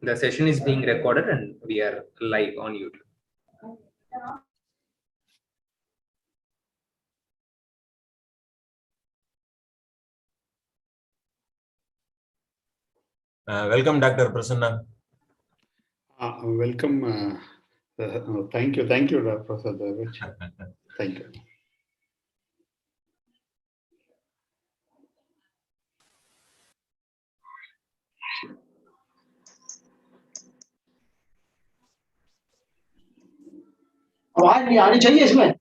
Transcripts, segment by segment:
The session is being recorded and we are live on YouTube. Welcome, Dr. Prasanna. Welcome. Thank you, Professor David. Thank you. आवाज नहीं आनी चाहिए इसमें।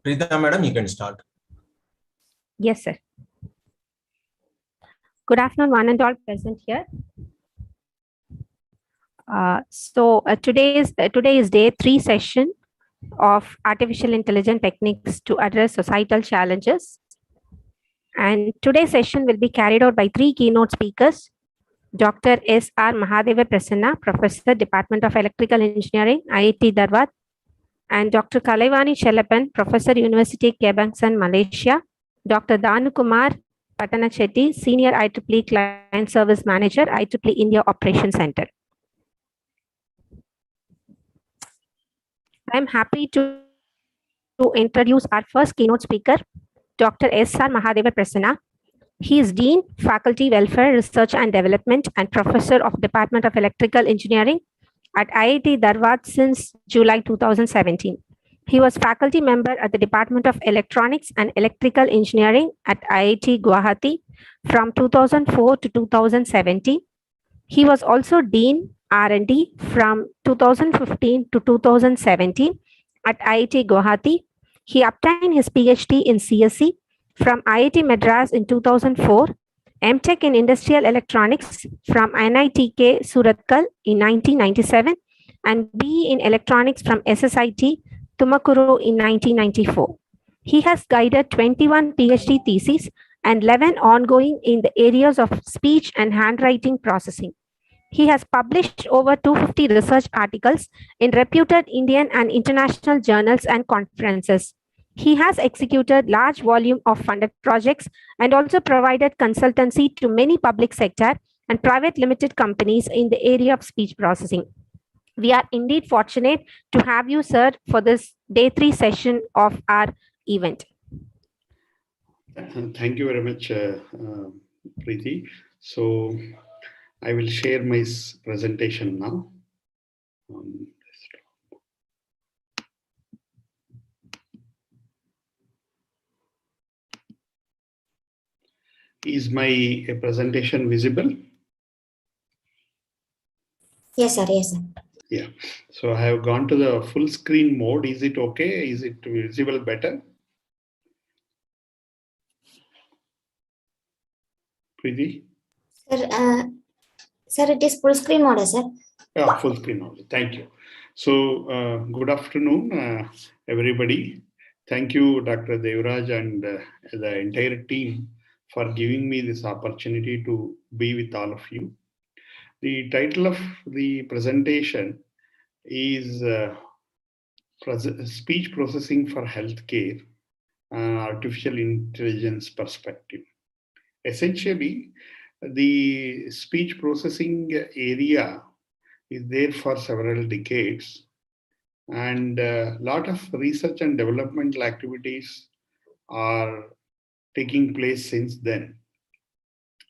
Preeta madam, you can start. Yes, sir. Good afternoon, one and all present here. Today is day 3 session of artificial intelligence techniques to address societal challenges. And today's session will be carried out by 3 keynote speakers: Dr. S.R. Mahadeva Prasanna, Professor, Department of Electrical Engineering, IIT Dharwad, and Dr. Kalaivani Chellappan, Professor, University Kebangsaan, Malaysia, Dr. Danukumar Patanachetty, Senior IEEE Client Service Manager, IEEE India Operations Center. I'm happy to introduce our first keynote speaker, Dr. S.R. Mahadeva Prasanna. He is Dean, Faculty Welfare, Research and Development, and Professor of Department of Electrical Engineering at IIT Dharwad since July 2017. He was faculty member at the Department of Electronics and Electrical Engineering at IIT Guwahati from 2004 to 2017. He was also Dean R&D from 2015 to 2017 at IIT Guwahati. He obtained his PhD in CSE from IIT Madras in 2004, MTech in Industrial Electronics from NITK Surathkal in 1997, and BE in Electronics from SSIT Tumakuru in 1994. He has guided 21 PhD theses and 11 ongoing in the areas of speech and handwriting processing. He has published over 250 research articles in reputed Indian and international journals and conferences. He has executed large volume of funded projects and also provided consultancy to many public sector and private limited companies in the area of speech processing. We are indeed fortunate to have you, sir, for this day 3 session of our event. Thank you very much, Preeti. So I will share my presentation now. Is my presentation visible? Yes, sir. Yes, sir. Yeah. So I have gone to the full screen mode. Is it okay? Is it visible better? Preeti? Sir, it is full screen mode, sir. Yeah, full screen mode. Thank you. So good afternoon, everybody. Thank you, Dr. Devraj and the entire team for giving me this opportunity to be with all of you. The title of the presentation is Speech Processing for Healthcare, Artificial Intelligence Perspective. Essentially, the speech processing area is there for several decades, and a lot of research and developmental activities are taking place since then.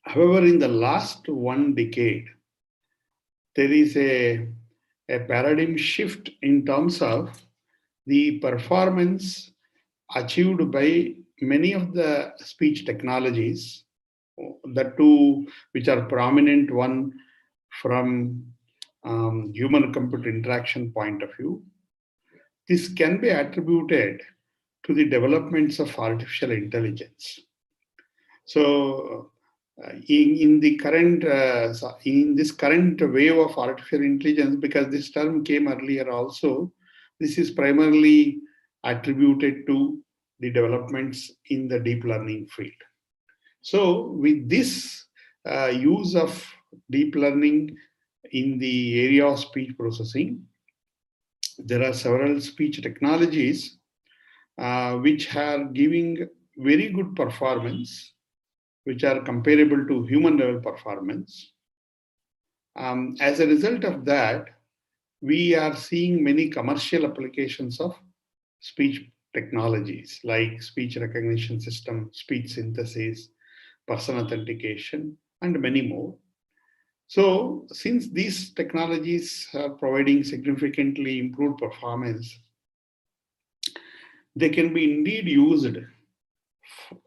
However, in the last 1 decade, there is a paradigm shift in terms of the performance achieved by many of the speech technologies, the two which are prominent, one from human-computer interaction point of view. This can be attributed to the developments of artificial intelligence. So, in this current wave of artificial intelligence, because this term came earlier also, this is primarily attributed to the developments in the deep learning field. So, with this use of deep learning in the area of speech processing, there are several speech technologies which are giving very good performance, which are comparable to human level performance. As a result of that, we are seeing many commercial applications of speech technologies like speech recognition system, speech synthesis, person authentication, and many more. So, since these technologies are providing significantly improved performance, they can be indeed used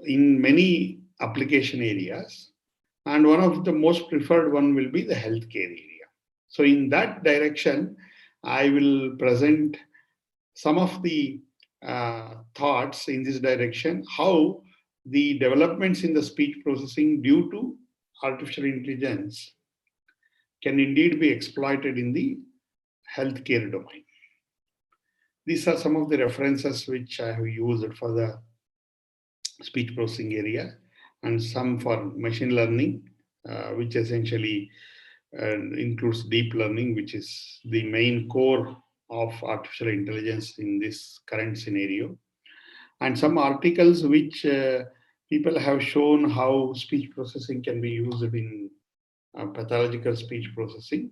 in many application areas. And one of the most preferred one will be the healthcare area. So in that direction, I will present some of the thoughts in this direction, how the developments in the speech processing due to artificial intelligence can indeed be exploited in the healthcare domain. These are some of the references which I have used for the speech processing area, and some for machine learning, which essentially includes deep learning, which is the main core of artificial intelligence in this current scenario. And some articles which people have shown how speech processing can be used in pathological speech processing.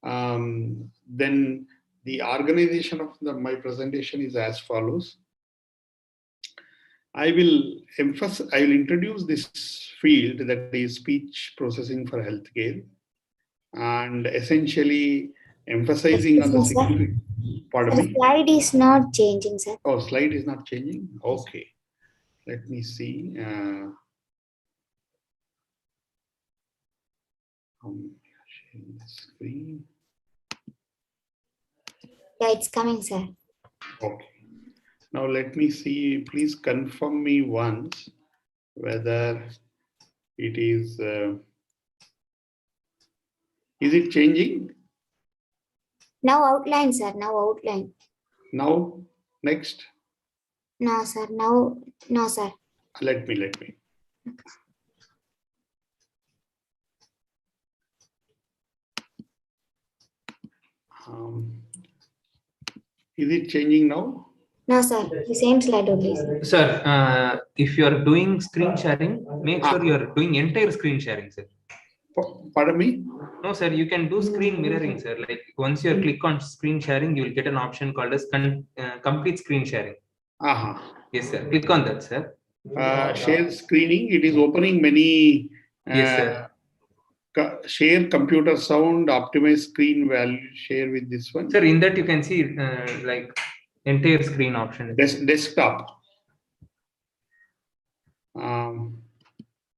Then the organization of my presentation is as follows. I will introduce this field, that is speech processing for healthcare, and essentially emphasizing on the significant. Pardon me? The slide is not changing, sir. Oh, slide is not changing? Okay. Let me see. Sharing the screen. Yeah, it's coming, sir. Okay. Now let me see. Please confirm me once whether it is. Is it changing? Now outline, sir. Now outline. Now, next. No, sir. Now, no, sir. Let me. Is it changing now? No, sir. The same slide only, sir. Sir, if you are doing screen sharing, make sure you are doing entire screen sharing, sir. Pardon me? No, sir, you can do screen mirroring, sir. Like once you click on screen sharing, you will get an option called as complete screen sharing. Yes, sir. Click on that, sir. Share screening. It is opening many. Yes, sir. Share computer sound, optimize screen value, share with this one. Sir, in that you can see like entire screen option. Desktop.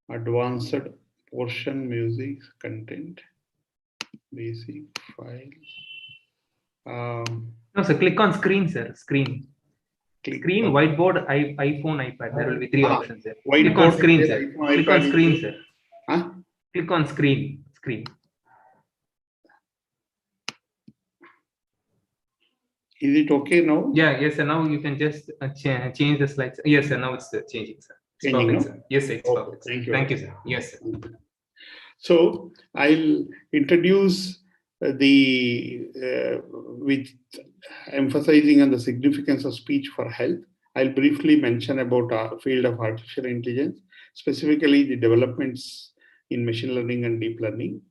Advanced portion, music, content, basic, file. No, sir, click on screen, sir. Screen. Screen, whiteboard, iPhone, iPad. There will be three options there. Click on screen, sir. Click on screen, sir. Click on screen. Screen. Is it okay now? Yeah, yes, sir. Now you can just change the slides. Yes, sir. Now it's changing, sir. It's Changing, perfect, no? sir. Yes, sir. It's Okay, perfect. thank you. Thank you, sir. Yes, sir. So I'll introduce with emphasizing on the significance of speech for health. I'll briefly mention about our field of artificial intelligence, specifically the developments in machine learning and deep learning.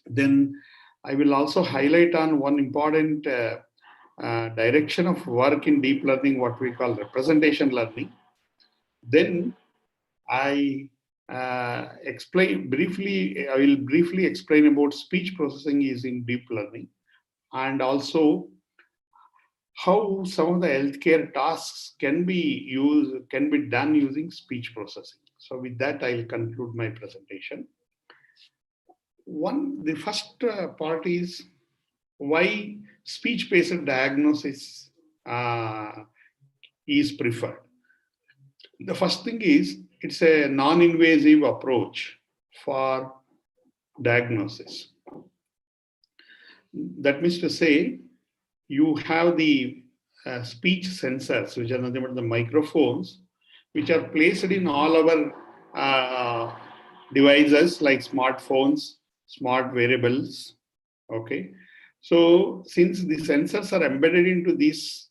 Then I will also highlight on one important direction of work in deep learning, what we call representation learning. Then I will briefly explain about speech processing using deep learning, and also how some of the healthcare tasks can be done using speech processing. So with that, I'll conclude my presentation. The first part is why speech-based diagnosis is preferred. The first thing is it's a non-invasive approach for diagnosis. That means to say, you have the speech sensors, which are nothing but the microphones, which are placed in all our devices like smartphones, smart wearables. Okay. So since the sensors are embedded into these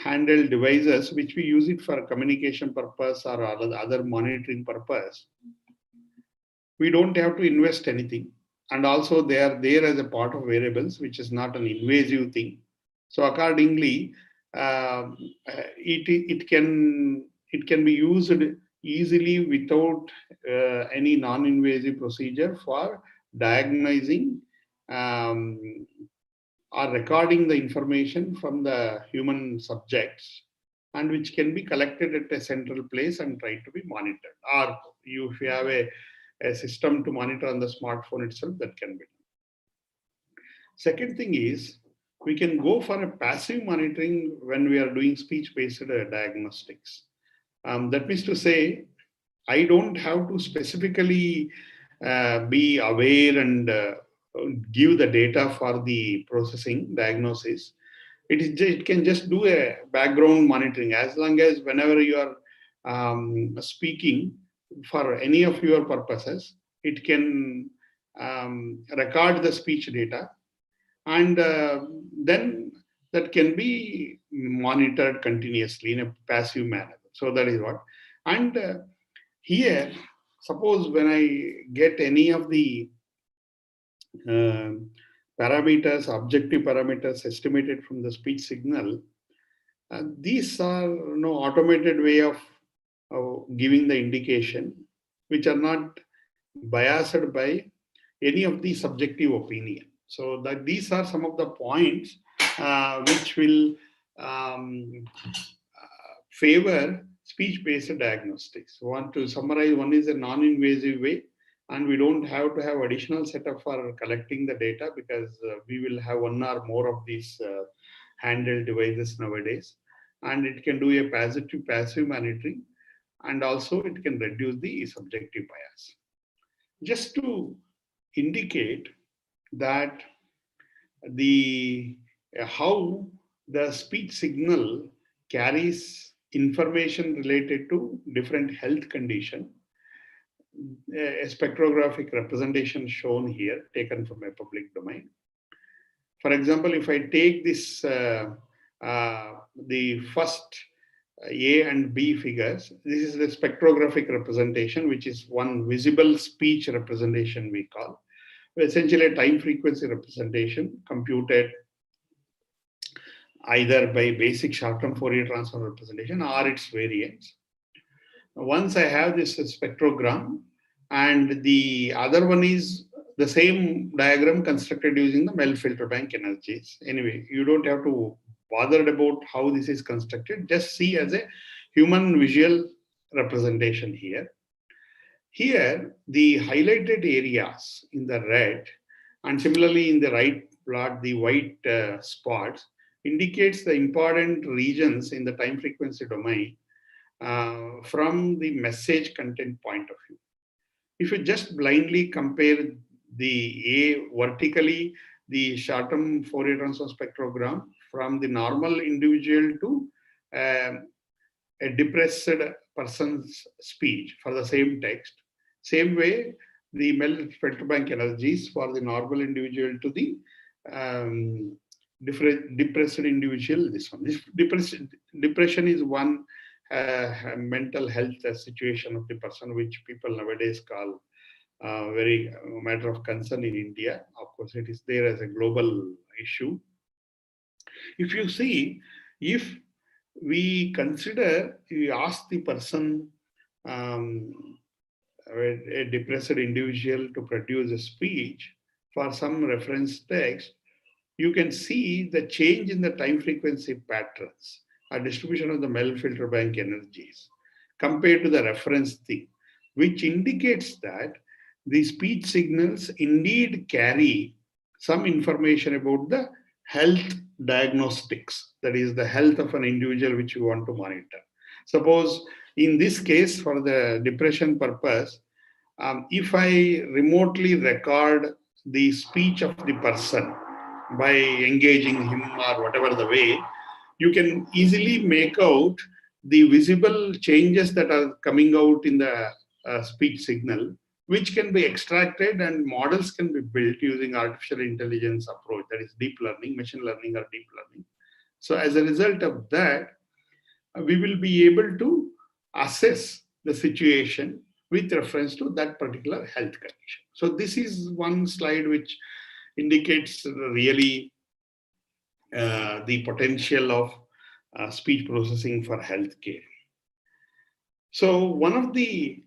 handheld devices, which we use it for communication purpose or other monitoring purpose, we don't have to invest anything. And also they are there as a part of wearables, which is not an invasive thing. So accordingly, it can be used easily without any non-invasive procedure for diagnosing or recording the information from the human subjects, and which can be collected at a central place and tried to be monitored. Or if you have a system to monitor on the smartphone itself, that can be done. Second thing is, we can go for a passive monitoring when we are doing speech-based diagnostics. That means to say, I don't have to specifically be aware and give the data for the processing diagnosis. It can just do a background monitoring, as long as whenever you are speaking for any of your purposes, it can record the speech data, and then that can be monitored continuously in a passive manner. So that is what. And here, suppose when I get any of the parameters, objective parameters estimated from the speech signal, these are automated way of giving the indication, which are not biased by any of the subjective opinion. So that these are some of the points which will favor speech-based diagnostics. I want to summarize: one is a non-invasive way, and we don't have to have additional setup for collecting the data, because we will have one or more of these handheld devices nowadays, and it can do a passive monitoring, and also it can reduce the subjective bias. Just to indicate that how the speech signal carries information related to different health condition, a spectrographic representation shown here, taken from a public domain. For example, if I take this, the first A and B figures. This is the spectrographic representation, which is one visible speech representation we call. Essentially a time frequency representation computed either by basic short-term Fourier transform representation or its variants. Once I have this spectrogram, and the other one is the same diagram constructed using the Mel filter bank energies. Anyway, you don't have to bother about how this is constructed. Just see as a human visual representation here. Here, the highlighted areas in the red, and similarly in the right plot, the white spots indicates the important regions in the time frequency domain from the message content point of view. If you just blindly compare the A vertically, the short-term Fourier transform spectrogram from the normal individual to a depressed person's speech for the same text. Same way, the Mel filter bank energies for the normal individual to the depressed individual. This one. This depression is one mental health situation of the person, which people nowadays call very matter of concern in India. Of course, it is there as a global issue. If you see, if we consider, we ask the person, a depressed individual to produce a speech for some reference text, you can see the change in the time frequency patterns, a distribution of the Mel filter bank energies compared to the reference thing, which indicates that the speech signals indeed carry some information about the health diagnostics, that is the health of an individual which you want to monitor. Suppose in this case, for the depression purpose, if I remotely record the speech of the person by engaging him or whatever the way, you can easily make out the visible changes that are coming out in the speech signal, which can be extracted and models can be built using artificial intelligence approach, that is deep learning, machine learning or deep learning. So as a result of that, we will be able to assess the situation with reference to that particular health condition. So this is one slide which indicates really the potential of speech processing for healthcare. So one of the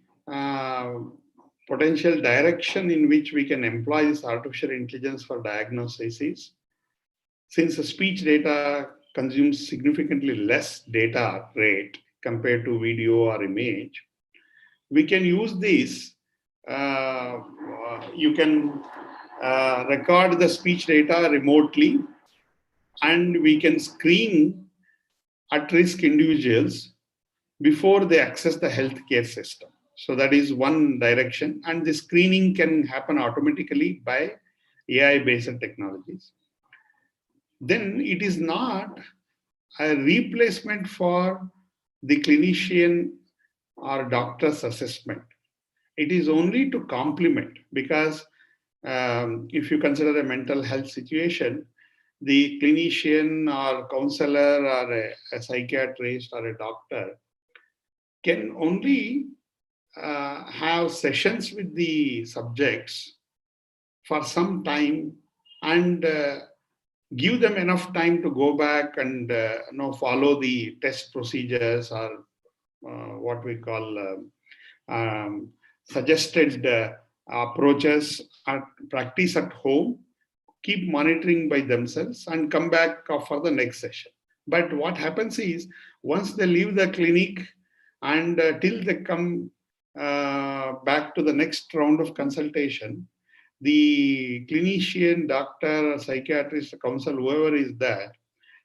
potential direction in which we can employ this artificial intelligence for diagnosis is, since the speech data consumes significantly less data rate compared to video or image, we can use this. You can record the speech data remotely, and we can screen at-risk individuals before they access the healthcare system. So that is one direction, and the screening can happen automatically by AI-based technologies. Then it is not a replacement for the clinician or doctor's assessment. It is only to complement, because if you consider a mental health situation, the clinician or counselor or a psychiatrist or a doctor can only have sessions with the subjects for some time and give them enough time to go back and follow the test procedures or what we call suggested approaches, practice at home, keep monitoring by themselves and come back for the next session. But what happens is, once they leave the clinic and till they come back to the next round of consultation, the clinician, doctor, psychiatrist, counselor, whoever is there,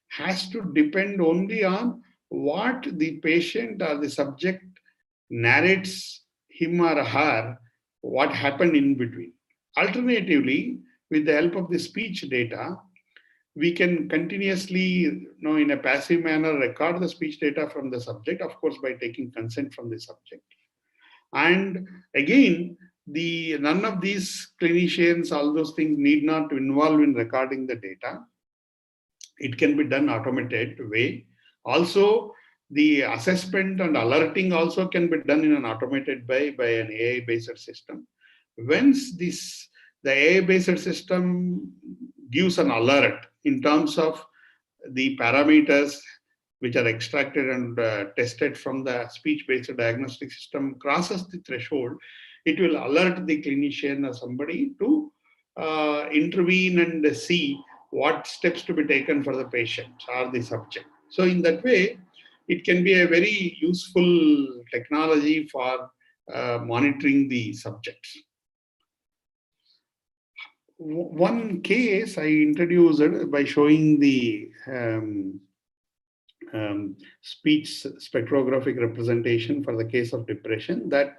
has to depend only on what the patient or the subject narrates him or her, what happened in between. Alternatively, with the help of the speech data, we can continuously, in a passive manner, record the speech data from the subject, of course, by taking consent from the subject. And again, none of these clinicians, all those things need not to involve in recording the data. It can be done automated way. Also, the assessment and alerting also can be done in an automated way by an AI-based system. Once the AI-based system gives an alert in terms of the parameters which are extracted and tested from the speech-based diagnostic system crosses the threshold, it will alert the clinician or somebody to intervene and see what steps to be taken for the patient or the subject. So in that way, it can be a very useful technology for monitoring the subjects. One case I introduced by showing the speech spectrographic representation for the case of depression, that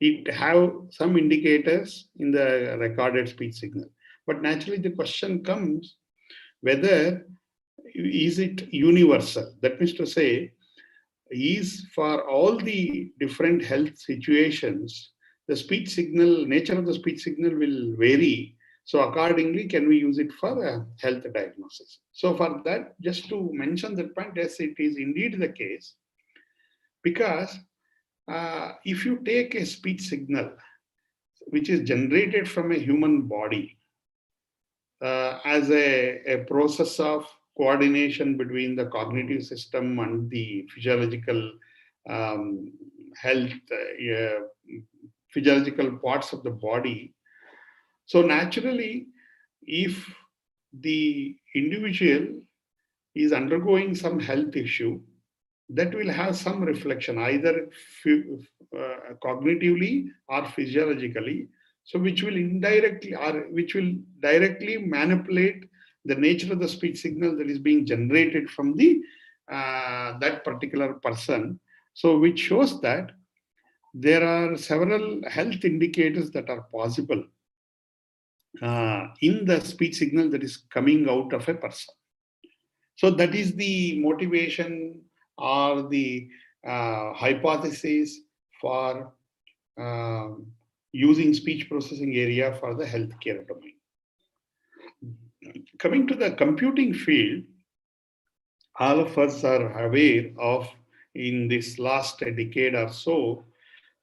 it have some indicators in the recorded speech signal. But naturally the question comes whether is it universal? That means to say, is for all the different health situations, the speech signal, nature of the speech signal will vary. So accordingly, can we use it for a health diagnosis? So for that, just to mention that point, yes, it is indeed the case. Because if you take a speech signal, which is generated from a human body, as a process of coordination between the cognitive system and the physiological health, physiological parts of the body. So naturally, if the individual is undergoing some health issue, that will have some reflection either cognitively or physiologically, so which will indirectly or which will directly manipulate the nature of the speech signal that is being generated from the that particular person. So which shows that there are several health indicators that are possible in the speech signal that is coming out of a person. So that is the motivation or the hypothesis for using speech processing area for the healthcare domain. Coming to the computing field, all of us are aware of, in this last decade or so,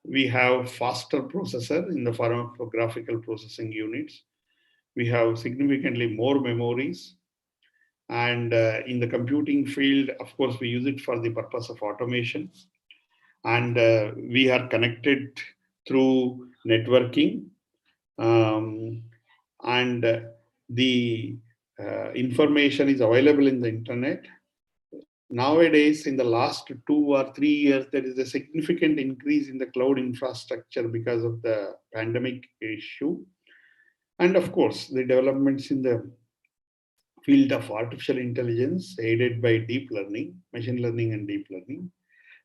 we have faster processor in the form of graphical processing units. We have significantly more memories. And in the computing field, of course, we use it for the purpose of automation. And we are connected through networking. And the information is available in the internet. Nowadays, in the last 2 or 3 years, there is a significant increase in the cloud infrastructure because of the pandemic issue. And of course, the developments in the field of artificial intelligence aided by deep learning, machine learning and deep learning.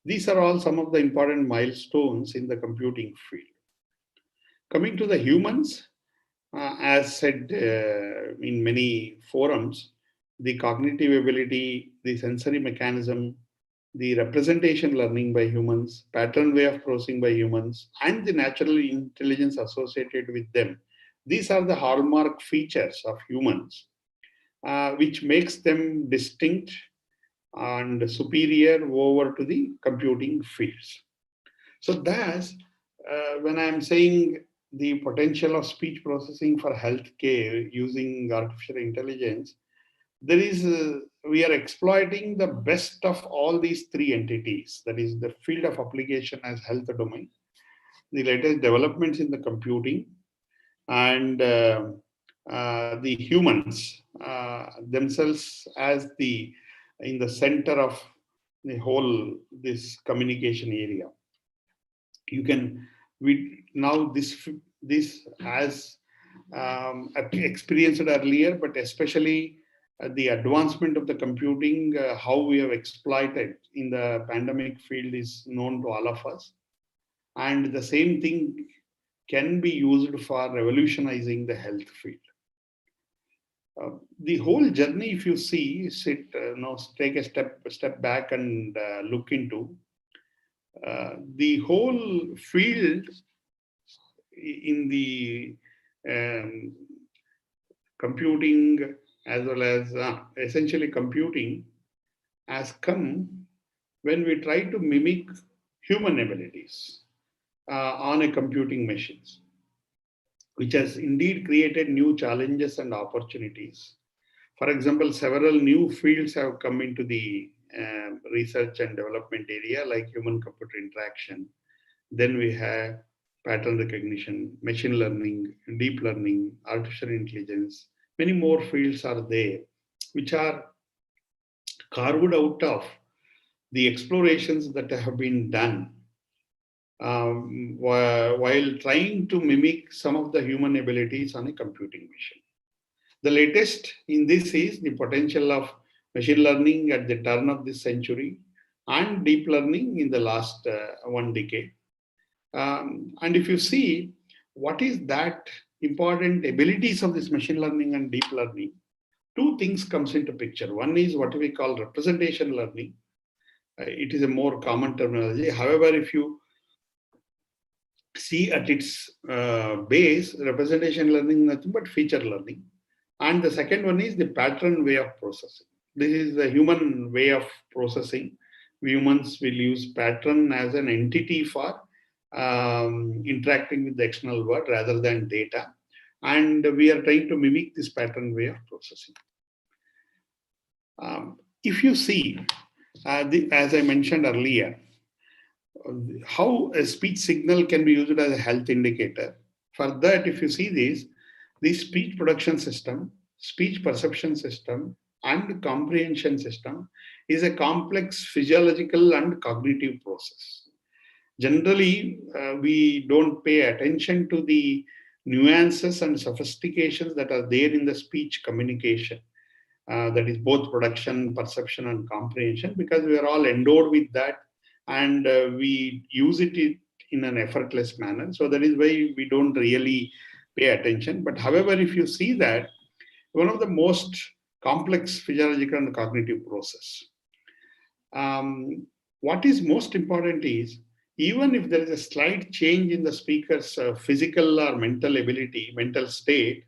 These are all some of the important milestones in the computing field. Coming to the humans, as said in many forums, the cognitive ability, the sensory mechanism, the representation learning by humans, pattern way of processing by humans, and the natural intelligence associated with them. These are the hallmark features of humans, which makes them distinct and superior over to the computing fields. So that's when I'm saying the potential of speech processing for healthcare using artificial intelligence, there is we are exploiting the best of all these three entities. That is the field of application as health domain, the latest developments in the computing, and the humans themselves as in the center of the whole this communication area. You can now this has experienced earlier, but especially the advancement of the computing, how we have exploited in the pandemic field is known to all of us. And the same thing can be used for revolutionizing the health field. The whole journey, if you see, take a step back and look into the whole field in the computing, as well as essentially computing has come when we try to mimic human abilities on a computing machines, which has indeed created new challenges and opportunities. For example, several new fields have come into the research and development area, like human-computer interaction. Then we have pattern recognition, machine learning, deep learning, artificial intelligence. Many more fields are there, which are carved out of the explorations that have been done while trying to mimic some of the human abilities on a computing machine. The latest in this is the potential of machine learning at the turn of this century and deep learning in the last 1 decade. And if you see what is that important abilities of this machine learning and deep learning, two things comes into picture. One is what we call representation learning. It is a more common terminology. However, if you see at its base, representation learning is nothing but feature learning. And the second one is the pattern way of processing. This is the human way of processing. We humans will use pattern as an entity for interacting with the external world rather than data. And we are trying to mimic this pattern way of processing. If you see, as I mentioned earlier, how a speech signal can be used as a health indicator. For that, if you see this, the speech production system, speech perception system, and comprehension system is a complex physiological and cognitive process. Generally, we don't pay attention to the nuances and sophistications that are there in the speech communication. That is both production, perception, and comprehension, because we are all endowed with that, and we use it in an effortless manner. So that is why we don't really pay attention. But however, if you see that, one of the most complex physiological and cognitive process. What is most important is, even if there is a slight change in the speaker's physical or mental ability, mental state,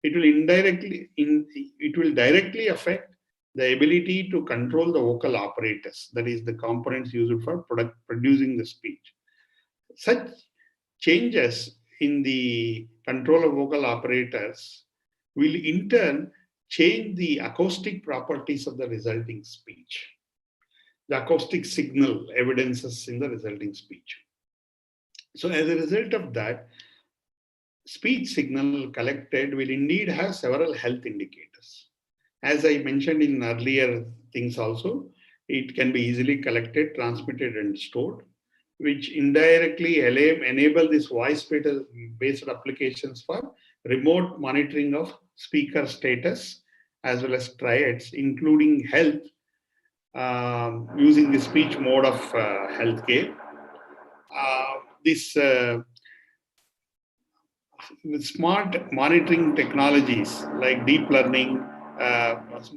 it will directly affect the ability to control the vocal apparatus, that is the components used for producing the speech. Such changes in the control of vocal apparatus will in turn change the acoustic properties of the resulting speech. The acoustic signal evidences in the resulting speech. So as a result of that, speech signal collected will indeed have several health indicators. As I mentioned in earlier things also, it can be easily collected, transmitted, and stored, which indirectly enable this voice-based applications for remote monitoring of speaker status, as well as triads, including health, using the speech mode of healthcare. Smart monitoring technologies like deep learning,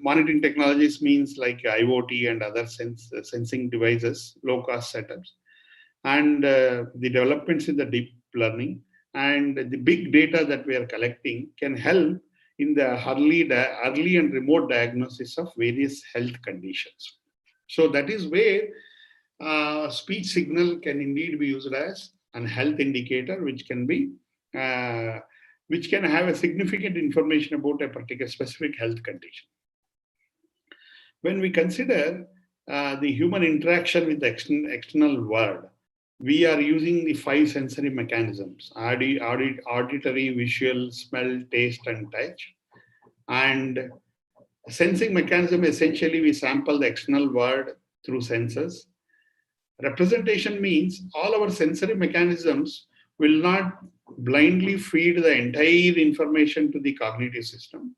monitoring technologies means like IoT and other sensing devices, low-cost setups, and the developments in the deep learning and the big data that we are collecting can help in the early and remote diagnosis of various health conditions. So that is where speech signal can indeed be used as an health indicator, which can have a significant information about a particular specific health condition. When we consider the human interaction with the external world, we are using the 5 sensory mechanisms: auditory, visual, smell, taste, and touch. And sensing mechanism, essentially we sample the external world through senses. Representation means all our sensory mechanisms will not blindly feed the entire information to the cognitive system.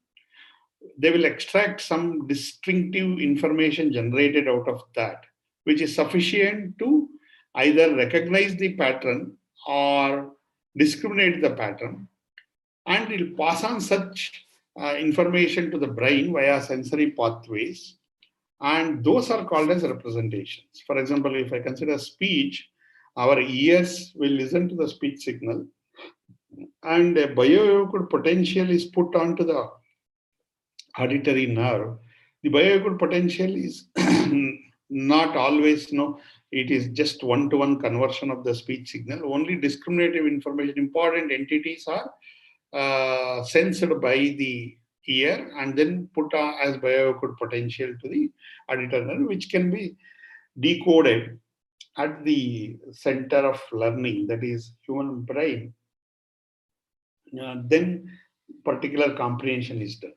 They will extract some distinctive information generated out of that, which is sufficient to either recognize the pattern or discriminate the pattern, and it will pass on such information to the brain via sensory pathways, and those are called as representations. For example, if I consider speech, our ears will listen to the speech signal, and a bioevocal potential is put onto the auditory nerve. The bioevocal potential is not always, it is just one-to-one conversion of the speech signal. Only discriminative information, important entities are sensed by the ear and then put as bioacute potential to the auditor nerve, which can be decoded at the center of learning, that is human brain. Then particular comprehension is done.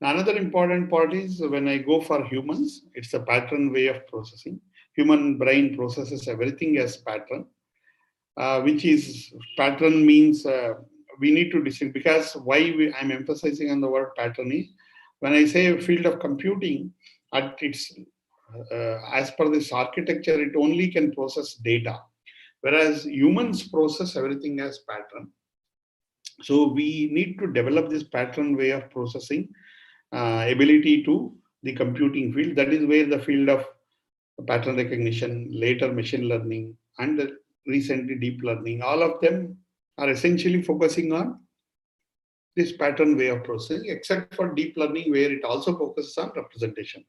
Another important part is when I go for humans, it's a pattern way of processing. Human brain processes everything as pattern, which is pattern means we need to distinguish, because why I'm emphasizing on the word pattern is when I say field of computing, at its as per this architecture, it only can process data, whereas humans process everything as pattern. So we need to develop this pattern way of processing ability to the computing field. That is where the field of pattern recognition, later machine learning, and recently deep learning, all of them are essentially focusing on this pattern way of processing, except for deep learning, where it also focuses on representation.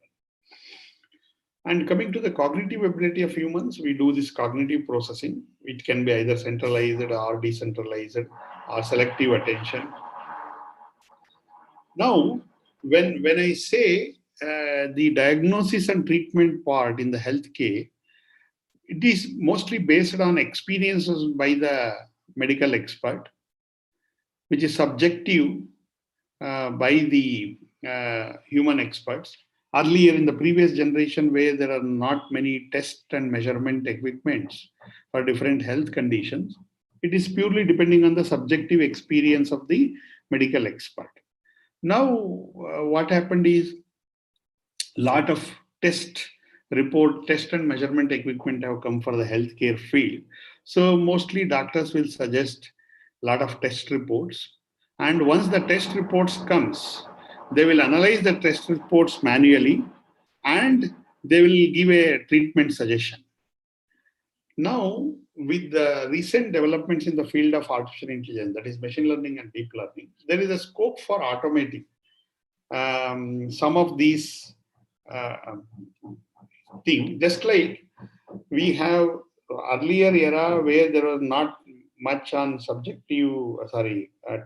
And coming to the cognitive ability of humans, we do this cognitive processing. It can be either centralized or decentralized or selective attention. Now, when I say the diagnosis and treatment part in the healthcare, it is mostly based on experiences by the medical expert, which is subjective by the human experts. Earlier in the previous generation, where there are not many test and measurement equipments for different health conditions, it is purely depending on the subjective experience of the medical expert. Now, what happened is a lot of test and measurement equipment have come for the healthcare field. So mostly doctors will suggest a lot of test reports. And once the test reports comes, they will analyze the test reports manually and they will give a treatment suggestion. Now, with the recent developments in the field of artificial intelligence, that is machine learning and deep learning, there is a scope for automating some of these things. Just like we have earlier era where there was not much on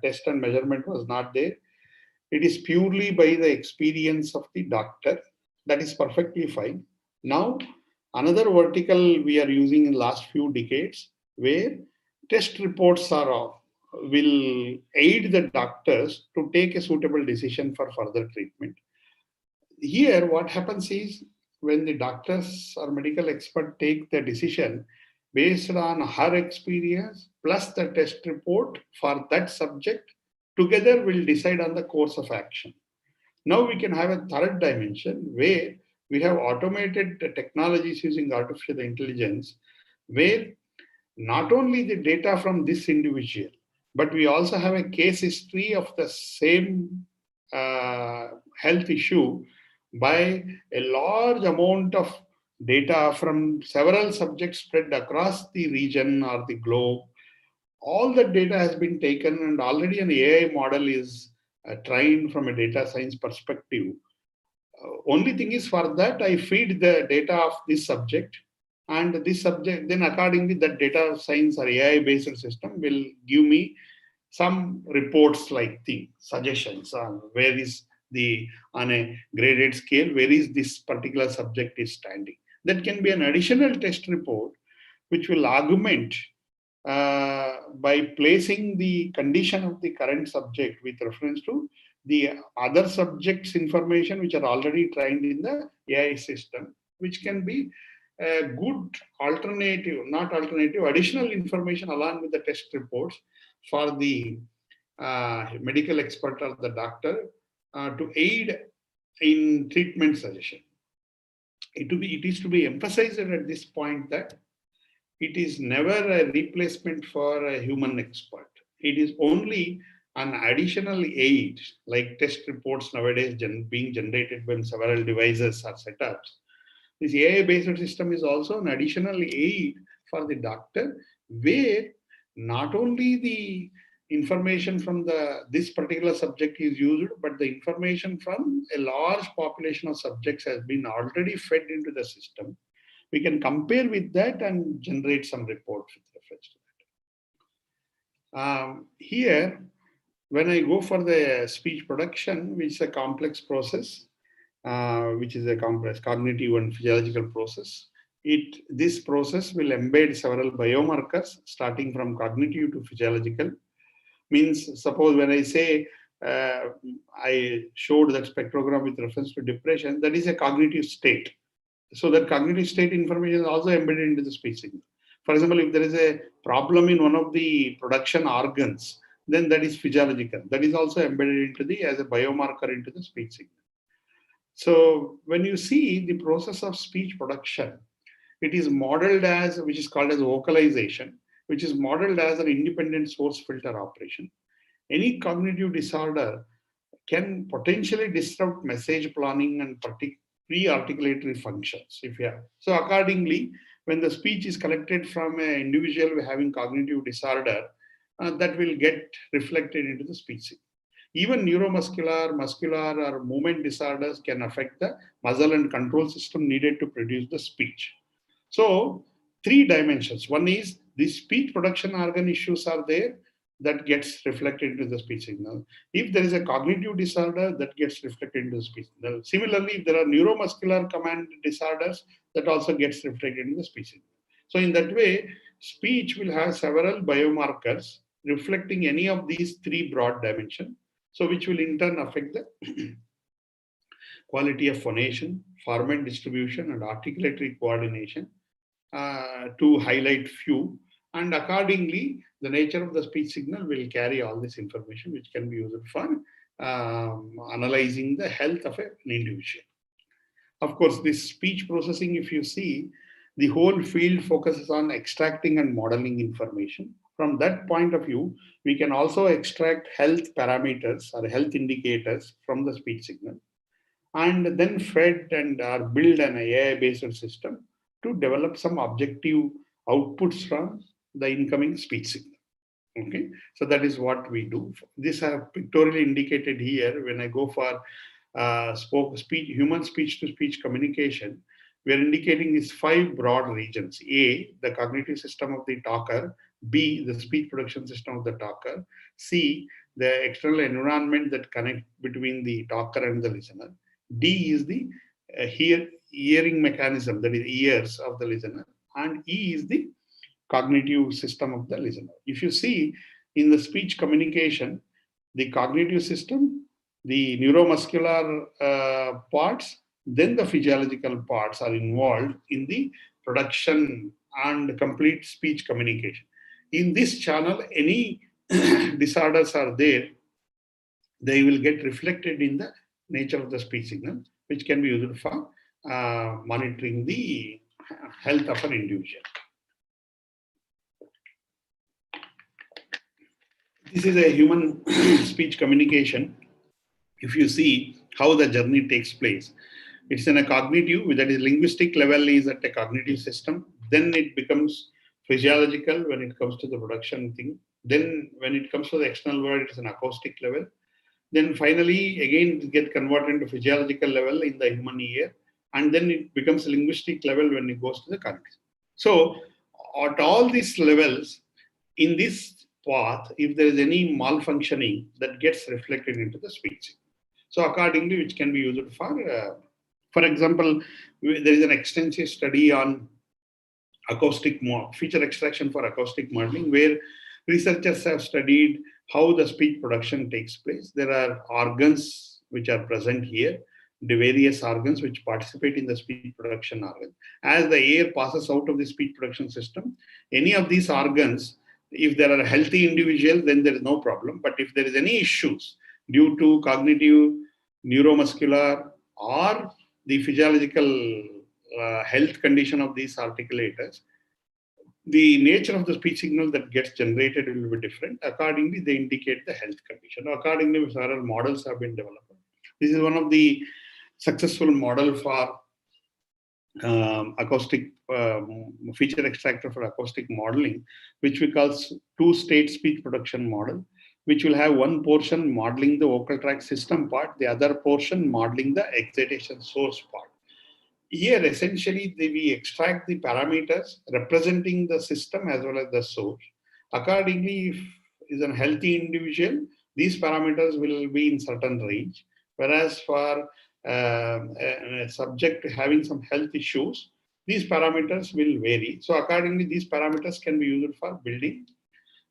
test and measurement was not there. It is purely by the experience of the doctor. That is perfectly fine. Now, another vertical we are using in the last few decades, where test reports will aid the doctors to take a suitable decision for further treatment. Here, what happens is when the doctors or medical expert take the decision based on her experience plus the test report for that subject, together will decide on the course of action. Now we can have a third dimension where we have automated technologies using artificial intelligence, where not only the data from this individual, but we also have a case history of the same health issue by a large amount of data from several subjects spread across the region or the globe. All the data has been taken and already an AI model is trained from a data science perspective. Only thing is, for that I feed the data of this subject, and this subject then accordingly that data science or AI based system will give me some reports like the suggestions on where is on a graded scale, where is this particular subject is standing. That can be an additional test report which will augment by placing the condition of the current subject with reference to the other subjects' information which are already trained in the AI system, which can be a good additional information along with the test reports for the medical expert or the doctor to aid in treatment suggestion. It is to be emphasized at this point that it is never a replacement for a human expert. It is only an additional aid, like test reports nowadays being generated when several devices are set up. This AI-based system is also an additional aid for the doctor, where not only the information from this particular subject is used, but the information from a large population of subjects has been already fed into the system. We can compare with that and generate some reports with reference to that. Here, when I go for the speech production, which is a complex process, which is a complex cognitive and physiological process, this process will embed several biomarkers starting from cognitive to physiological. Means, suppose when I say I showed that spectrogram with reference to depression, that is a cognitive state. So that cognitive state information is also embedded into the speech signal. For example, if there is a problem in one of the production organs, then that is physiological. That is also embedded into as a biomarker into the speech signal. So when you see the process of speech production, it is modeled as, which is called as vocalization, which is modeled as an independent source filter operation. Any cognitive disorder can potentially disrupt message planning and pre-articulatory functions. So accordingly, when the speech is collected from an individual having cognitive disorder, that will get reflected into the speech signal. Even neuromuscular, muscular, or movement disorders can affect the muscle and control system needed to produce the speech. So, 3 dimensions. One is the speech production organ issues are there, that gets reflected into the speech signal. If there is a cognitive disorder, that gets reflected into the speech signal. Similarly, if there are neuromuscular command disorders, that also gets reflected in the speech signal. So in that way, speech will have several biomarkers reflecting any of these 3 broad dimensions, so which will in turn affect the quality of phonation, format distribution, and articulatory coordination, to highlight few. And accordingly, the nature of the speech signal will carry all this information, which can be used for analyzing the health of an individual. Of course, this speech processing, if you see, the whole field focuses on extracting and modeling information. From that point of view, we can also extract health parameters or health indicators from the speech signal, and then fed and build an AI-based system to develop some objective outputs from the incoming speech signal. Okay, so that is what we do. This I have pictorially indicated here. When I go for human speech-to-speech communication, we are indicating these 5 broad regions. A, the cognitive system of the talker. B, the speech production system of the talker. C, the external environment that connects between the talker and the listener. D is the hearing mechanism, that is ears of the listener. And E is the cognitive system of the listener. If you see in the speech communication, the cognitive system, the neuromuscular parts, then the physiological parts are involved in the production and complete speech communication. In this channel, any disorders are there, they will get reflected in the nature of the speech signal, which can be used for monitoring the health of an individual. This is a human speech communication. If you see how the journey takes place, it's in a cognitive, that is linguistic level is at a cognitive system. Then it becomes physiological when it comes to the production thing. Then when it comes to the external world, it's an acoustic level. Then finally, again, it gets converted into physiological level in the human ear. And then it becomes a linguistic level when it goes to the cognitive. So at all these levels, in this path, if there is any malfunctioning, that gets reflected into the speech. So accordingly, which can be used for example, there is an extensive study on acoustic feature extraction for acoustic modeling, where researchers have studied how the speech production takes place. There are organs which are present here, the various organs which participate in the speech production organ. As the air passes out of the speech production system, any of these organs, if there are a healthy individual, then there is no problem. But if there is any issues due to cognitive, neuromuscular, or the physiological health condition of these articulators, the nature of the speech signal that gets generated will be different. Accordingly, they indicate the health condition. Accordingly, several models have been developed. This is one of the successful model for acoustic feature extractor for acoustic modeling, which we call 2-state speech production model. which will have one portion modeling the vocal tract system part, the other portion modeling the excitation source part. Here, essentially, we extract the parameters representing the system as well as the source. Accordingly, if is a healthy individual, these parameters will be in certain range. Whereas for a subject having some health issues, these parameters will vary. So accordingly, these parameters can be used for building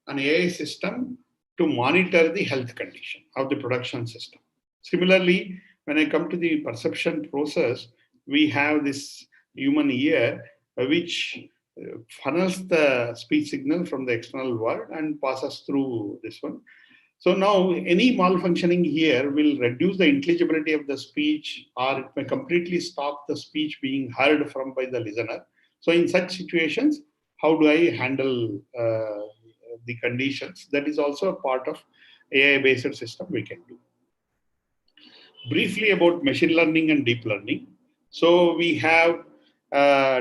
an AI system to monitor the health condition of the production system. Similarly, when I come to the perception process, we have this human ear which funnels the speech signal from the external world and passes through this one. So now any malfunctioning here will reduce the intelligibility of the speech, or it may completely stop the speech being heard from by the listener. So in such situations, how do I handle the conditions? That is also a part of AI-based system we can do. Briefly about machine learning and deep learning. So we have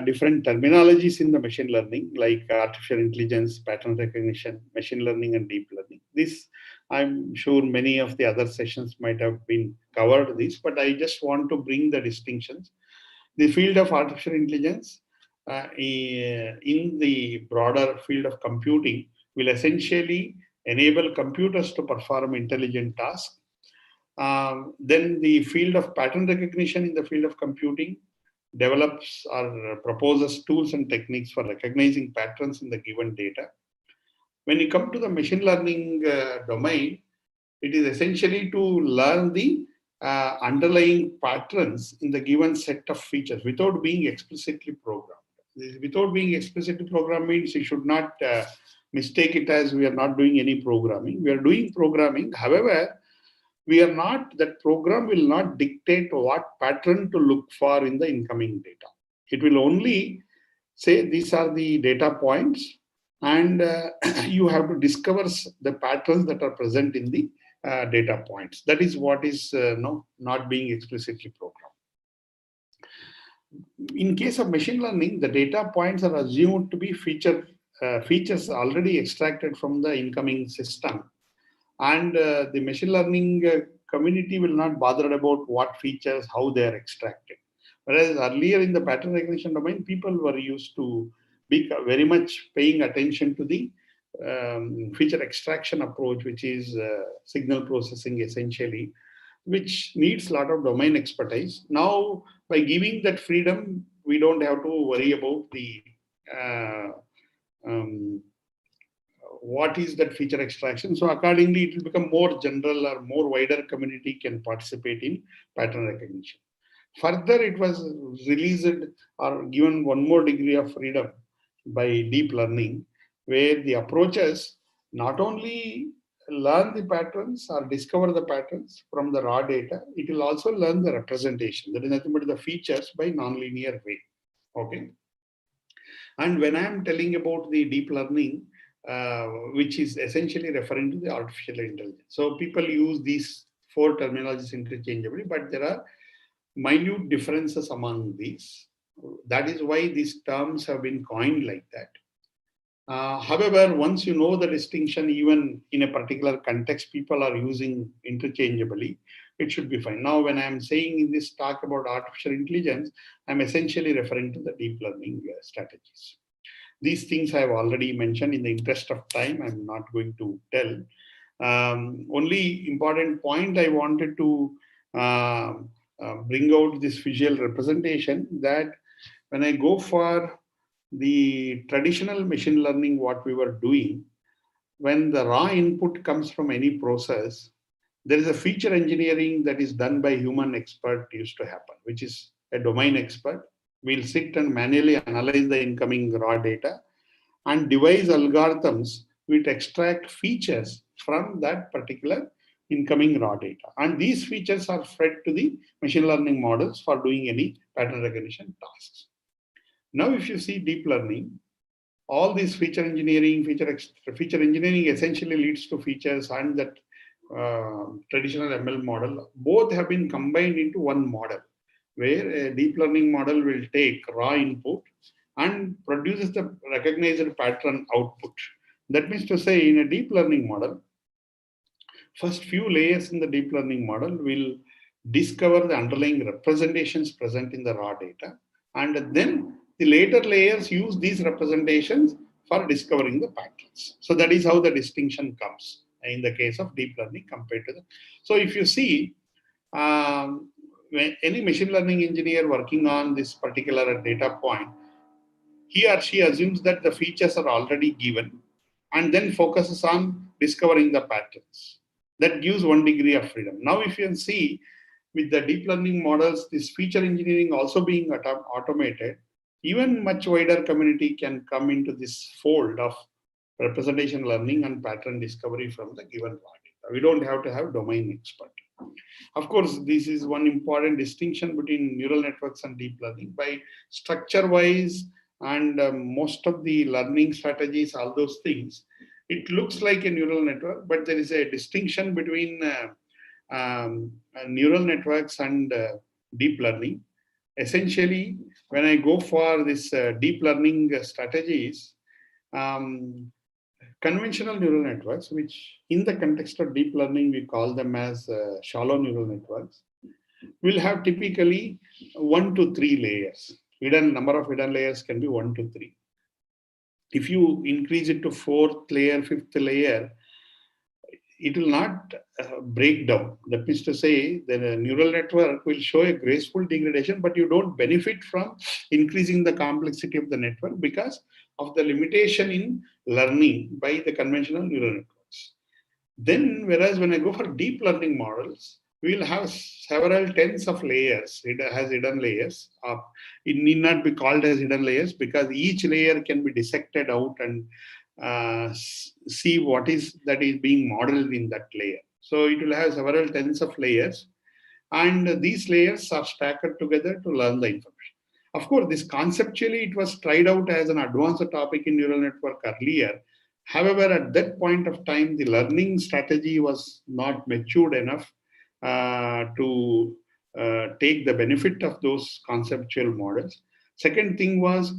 different terminologies in the machine learning, like artificial intelligence, pattern recognition, machine learning, and deep learning. This, I'm sure many of the other sessions might have been covered this, but I just want to bring the distinctions. The field of artificial intelligence in the broader field of computing will essentially enable computers to perform intelligent tasks. Then the field of pattern recognition in the field of computing develops or proposes tools and techniques for recognizing patterns in the given data. When you come to the machine learning domain, it is essentially to learn the underlying patterns in the given set of features without being explicitly programmed. Without being explicitly programmed means you should not mistake it as we are not doing any programming. We are doing programming. However, we are not, that program will not dictate what pattern to look for in the incoming data. It will only say these are the data points, and you have to discover the patterns that are present in the data points. That is what is not being explicitly programmed. In case of machine learning, the data points are assumed to be features already extracted from the incoming system. And the machine learning community will not bother about what features, how they are extracted. Whereas earlier in the pattern recognition domain, people were used to be very much paying attention to the feature extraction approach, which is signal processing essentially, which needs a lot of domain expertise. Now, by giving that freedom, we don't have to worry about the what is that feature extraction. So accordingly, it will become more general, or more wider community can participate in pattern recognition. Further, it was released or given one more degree of freedom by deep learning, where the approaches not only learn the patterns or discover the patterns from the raw data, it will also learn the representation. That is nothing but the features by nonlinear way. Okay. And when I am telling about the deep learning, which is essentially referring to the artificial intelligence. So people use these four terminologies interchangeably, but there are minute differences among these. That is why these terms have been coined like that. However, once you know the distinction, even in a particular context, people are using interchangeably, it should be fine. Now, when I'm saying in this talk about artificial intelligence, I'm essentially referring to the deep learning strategies. These things I have already mentioned. In the interest of time, I'm not going to tell. Only important point I wanted to bring out this visual representation, that when I go for the traditional machine learning, what we were doing, when the raw input comes from any process, there is a feature engineering that is done by human expert used to happen, which is a domain expert. We'll sit and manually analyze the incoming raw data and devise algorithms which extract features from that particular incoming raw data. And these features are fed to the machine learning models for doing any pattern recognition tasks. Now, if you see deep learning, all these feature engineering essentially leads to features, and that traditional ML model, both have been combined into one model, where a deep learning model will take raw input and produces the recognized pattern output. That means to say, in a deep learning model, First few layers in the deep learning model will discover the underlying representations present in the raw data, and then the later layers use these representations for discovering the patterns. So that is how the distinction comes in the case of deep learning compared to the. So if you see, when any machine learning engineer working on this particular data point, he or she assumes that the features are already given and then focuses on discovering the patterns. That gives 1 degree of freedom. Now, if you can see with the deep learning models, this feature engineering also being automated, even much wider community can come into this fold of representation learning and pattern discovery from the given raw data. We don't have to have domain expert. Of course, this is one important distinction between neural networks and deep learning. By structure-wise and most of the learning strategies, all those things, it looks like a neural network, but there is a distinction between neural networks and deep learning. Essentially, when I go for this deep learning strategies, conventional neural networks, which in the context of deep learning, we call them as shallow neural networks, will have typically 1 to 3 layers. Number of hidden layers can be 1 to 3. If you increase it to 4th layer, 5th layer, it will not break down. That means to say that a neural network will show a graceful degradation, but you don't benefit from increasing the complexity of the network because of the limitation in learning by the conventional neural networks. Then, whereas when I go for deep learning models, we will have several tens of layers. It has hidden layers. It need not be called as hidden layers because each layer can be dissected out and see what is that is being modeled in that layer. So it will have several tens of layers, and these layers are stacked together to learn the information. Of course, this conceptually it was tried out as an advanced topic in neural network earlier. However, at that point of time, the learning strategy was not matured enough to take the benefit of those conceptual models. Second thing was,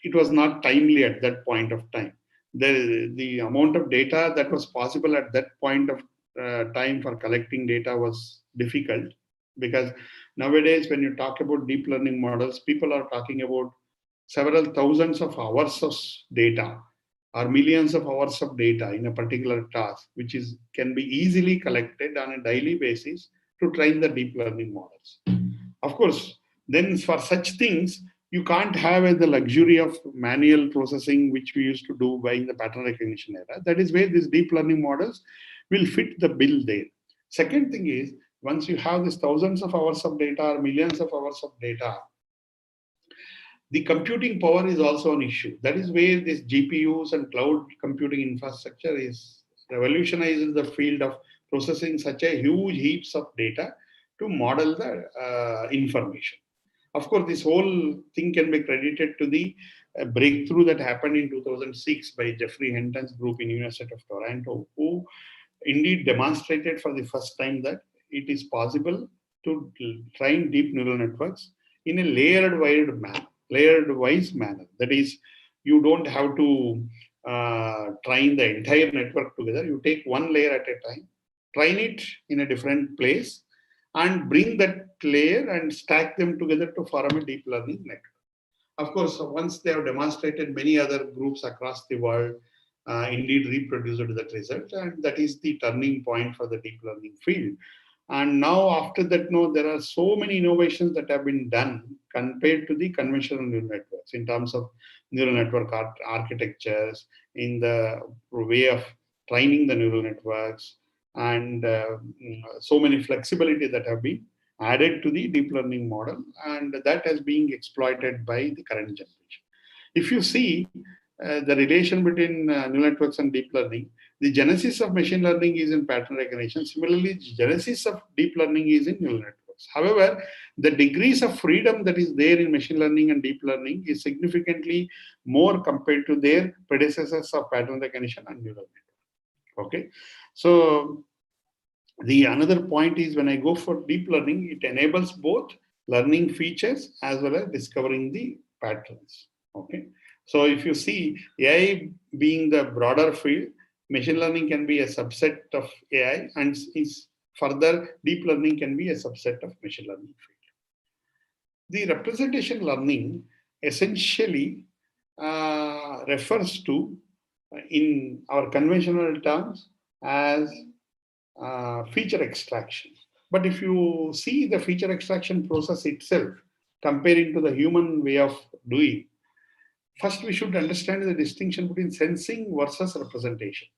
it was not timely at that point of time. The amount of data that was possible at that point of time for collecting data was difficult, because nowadays when you talk about deep learning models, people are talking about several thousands of hours of data or millions of hours of data in a particular task, which can be easily collected on a daily basis to train the deep learning models. Of course, then for such things, you can't have the luxury of manual processing, which we used to do by the pattern recognition era. That is where these deep learning models will fit the bill there. Second thing is, once you have these thousands of hours of data or millions of hours of data, the computing power is also an issue. That is where this GPUs and cloud computing infrastructure is revolutionizing the field of processing such a huge heaps of data to model the information. Of course, this whole thing can be credited to the breakthrough that happened in 2006 by Jeffrey Hinton's group in University of Toronto, who indeed demonstrated for the first time that it is possible to train deep neural networks in a layered-wise manner. That is, you don't have to train the entire network together. You take one layer at a time, train it in a different place, and bring that layer and stack them together to form a deep learning network. Of course, once they have demonstrated, many other groups across the world indeed reproduced that result, and that is the turning point for the deep learning field. And now after that, there are so many innovations that have been done compared to the conventional neural networks in terms of neural network architectures, in the way of training the neural networks, and so many flexibility that have been added to the deep learning model, and that has been exploited by the current generation. If you see the relation between neural networks and deep learning, the genesis of machine learning is in pattern recognition. Similarly, the genesis of deep learning is in neural networks. However, the degrees of freedom that is there in machine learning and deep learning is significantly more compared to their predecessors of pattern recognition and neural network. Okay, so the another point is, when I go for deep learning, it enables both learning features as well as discovering the patterns. Okay, so if you see AI being the broader field, Machine learning can be a subset of AI, and is further deep learning can be a subset of machine learning field. The representation learning essentially refers to, in our conventional terms, as feature extraction. But if you see the feature extraction process itself, comparing to the human way of doing, first we should understand the distinction between sensing versus representation.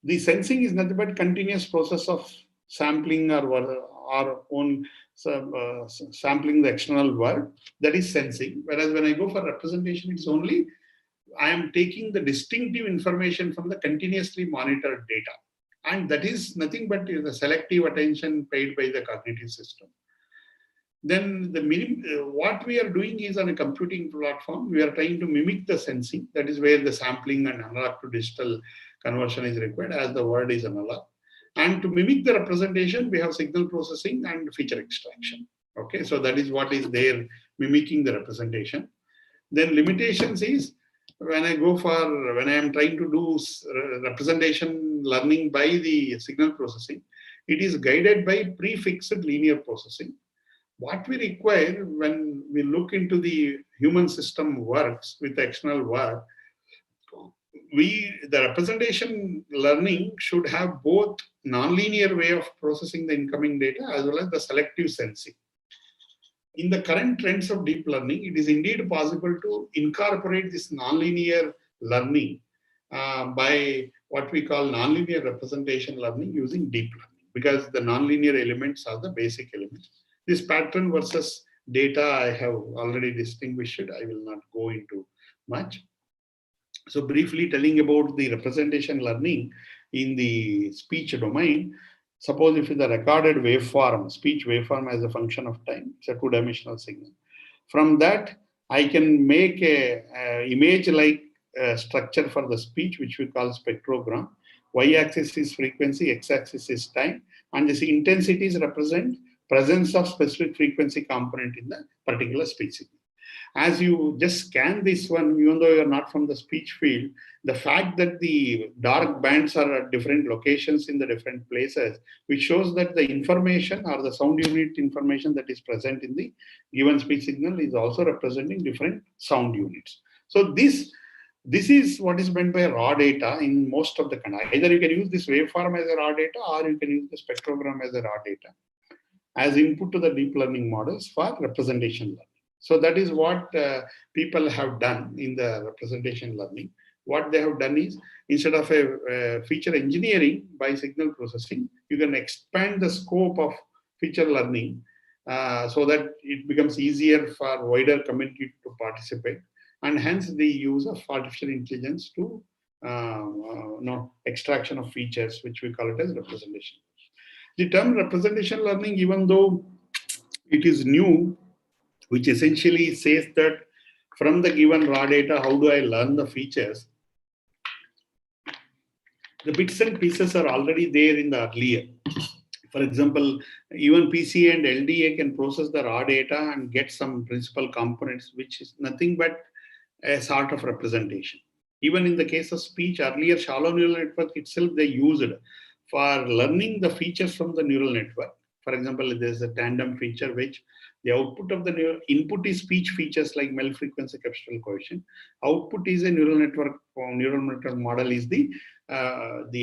The sensing is nothing but continuous process of sampling our own sampling the external world. That is sensing. Whereas when I go for representation, it's only I am taking the distinctive information from the continuously monitored data. And that is nothing but the selective attention paid by the cognitive system. Then what we are doing is, on a computing platform, we are trying to mimic the sensing. That is where the sampling and analog to digital conversion is required, as the word is analog. And to mimic the representation, we have signal processing and feature extraction. Okay, so that is what is there, mimicking the representation. Then limitations is, when I am trying to do representation learning by the signal processing, it is guided by prefixed linear processing. What we require when we look into the human system works with the external world, the representation learning should have both nonlinear way of processing the incoming data as well as the selective sensing. In the current trends of deep learning, it is indeed possible to incorporate this nonlinear learning by what we call nonlinear representation learning using deep learning, because the nonlinear elements are the basic elements. This pattern versus data I have already distinguished. I will not go into much. So briefly telling about the representation learning in the speech domain, suppose if it's a recorded waveform, speech waveform as a function of time, it's a two-dimensional signal. From that, I can make a image-like structure for the speech, which we call spectrogram. Y-axis is frequency, x-axis is time, and these intensities represent presence of specific frequency component in the particular speech signal. As you just scan this one, even though you're not from the speech field, the fact that the dark bands are at different locations in the different places, which shows that the information or the sound unit information that is present in the given speech signal is also representing different sound units. So this is what is meant by raw data in most of the countries. Either you can use this waveform as a raw data, or you can use the spectrogram as a raw data as input to the deep learning models for representation learning. So that is what people have done in the representation learning. What they have done is, instead of a feature engineering by signal processing, you can expand the scope of feature learning so that it becomes easier for wider community to participate, and hence the use of artificial intelligence to extraction of features, which we call it as representation. The term representation learning, even though it is new, which essentially says that from the given raw data, how do I learn the features? The bits and pieces are already there in the earlier. For example, even PCA and LDA can process the raw data and get some principal components, which is nothing but a sort of representation. Even in the case of speech, earlier shallow neural network itself, they used for learning the features from the neural network. For example, there's a tandem feature which the output of the neural input is speech features like mel frequency capsular coefficient. Output is a neural network model is the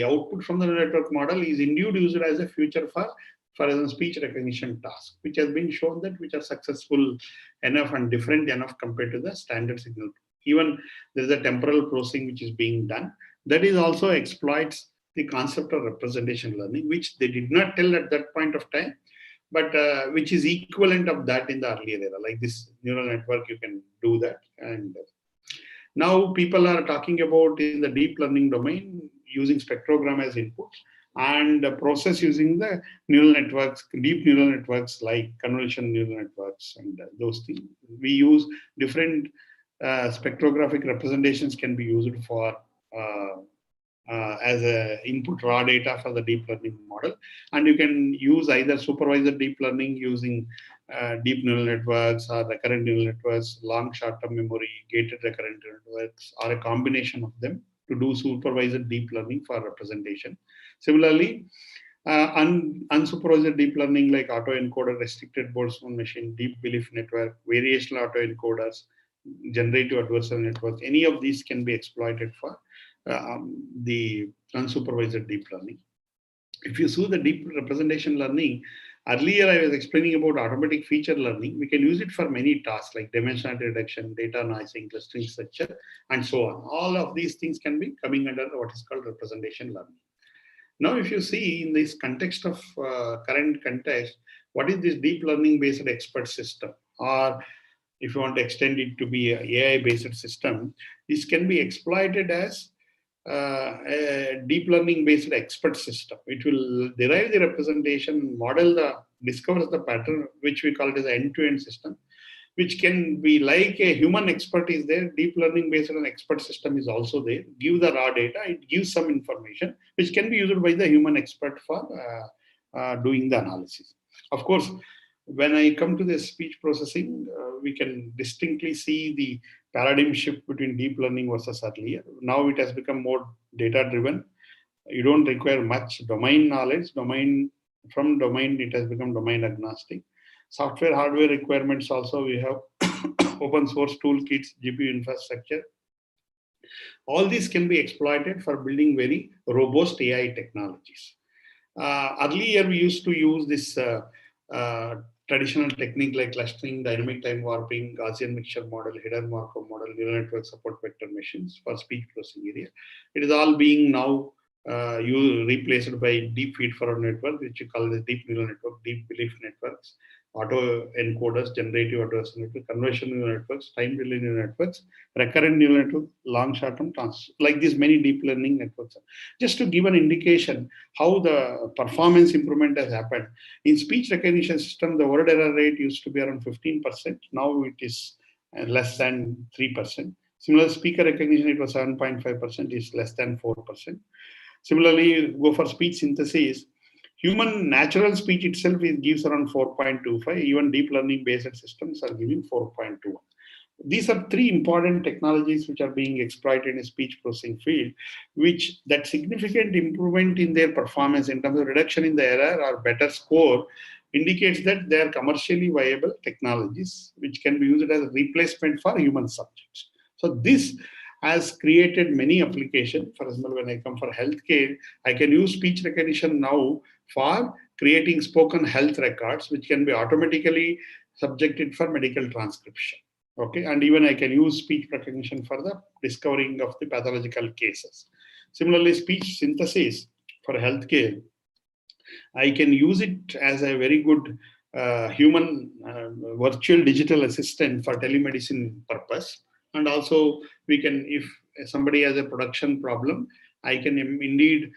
output from the neural network model is introduced as a feature for example, speech recognition task, which has been shown that which are successful enough and different enough compared to the standard signal. Even there's a temporal processing which is being done. That is also exploits the concept of representation learning, which they did not tell at that point of time, but which is equivalent of that in the earlier era. Like this neural network, you can do that. And now people are talking about in the deep learning domain using spectrogram as input and process using the neural networks, deep neural networks like convolution neural networks and those things. We use different spectrographic representations can be used for as a input raw data for the deep learning model. And you can use either supervised deep learning using deep neural networks or recurrent neural networks, long short-term memory, gated recurrent neural networks, or a combination of them. to do supervised deep learning for representation. Similarly, unsupervised deep learning like autoencoder, restricted Boltzmann machine, deep belief network, variational autoencoders, generative adversarial networks, any of these can be exploited for the unsupervised deep learning. If you see the deep representation learning, earlier I was explaining about automatic feature learning. We can use it for many tasks like dimensionality reduction, data noising, clustering structure, and so on. All of these things can be coming under what is called representation learning. Now, if you see in this context of current context, what is this deep learning based expert system? Or if you want to extend it to be an AI based system, this can be exploited as a deep learning based expert system. It will derive the representation, discovers the pattern, which we call it as an end-to-end system, which can be like a human expert is there. Deep learning based on an expert system is also there. Give the raw data, it gives some information, which can be used by the human expert for doing the analysis. Of course, when I come to the speech processing, we can distinctly see the paradigm shift between deep learning versus earlier. Now it has become more data driven. You don't require much domain knowledge. From domain, it has become domain agnostic. Software, hardware requirements also, we have open source toolkits, GPU infrastructure. All these can be exploited for building very robust AI technologies. Earlier, we used to use this traditional technique like clustering, dynamic time warping, Gaussian mixture model, hidden Markov model, neural network support vector machines for speech processing area. It is all being now replaced by deep feed-forward network, which you call the deep neural network, deep belief networks, auto encoders, generative adversarial network, convolutional neural networks, time relay neural networks, recurrent neural network, long short-term transfer, like these many deep learning networks. Just to give an indication how the performance improvement has happened. In speech recognition system, the word error rate used to be around 15%. Now it is less than 3%. Similar speaker recognition, it was 7.5%, is less than 4%. Similarly, go for speech synthesis. Human natural speech itself gives around 4.25. Even deep learning based systems are giving 4.21. These are three important technologies which are being exploited in the speech processing field, which that significant improvement in their performance in terms of reduction in the error or better score indicates that they are commercially viable technologies which can be used as a replacement for human subjects. So this has created many applications. For example, when I come for healthcare, I can use speech recognition now for creating spoken health records, which can be automatically subjected for medical transcription. Okay, and even I can use speech recognition for the discovering of the pathological cases. Similarly, speech synthesis for healthcare, I can use it as a very good human virtual digital assistant for telemedicine purpose. And also, we can, if somebody has a production problem, I can indeed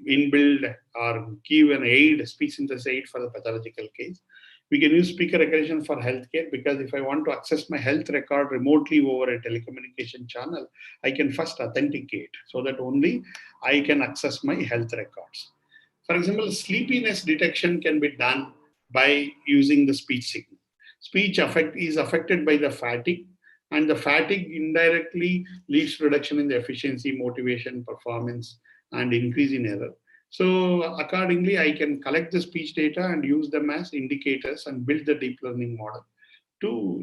inbuild or give an aid, speech synthesis aid for the pathological case. We can use speaker recognition for healthcare because if I want to access my health record remotely over a telecommunication channel, I can first authenticate so that only I can access my health records. For example, sleepiness detection can be done by using the speech signal. Speech is affected by the fatigue, and the fatigue indirectly leads to reduction in the efficiency, motivation, performance, and increase in error. So accordingly, I can collect the speech data and use them as indicators and build the deep learning model to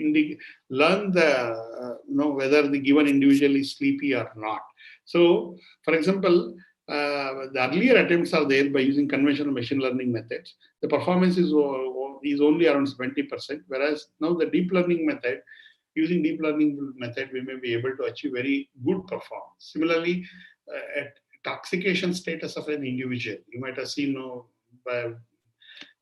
learn the whether the given individual is sleepy or not. So, for example, the earlier attempts are there by using conventional machine learning methods. The performance is only around 70%, whereas now the deep learning method, using deep learning method, we may be able to achieve very good performance. Similarly, intoxication status of an individual. You might have seen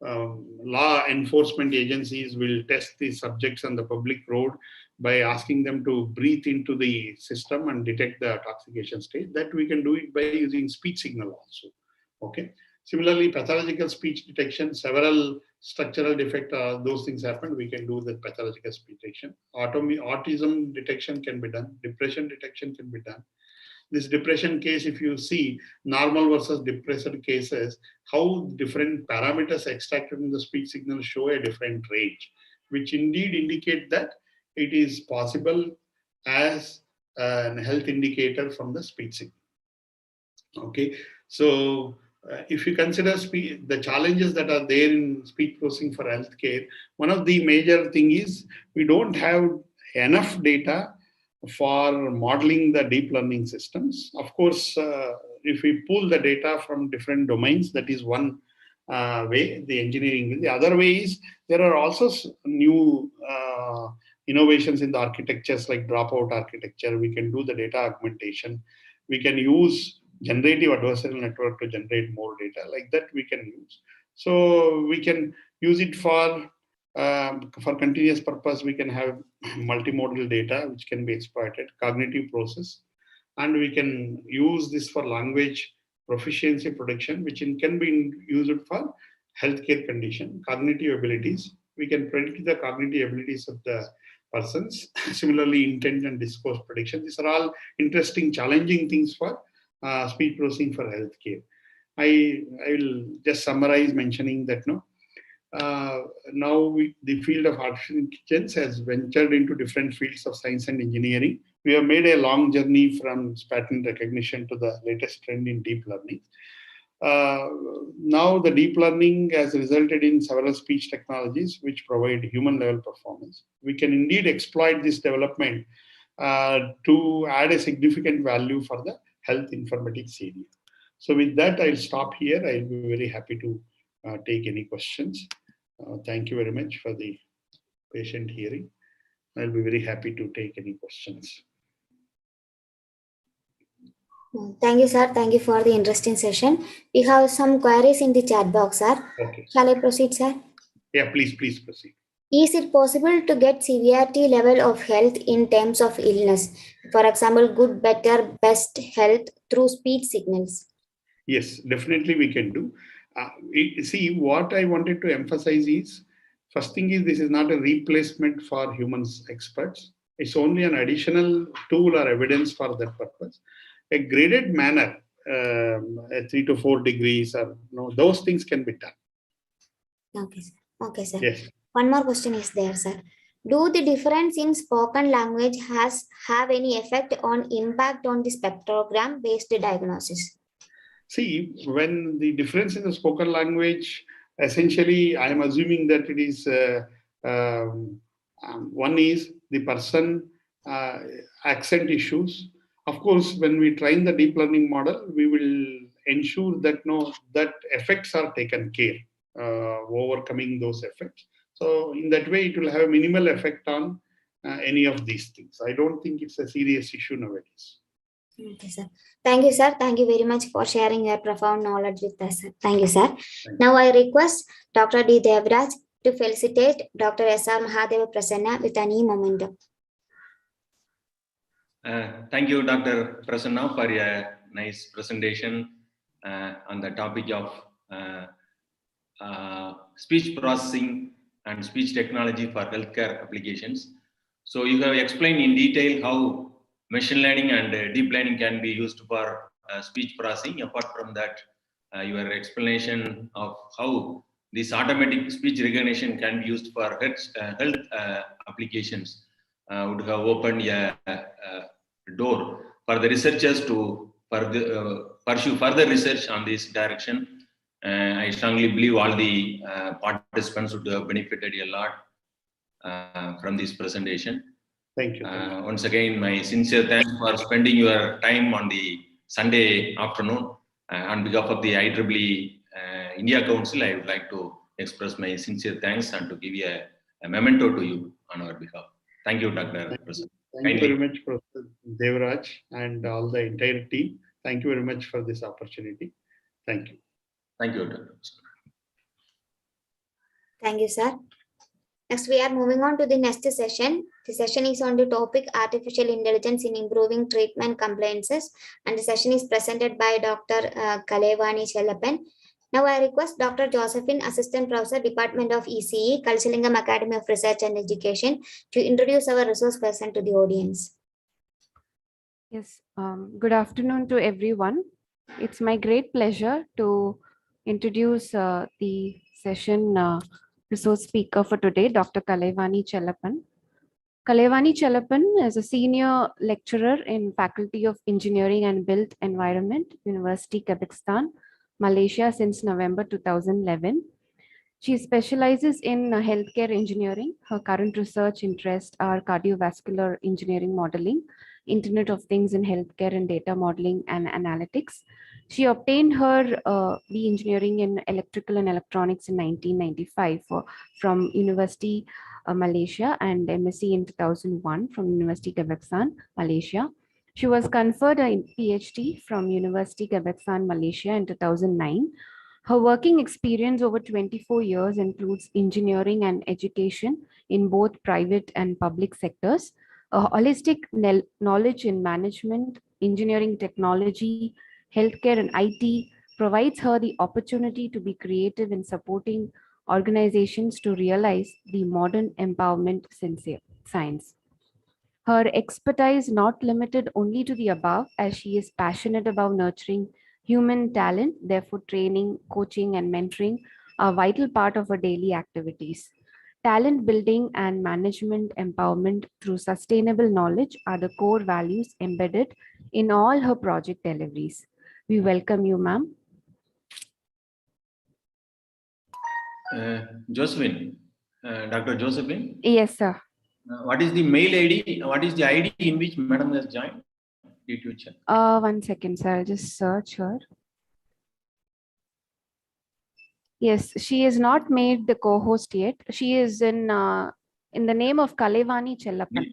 law enforcement agencies will test the subjects on the public road by asking them to breathe into the system and detect the intoxication state. That we can do it by using speech signal also. Okay. Similarly, pathological speech detection, several structural defects, those things happen. We can do the pathological speech detection. Autism detection can be done. Depression detection can be done. This depression case, if you see normal versus depressed cases, how different parameters extracted in the speech signal show a different range, which indeed indicate that it is possible as a health indicator from the speech signal. Okay, so if you consider the challenges that are there in speech processing for healthcare, one of the major thing is we don't have enough data for modeling the deep learning systems. Of course, if we pull the data from different domains, that is one way, the engineering way. The other way is there are also new innovations in the architectures like dropout architecture. We can do the data augmentation. We can use generative adversarial network to generate more data. Like that we can use. So we can use it for continuous purpose. We can have multimodal data which can be exploited, cognitive process, and we can use this for language proficiency prediction, which can be used for healthcare condition, cognitive abilities. We can predict the cognitive abilities of the persons. Similarly, intent and discourse prediction. These are all interesting, challenging things for speech processing for healthcare. I will just summarize mentioning that now the field of artificial intelligence has ventured into different fields of science and engineering. We have made a long journey from pattern recognition to the latest trend in deep learning. Now the deep learning has resulted in several speech technologies which provide human level performance. We can indeed exploit this development to add a significant value for the health informatics area. So with that, I'll stop here. I'll be very happy to take any questions. Thank you very much for the patient hearing. I'll be very happy to take any questions. Thank you, sir. Thank you for the interesting session. We have some queries in the chat box, sir. Okay. Shall I proceed, sir? Yeah, please proceed. Is it possible to get severity level of health in terms of illness? For example, good, better, best health through speech signals. Yes, definitely we can do. See, what I wanted to emphasize is, first thing is this is not a replacement for humans experts. It's only an additional tool or evidence for that purpose. A graded manner, 3 to 4 degrees, or those things can be done. Okay, sir. Okay, sir. Yes. One more question is there, sir. Do the difference in spoken language have any effect on impact on the spectrogram based diagnosis? See, when the difference in the spoken language, essentially, I am assuming that it is one is the person accent issues. Of course, when we train the deep learning model, we will ensure that that effects are taken care, overcoming those effects. So in that way, it will have a minimal effect on any of these things. I don't think it's a serious issue nowadays. Okay, sir. Thank you, sir. Thank you very much for sharing your profound knowledge with us, sir. Thank you, sir. Now I request Dr. D. Devraj to felicitate Dr. S.R. Mahadeva Prasanna with an e-memento. Thank you, Dr. Prasanna, for a nice presentation on the topic of speech processing and speech technology for healthcare applications. So you have explained in detail how machine learning and deep learning can be used for speech processing. Apart from that, your explanation of how this automatic speech recognition can be used for health applications would have opened a door for the researchers to pursue further research on this direction. I strongly believe all the participants would have benefited a lot from this presentation. Thank you. Once again, my sincere thanks for spending your time on the Sunday afternoon. On behalf of the IEEE India Council, I would like to express my sincere thanks and to give you a memento to you on our behalf. Thank you, Dr. Prasanna. Thank you very much, Professor Devraj, and all the entire team. Thank you very much for this opportunity. Thank you. Thank you, Dr. Prasanna. Thank you, sir. Next, we are moving on to the next session. The session is on the topic Artificial Intelligence in Improving Treatment Compliances, and the session is presented by Dr. Kalaivani Chellappan. Now, I request Dr. Josephine, Assistant Professor, Department of ECE, Kalsilingam Academy of Research and Education, to introduce our resource person to the audience. Yes, good afternoon to everyone. It's my great pleasure to introduce the session resource speaker for today, Dr. Kalaivani Chellappan. Kalevani Chelapan is a senior lecturer in Faculty of Engineering and Built Environment, University Kazakhstan, Malaysia since November 2011. She specializes in healthcare engineering. Her current research interests are cardiovascular engineering modeling, Internet of Things in healthcare and data modeling and analytics. She obtained her B engineering in electrical and electronics in 1995 from University Malaysia and MSc in 2001 from University Kazakhstan, Malaysia. She was conferred a PhD from University Kazakhstan, Malaysia in 2009. Her working experience over 24 years includes engineering and education in both private and public sectors, a holistic knowledge in management, engineering technology, healthcare, and IT provides her the opportunity to be creative in supporting organizations to realize the modern empowerment science. Her expertise not limited only to the above, as she is passionate about nurturing human talent. Therefore, training, coaching, and mentoring are a vital part of her daily activities. Talent building and management empowerment through sustainable knowledge are the core values embedded in all her project deliveries. We welcome you, ma'am. Josephine, Dr. Josephine? Yes, sir. What is the mail ID? What is the ID in which Madam has joined? Did you check? 1 second, sir. I'll just search her. Yes, she is not made the co-host yet. She is in the name of Kalevani Chelapan.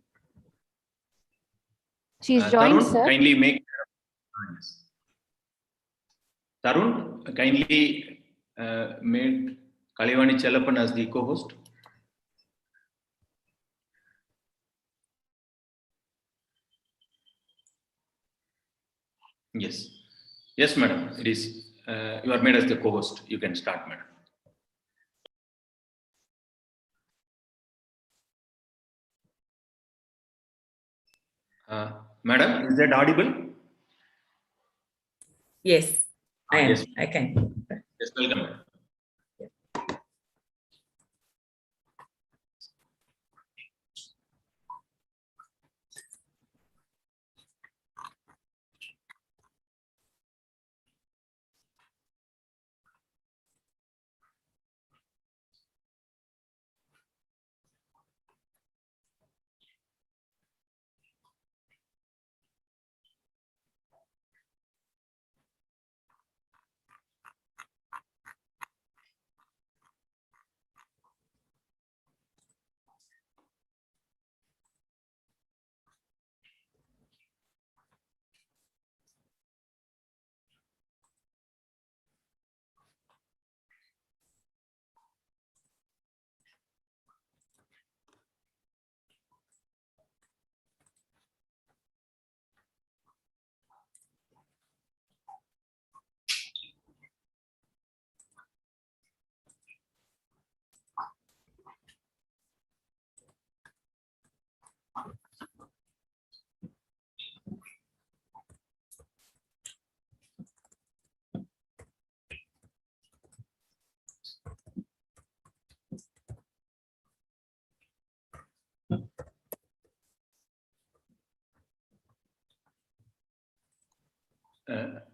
She is joined, Tarun, sir. kindly make. Tarun, kindly made Kalevani Chelapan as the co-host. Yes. Yes, madam. It is. You are made as the co-host. You can start, madam. Madam, is that audible? Yes, I am. Yes. I can. Yes, welcome, madam.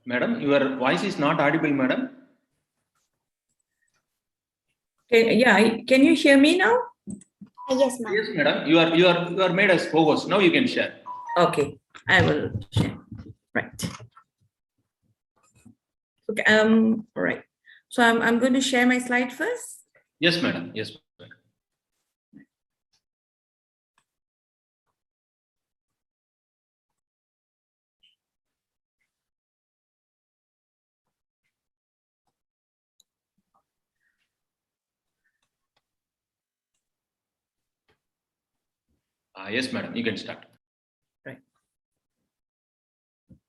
Madam, your voice is not audible, madam. Can you hear me now? Yes, ma'am. Yes, madam. You are made as co-host. Now you can share. Okay, I will share. Right. Okay. All right. So I'm going to share my slide first. Yes, madam. Yes, madam. Yes, madam. You can start. Right.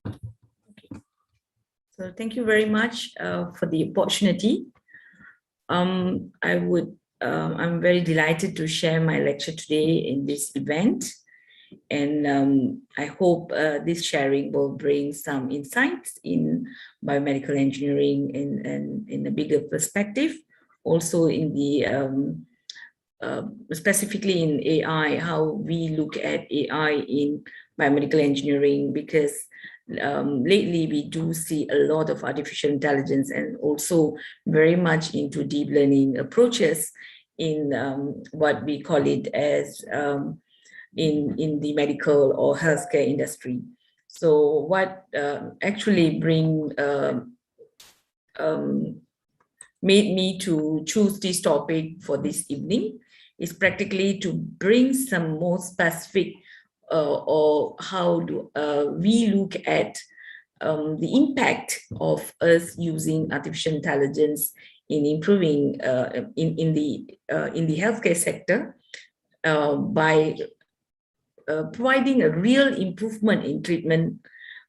Okay. So thank you very much for the opportunity. I'm very delighted to share my lecture today in this event. And I hope this sharing will bring some insights in biomedical engineering and in a bigger perspective, also in the specifically in AI, how we look at AI in biomedical engineering, because lately we do see a lot of artificial intelligence and also very much into deep learning approaches in what we call it as in the medical or healthcare industry. So what actually made me to choose this topic for this evening is practically to bring some more specific or how do we look at the impact of us using artificial intelligence in improving in the healthcare sector by providing a real improvement in treatment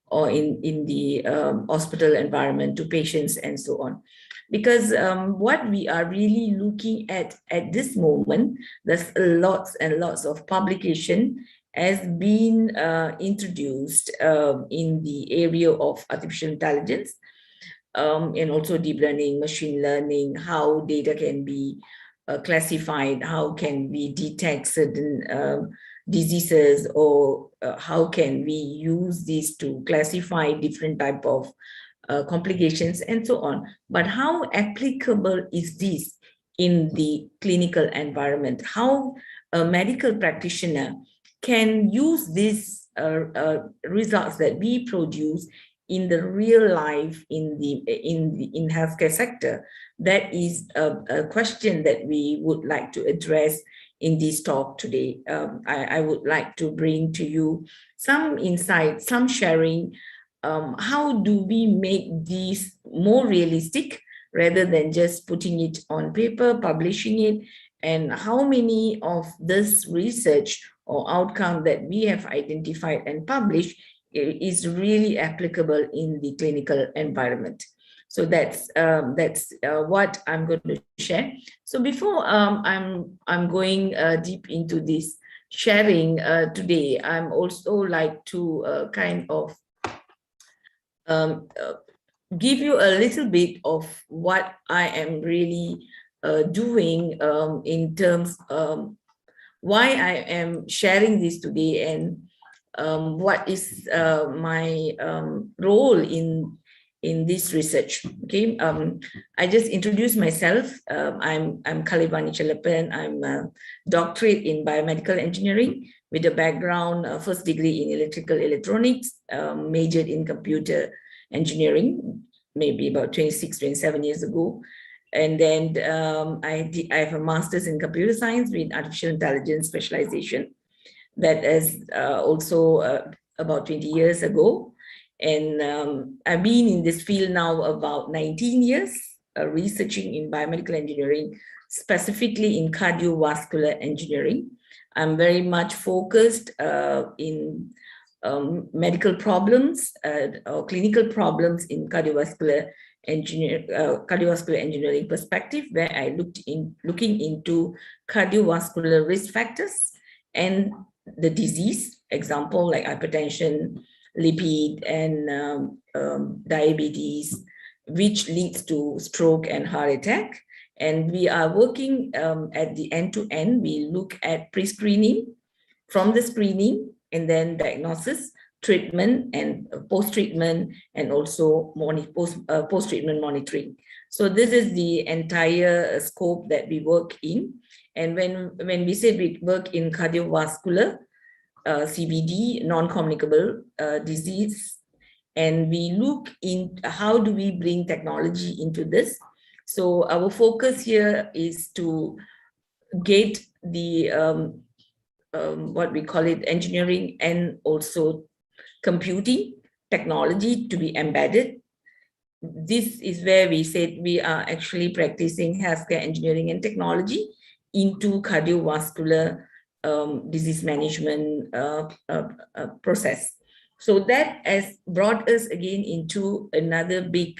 or in the hospital environment to patients and so on. Because what we are really looking at this moment, there's lots and lots of publication has been introduced in the area of artificial intelligence and also deep learning, machine learning, how data can be classified, how can we detect certain diseases, or how can we use this to classify different type of complications and so on. But how applicable is this in the clinical environment? How a medical practitioner can use these results that we produce in the real life in healthcare sector? That is a question that we would like to address in this talk today. I would like to bring to you some insight, some sharing. How do we make these more realistic rather than just putting it on paper, publishing it, and how many of this research or outcome that we have identified and published is really applicable in the clinical environment. So that's what I'm going to share. So before I'm going deep into this sharing today, I'm also like to kind of give you a little bit of what I am really doing in terms of why I am sharing this today and what is my role in this research. Okay, I just introduced myself. I'm Kalivani Chalapan. I'm a doctorate in biomedical engineering with a background, first degree in electrical electronics, majored in computer engineering, maybe about 26, 27 years ago. And then I have a master's in computer science with artificial intelligence specialization. That is also about 20 years ago. And I've been in this field now about 19 years, researching in biomedical engineering, specifically in cardiovascular engineering. I'm very much focused in medical problems or clinical problems in cardiovascular engineering perspective, where I looking into cardiovascular risk factors and the disease, example like hypertension, lipid, and diabetes, which leads to stroke and heart attack. And we are working at the end-to-end. We look at pre-screening, from the screening, and then diagnosis, treatment, and post-treatment, and also post-treatment monitoring. So this is the entire scope that we work in. And when we say we work in cardiovascular, CVD, non-communicable disease, and we look in how do we bring technology into this. So our focus here is to get the what we call it engineering and also computing technology to be embedded. This is where we said we are actually practicing healthcare engineering and technology into cardiovascular disease management process. So that has brought us again into another big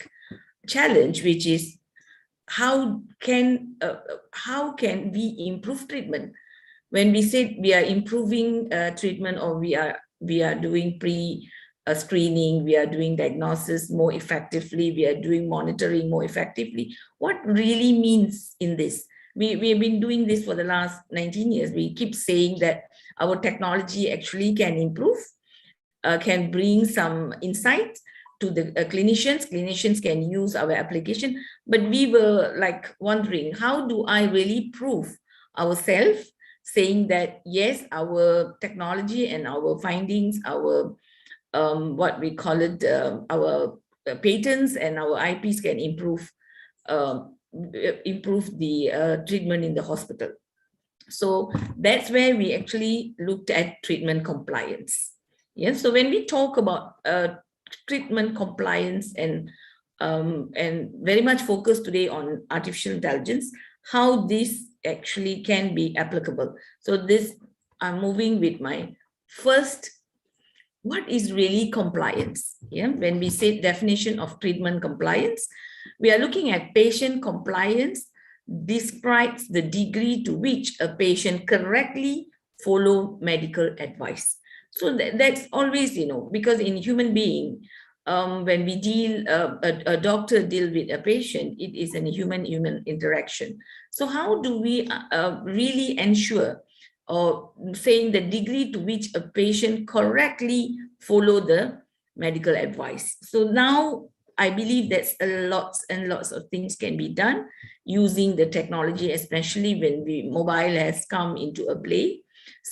challenge, which is how can we improve treatment? When we say we are improving treatment, or we are doing pre-screening, we are doing diagnosis more effectively, we are doing monitoring more effectively, what really means in this? We have been doing this for the last 19 years. We keep saying that our technology actually can improve, can bring some insight to the clinicians. Clinicians can use our application, but we were like wondering, how do I really prove ourselves, saying that yes, our technology and our findings, our what we call it, our patents and our IPs can improve the treatment in the hospital. So that's where we actually looked at treatment compliance. Yes, so when we talk about treatment compliance and very much focused today on artificial intelligence, how this actually can be applicable. So this, I'm moving with my first, what is really compliance? Yeah, when we say definition of treatment compliance, we are looking at patient compliance describes the degree to which a patient correctly follow medical advice. So that's always, you know, because in human being, when we deal, a doctor deal with a patient, it is a human-human interaction. So how do we really ensure or saying the degree to which a patient correctly follow the medical advice? So now I believe that's lots and lots of things can be done using the technology, especially when the mobile has come into a play,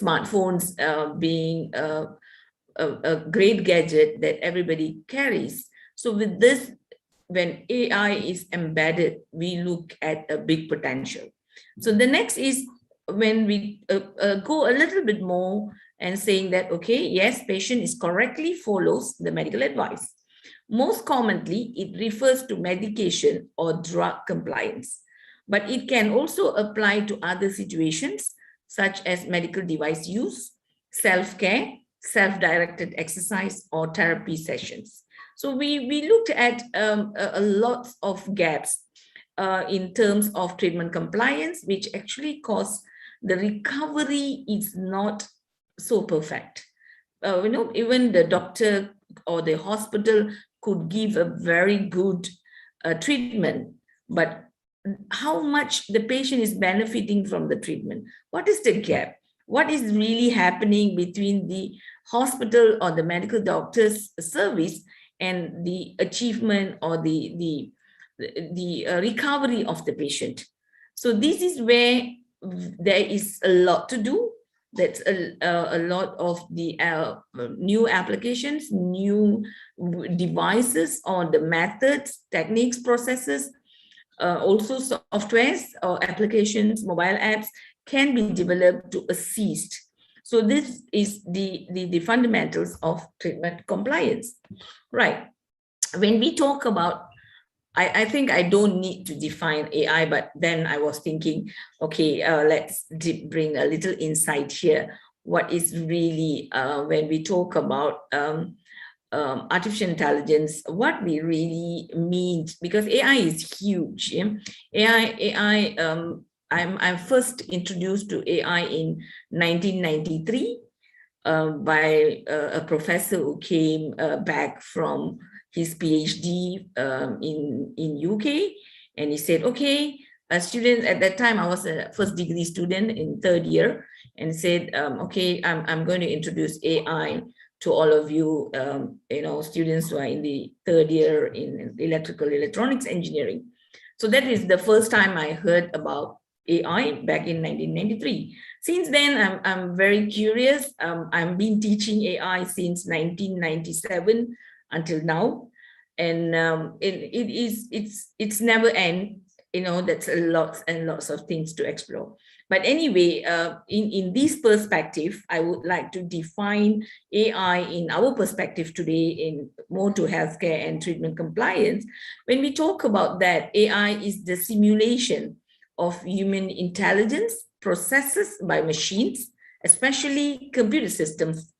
smartphones being a great gadget that everybody carries. So with this, when AI is embedded, we look at a big potential. So the next is when we go a little bit more and saying that, okay, yes, patient is correctly follows the medical advice. Most commonly, it refers to medication or drug compliance, but it can also apply to other situations such as medical device use, self-care, self-directed exercise, or therapy sessions. So we looked at a lot of gaps in terms of treatment compliance, which actually cause the recovery is not so perfect. You know, even the doctor or the hospital could give a very good treatment, but how much the patient is benefiting from the treatment? What is the gap? What is really happening between the hospital or the medical doctor's service and the achievement or the recovery of the patient? So this is where there is a lot to do. That's a lot of the new applications, new devices, or the methods, techniques, processes, also softwares or applications, mobile apps can be developed to assist. So this is the fundamentals of treatment compliance. Right. When we talk about, I think I don't need to define AI, but then I was thinking, okay, let's bring a little insight here. What is really, when we talk about artificial intelligence, what we really mean, because AI is huge. Yeah? I'm first introduced to AI in 1993 by a professor who came back from his PhD in UK, and he said, okay, a student at that time, I was a first degree student in third year, and said, okay, I'm going to introduce AI to all of you, you know, students who are in the third year in electrical electronics engineering. So that is the first time I heard about AI back in 1993. Since then, I'm very curious. I've been teaching AI since 1997 until now, and it's never end. You know, that's a lots and lots of things to explore. But anyway, in this perspective, I would like to define AI in our perspective today in more to healthcare and treatment compliance. When we talk about that, AI is the simulation of human intelligence processes by machines, especially computer systems.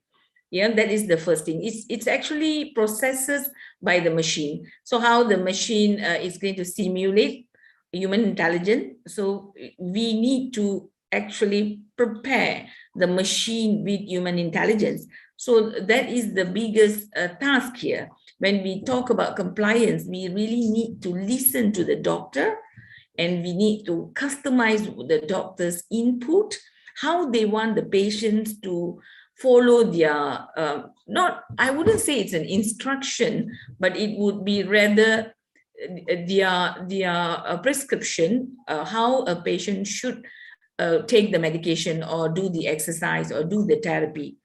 Yeah, that is the first thing. It's actually processes by the machine. So how the machine is going to simulate human intelligence. So we need to actually prepare the machine with human intelligence. So that is the biggest task here. When we talk about compliance, we really need to listen to the doctor and we need to customize the doctor's input, how they want the patients to follow their, I wouldn't say it's an instruction, but it would be rather their prescription, how a patient should take the medication or do the exercise or do the therapy.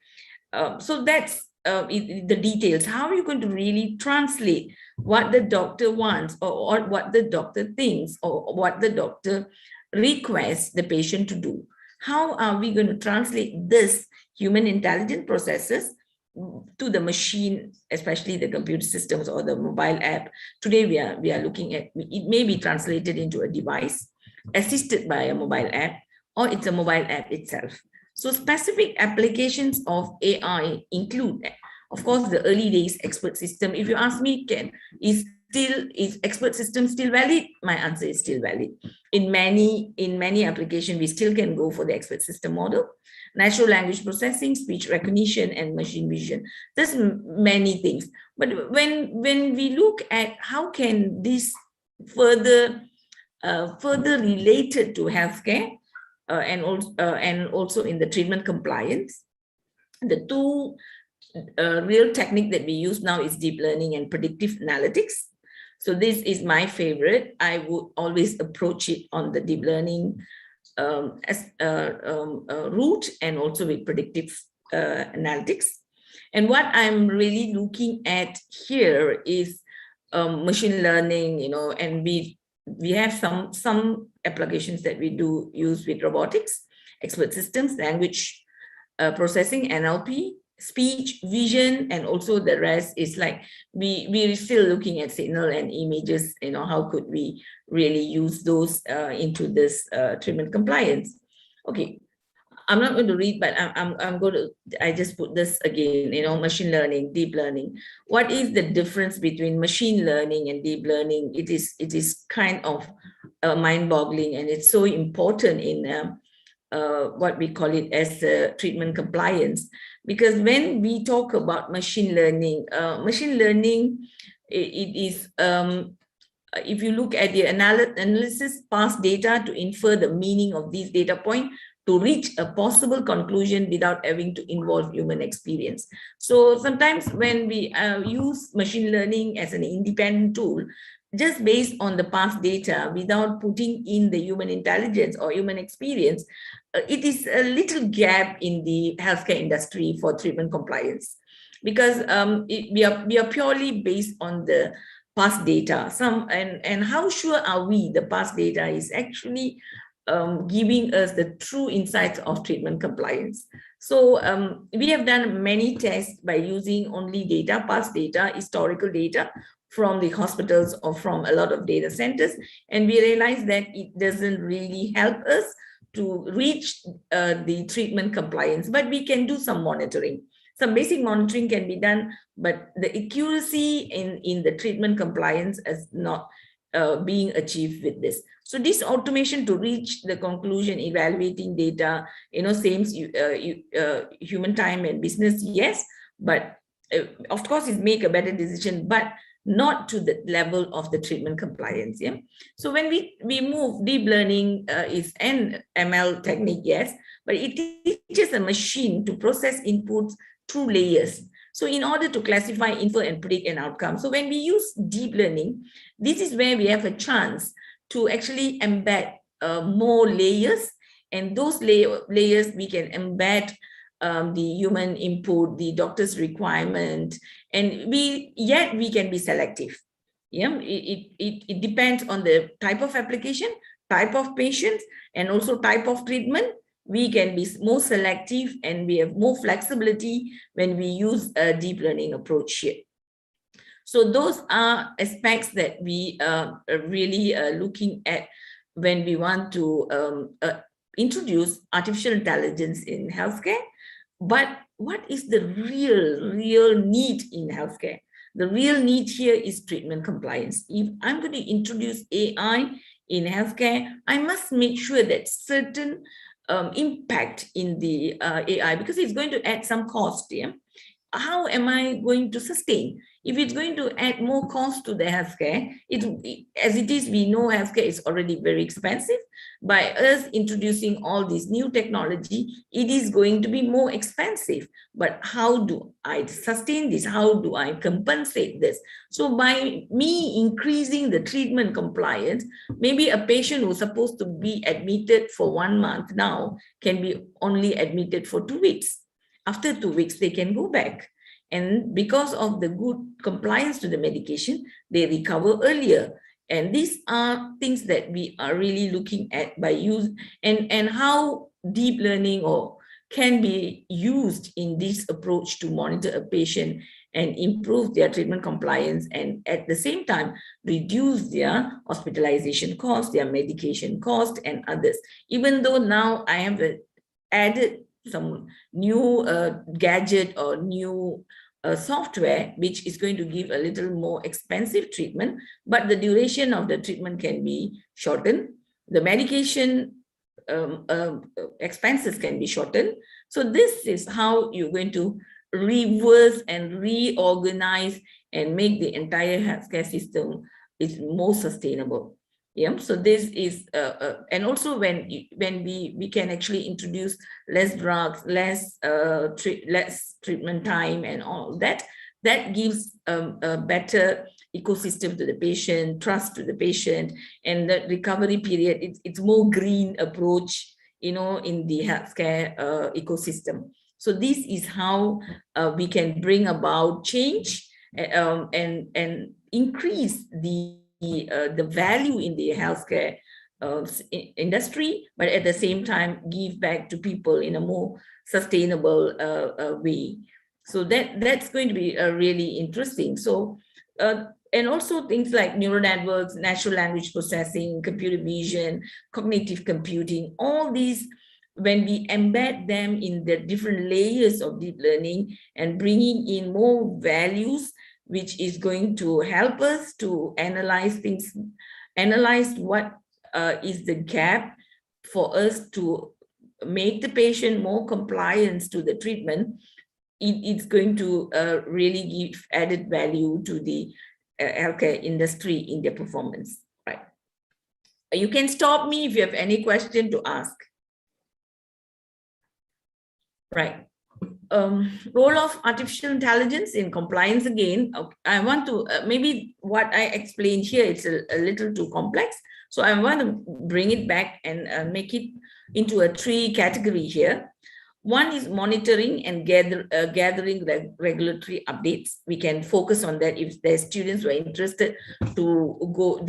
So that's the details. How are you going to really translate what the doctor wants or what the doctor thinks or what the doctor requests the patient to do? How are we going to translate this human intelligent processes to the machine, especially the computer systems or the mobile app? Today we are looking at, it may be translated into a device assisted by a mobile app, or it's a mobile app itself. So specific applications of AI include, of course, the early days expert system. If you ask me, is expert system still valid? My answer is still valid. In many applications, we still can go for the expert system model. Natural language processing, speech recognition, and machine vision. There's many things. But when we look at how can this further related to healthcare, and also in the treatment compliance, the two real technique that we use now is deep learning and predictive analytics. So this is my favorite. I would always approach it on the deep learning route and also with predictive analytics. And what I'm really looking at here is machine learning, and we have some applications that we do use with robotics, expert systems, language processing, NLP, speech, vision, and also the rest is like we're still looking at signal and images. How could we really use those into this treatment compliance? Okay, I'm not going to read, but I'm going to. I just put this again. Machine learning, deep learning. What is the difference between machine learning and deep learning? It is kind of mind-boggling, and it's so important in what we call it as treatment compliance. Because when we talk about machine learning, it is, if you look at the analysis past data to infer the meaning of these data points to reach a possible conclusion without having to involve human experience. So sometimes when we use machine learning as an independent tool, just based on the past data without putting in the human intelligence or human experience, it is a little gap in the healthcare industry for treatment compliance, because we are purely based on the past data. And how sure are we the past data is actually giving us the true insights of treatment compliance? So we have done many tests by using only data, past data, historical data from the hospitals or from a lot of data centers, and we realized that it doesn't really help us to reach the treatment compliance, but we can do some monitoring. Some basic monitoring can be done, but the accuracy in the treatment compliance is not being achieved with this. So this automation to reach the conclusion, evaluating data, saves human time and business, yes, but of course it make a better decision, but not to the level of the treatment compliance. Yeah. So when we move, deep learning is an ML technique, yes, but it teaches a machine to process inputs through layers. So in order to classify, infer, and predict an outcome. So when we use deep learning, this is where we have a chance to actually embed more layers, and those layers we can embed the human input, the doctor's requirement, and we can be selective. Yeah, it depends on the type of application, type of patients, and also type of treatment. We can be more selective and we have more flexibility when we use a deep learning approach here. So those are aspects that we are really looking at when we want to introduce artificial intelligence in healthcare. But what is the real need in healthcare? The real need here is treatment compliance. If I'm going to introduce AI in healthcare, I must make sure that certain impact in the AI, because it's going to add some cost. Yeah? how am I going to sustain? If it's going to add more cost to the healthcare, as it is, we know healthcare is already very expensive. By us introducing all this new technology, it is going to be more expensive. But how do I sustain this? How do I compensate this? So by me increasing the treatment compliance, maybe a patient who's supposed to be admitted for 1 month now can be only admitted for 2 weeks. After 2 weeks, they can go back. And because of the good compliance to the medication, they recover earlier. And these are things that we are really looking at by use, and how deep learning or can be used in this approach to monitor a patient and improve their treatment compliance, and at the same time reduce their hospitalization cost, their medication cost, and others. Even though now I have added some new gadget or new software, which is going to give a little more expensive treatment, but the duration of the treatment can be shortened. The medication expenses can be shortened. So this is how you're going to reverse and reorganize and make the entire healthcare system is more sustainable. Yeah, so this is, and also when we can actually introduce less drugs, less treatment time and all that, that gives a better ecosystem to the patient, trust to the patient, and the recovery period, it's more green approach, in the healthcare ecosystem. So this is how we can bring about change and increase the value in the healthcare industry, but at the same time give back to people in a more sustainable way. So that's going to be really interesting. So and also things like neural networks, natural language processing, computer vision, cognitive computing, all these, when we embed them in the different layers of deep learning and bringing in more values, which is going to help us to analyze things, analyze what is the gap for us to make the patient more compliant to the treatment. It's going to really give added value to the healthcare industry in their performance, right? You can stop me if you have any question to ask. Right. Role of artificial intelligence in compliance again. I want to, maybe what I explained here, it's a little too complex. So I want to bring it back and make it into a 3 category here. One is monitoring and gathering regulatory updates. We can focus on that if there's students who are interested to go.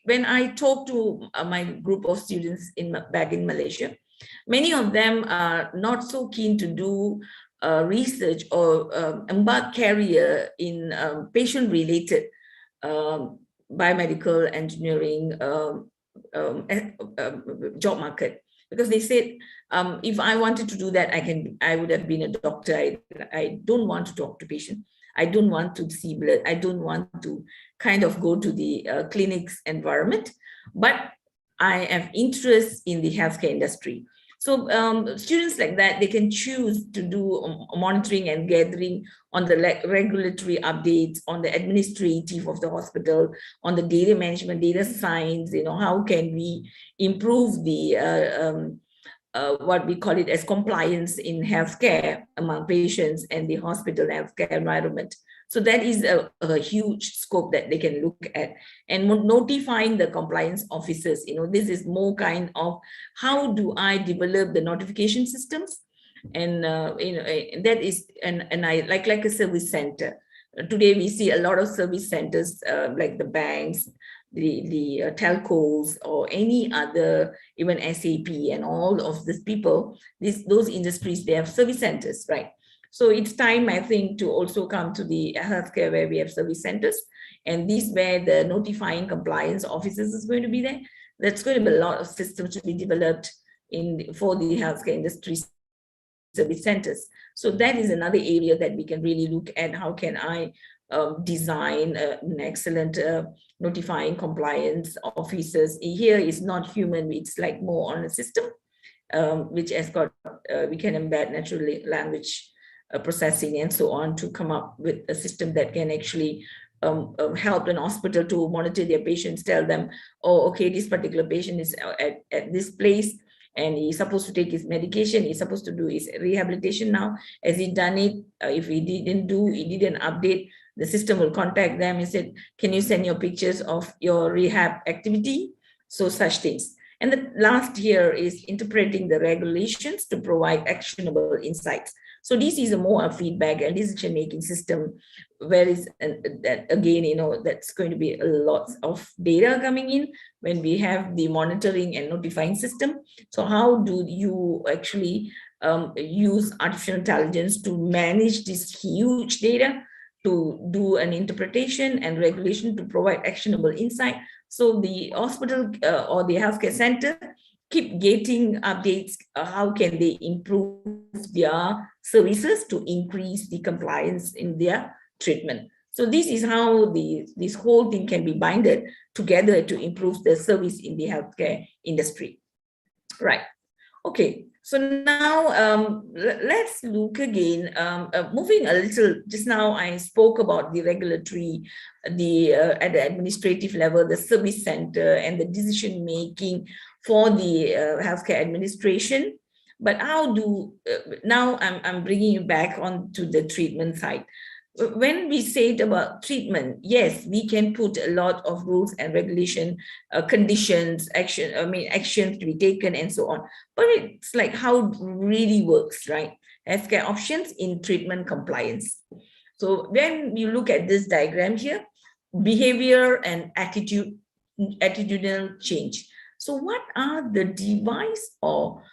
When I talk to my group of students back in Malaysia, many of them are not so keen to do research or embark career in patient-related biomedical engineering job market, because they said, if I wanted to do that, I would have been a doctor. I don't want to talk to patients. I don't want to see blood. I don't want to kind of go to the clinics environment, but I have interest in the healthcare industry. So students like that, they can choose to do monitoring and gathering on the regulatory updates, on the administrative of the hospital, on the data management, data science, how can we improve the, what we call it as compliance in healthcare among patients and the hospital healthcare environment. So that is a huge scope that they can look at, and notifying the compliance officers. This is more kind of how do I develop the notification systems, and that is and I like a service center. Today we see a lot of service centers like the banks, the telcos, or any other, even SAP and all of these people. Those industries, they have service centers, right? So it's time, I think, to also come to the healthcare where we have service centers, and this where the notifying compliance officers is going to be there. That's going to be a lot of systems to be developed for the healthcare industry service centers. So that is another area that we can really look at. How can I design an excellent notifying compliance officers? Here is not human, it's like more on a system, which has got, we can embed natural language processing and so on to come up with a system that can actually help an hospital to monitor their patients, tell them, oh, okay, this particular patient is at this place and he's supposed to take his medication, he's supposed to do his rehabilitation now. Has he done it? If he didn't update, the system will contact them and say, can you send your pictures of your rehab activity? So such things. And the last here is interpreting the regulations to provide actionable insights. So this is a more feedback and decision-making system where is, that again, you know, that's going to be a lot of data coming in when we have the monitoring and notifying system. So how do you actually use artificial intelligence to manage this huge data, to do an interpretation and regulation to provide actionable insight? So the hospital or the healthcare center keep getting updates. How can they improve their services to increase the compliance in their treatment? So this is how this whole thing can be binded together to improve the service in the healthcare industry. Right. Okay. So now let's look again, moving a little. Just now I spoke about the regulatory, at the administrative level, the service center and the decision making for the healthcare administration. But how do, now I'm bringing you back onto the treatment side. When we say about treatment, yes, we can put a lot of rules and regulation, conditions, actions to be taken and so on. But it's like how it really works, right? Healthcare options in treatment compliance. So when you look at this diagram here, behavior and attitudinal change. So what are the device or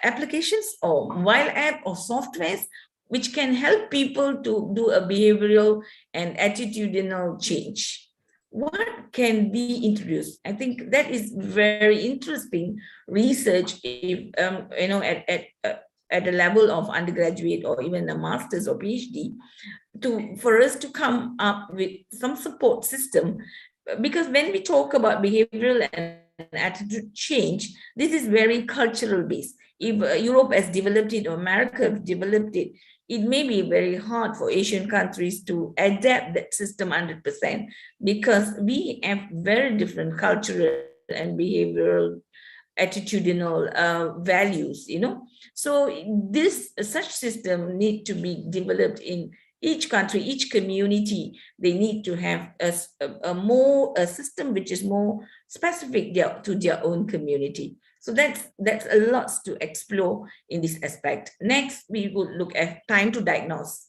applications or mobile app or softwares which can help people to do a behavioral and attitudinal change? What can be introduced? I think that is very interesting research, if you know, at a level of undergraduate or even a master's or PhD, for us to come up with some support system. Because when we talk about behavioral and attitude change, this is very cultural based. If Europe has developed it or America has developed it, it may be very hard for Asian countries to adapt that system 100% because we have very different cultural and behavioral attitudinal values, you know. So such system need to be developed in each country, each community. They need to have a system which is more specific to their own community. So that's a lot to explore in this aspect. Next, we will look at time to diagnosis.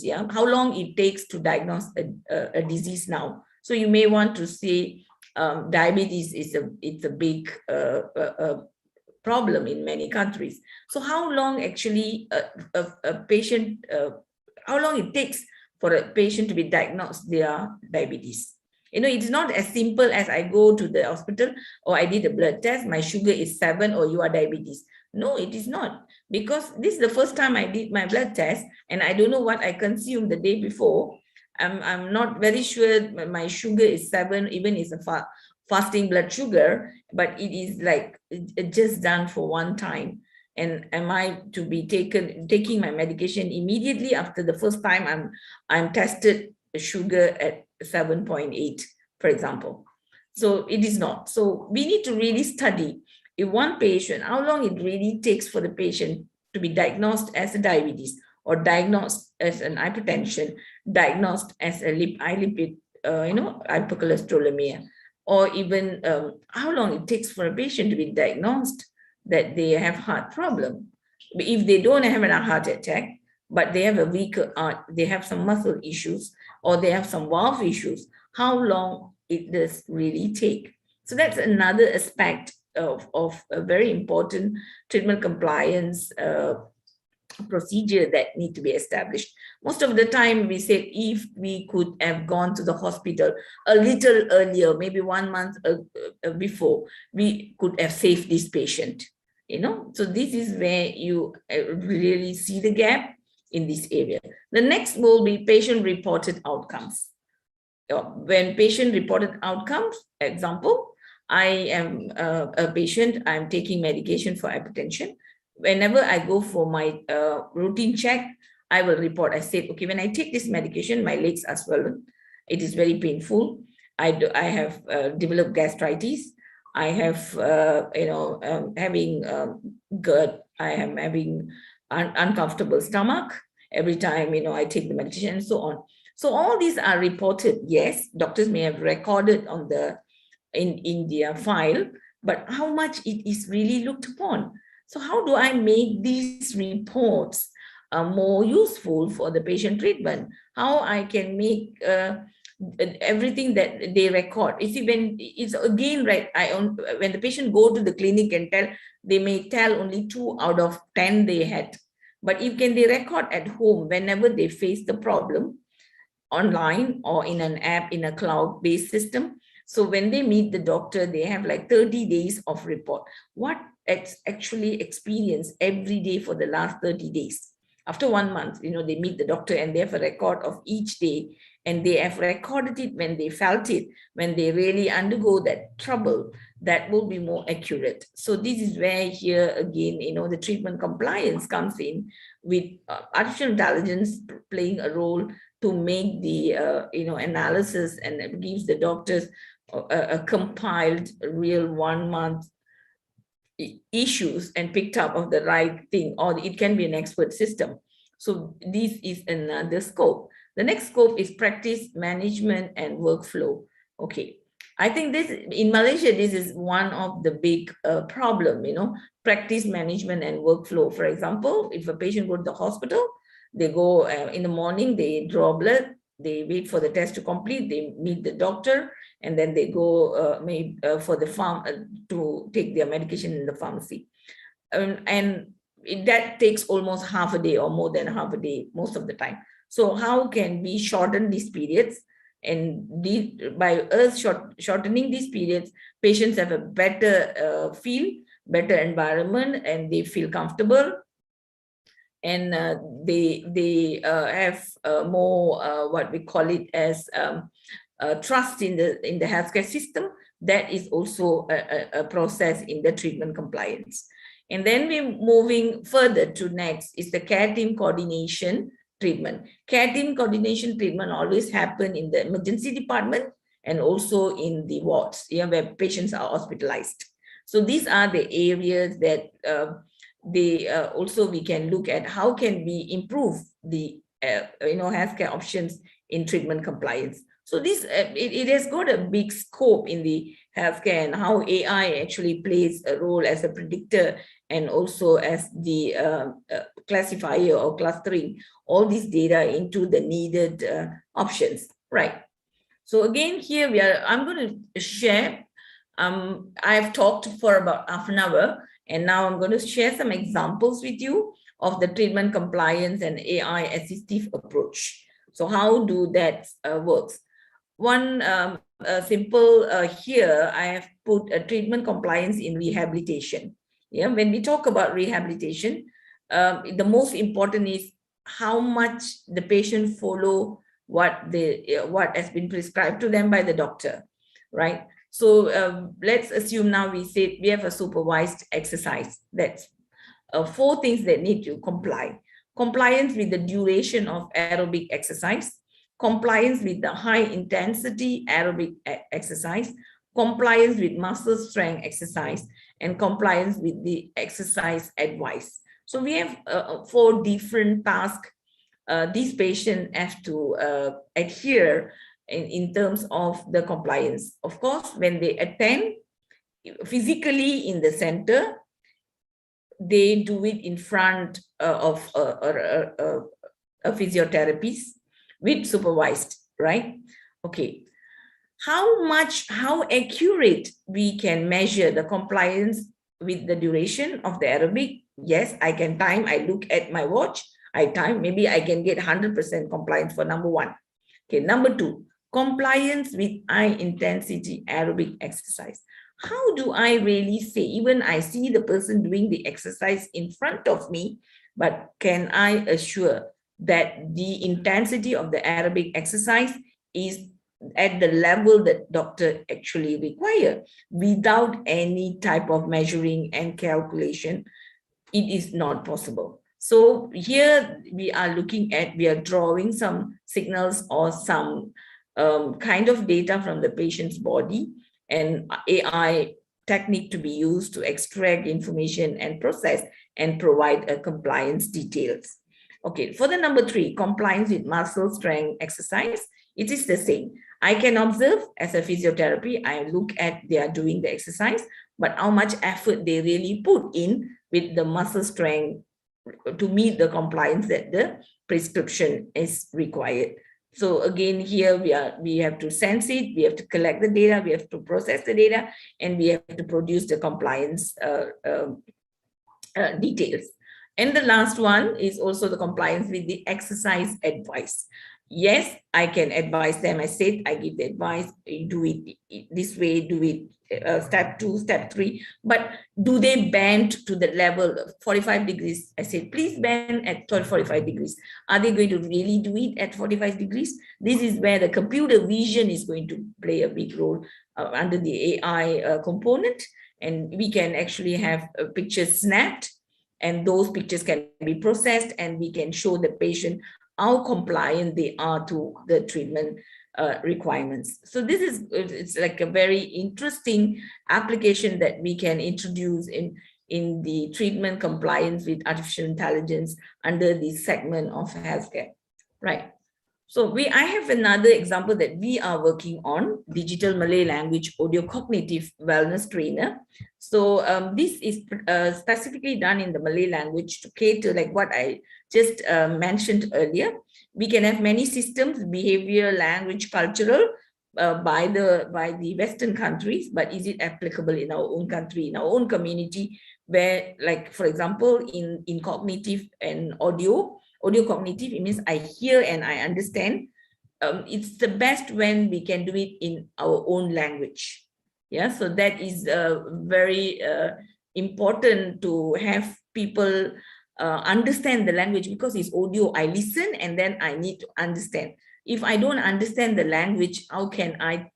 Yeah, how long it takes to diagnose a disease now. So you may want to say diabetes is a big problem in many countries. So how long actually a patient, how long it takes for a patient to be diagnosed their diabetes? You know, it's not as simple as I go to the hospital or I did a blood test, my sugar is 7 or you are diabetes. No, it is not, because this is the first time I did my blood test and I don't know what I consumed the day before. I'm not very sure my sugar is 7, even it's a fasting blood sugar, but it is like just done for one time. And am I to be taking my medication immediately after the first time I'm tested sugar at 7.8, for example? So it is not. So we need to really study if one patient, how long it really takes for the patient to be diagnosed as a diabetes or diagnosed as an hypertension, diagnosed as a hypercholesterolemia, or even how long it takes for a patient to be diagnosed that they have heart problem. If they don't have a heart attack, but they have a weaker heart, they have some muscle issues, or they have some valve issues, how long it does really take? So that's another aspect of a very important treatment compliance procedure that need to be established. Most of the time we say if we could have gone to the hospital a little earlier, maybe 1 month before, we could have saved this patient, you know. So this is where you really see the gap in this area. The next will be patient-reported outcomes. When patient-reported outcomes, example, I am a patient, I'm taking medication for hypertension. whenever I go for my routine check, I will report. I said, okay, when I take this medication, my legs are swollen. It is very painful. I have developed gastritis. I have, having GERD. I am having uncomfortable stomach every time, I take the medication and so on. So all these are reported. Yes, doctors may have recorded on in their file, but how much it is really looked upon. So how do I make these reports more useful for the patient treatment? How I can make everything that they record. You see, when it's again, right, when the patient go to the clinic and tell, they may tell only 2 out of 10 they had. But if they record at home, whenever they face the problem, online or in an app, in a cloud-based system. So when they meet the doctor, they have like 30 days of report. What it's actually experienced every day for the last 30 days. After 1 month, they meet the doctor and they have a record of each day, and they have recorded it when they felt it, when they really undergo that trouble, that will be more accurate. So this is where here again, the treatment compliance comes in, with artificial intelligence playing a role to make the analysis, and it gives the doctors a compiled real 1 month issues and picked up of the right thing, or it can be an expert system. So this is another scope. The next scope is practice management and workflow. Okay, I think this in Malaysia, this is one of the big problem, practice management and workflow. For example, if a patient go to the hospital, they go in the morning, they draw blood, they wait for the test to complete, they meet the doctor, and then they go for the farm to take their medication in the pharmacy. And that takes almost half a day or more than half a day most of the time. So how can we shorten these periods? And by us shortening these periods, patients have a better feel, better environment, and they feel comfortable. And they have more what we call it as trust in the healthcare system. That is also a process in the treatment compliance. And then we're moving further to next is the care team coordination treatment. Care team coordination treatment always happen in the emergency department and also in the wards, where patients are hospitalized. So these are the areas that also we can look at how can we improve the healthcare options in treatment compliance. So this it has got a big scope in the healthcare, and how AI actually plays a role as a predictor and also as the classifier or clustering all this data into the needed options, right? So again, here I'm going to share. I've talked for about half an hour, and now I'm going to share some examples with you of the treatment compliance and AI assistive approach. So how do that works? One simple here, I have put a treatment compliance in rehabilitation. Yeah, when we talk about rehabilitation, the most important is how much the patient follow what has been prescribed to them by the doctor, right? So let's assume now we say we have a supervised exercise. That's 4 things that need to comply. Compliance with the duration of aerobic exercise, compliance with the high intensity aerobic exercise, compliance with muscle strength exercise, and compliance with the exercise advice. So we have 4 different tasks these patients have to adhere in terms of the compliance. Of course, when they attend physically in the center, they do it in front of a physiotherapist with supervised, right? Okay. How accurate we can measure the compliance with the duration of the aerobic? Yes, I can time. I look at my watch, I time, maybe I can get 100% compliance for number 1. Okay, number 2, compliance with high intensity aerobic exercise. How do I really say, even I see the person doing the exercise in front of me, but can I assure that the intensity of the aerobic exercise is at the level that doctor actually require without any type of measuring and calculation it is not possible. So here we are drawing some signals or some kind of data from the patient's body, and AI technique to be used to extract information and process and provide a compliance details. Okay, for the number 3, compliance with muscle strength exercise, it is the same. I can observe as a physiotherapy, I look at they are doing the exercise, but how much effort they really put in with the muscle strength to meet the compliance that the prescription is required. So again, here we have to sense it, we have to collect the data, we have to process the data, and we have to produce the compliance details. And the last one is also the compliance with the exercise advice. Yes, I can advise them. I said, I give the advice, do it this way, do it step 2, step 3, but do they bend to the level of 45 degrees? I said, please bend at 45 degrees. Are they going to really do it at 45 degrees? This is where the computer vision is going to play a big role under the AI component. And we can actually have pictures snapped, and those pictures can be processed, and we can show the patient how compliant they are to the treatment requirements. So this is, it's like a very interesting application that we can introduce in the treatment compliance with artificial intelligence under the segment of healthcare, right? So I have another example that we are working on, digital Malay language audio cognitive wellness trainer. So this is specifically done in the Malay language to cater, like what I just mentioned earlier. We can have many systems, behavior, language, cultural, by the Western countries, but is it applicable in our own country, in our own community, where, like, for example, in cognitive and audio cognitive, it means I hear and I understand. It's the best when we can do it in our own language. Yeah, so that is very important to have people understand the language, because it's audio. I listen and then I need to understand. If I don't understand the language, how can I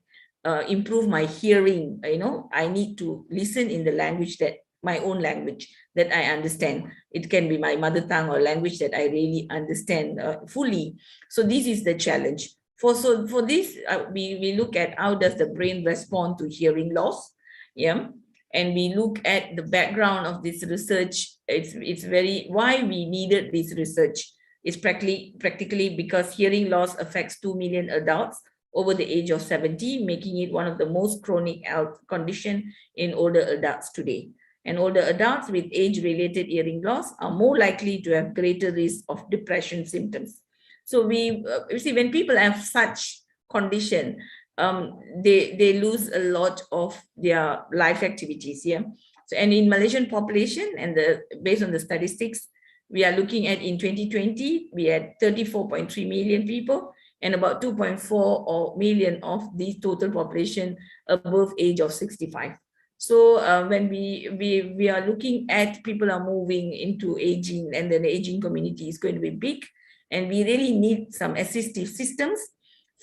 improve my hearing? You know, I need to listen in the language that my own language that I understand. It can be my mother tongue or language that I really understand fully. So this is the challenge. For this, we look at how does the brain respond to hearing loss. Yeah. And we look at the background of this research. It's very, why we needed this research. It's practically because hearing loss affects 2 million adults over the age of 70, making it one of the most chronic health conditions in older adults today. And older adults with age-related hearing loss are more likely to have greater risk of depression symptoms. So we see when people have such condition, they lose a lot of their life activities. Yeah. So, and in Malaysian population, and based on the statistics, we are looking at in 2020, we had 34.3 million people, and about 2.4 million of the total population above age of 65. So when we are looking at people are moving into aging, and then the aging community is going to be big, and we really need some assistive systems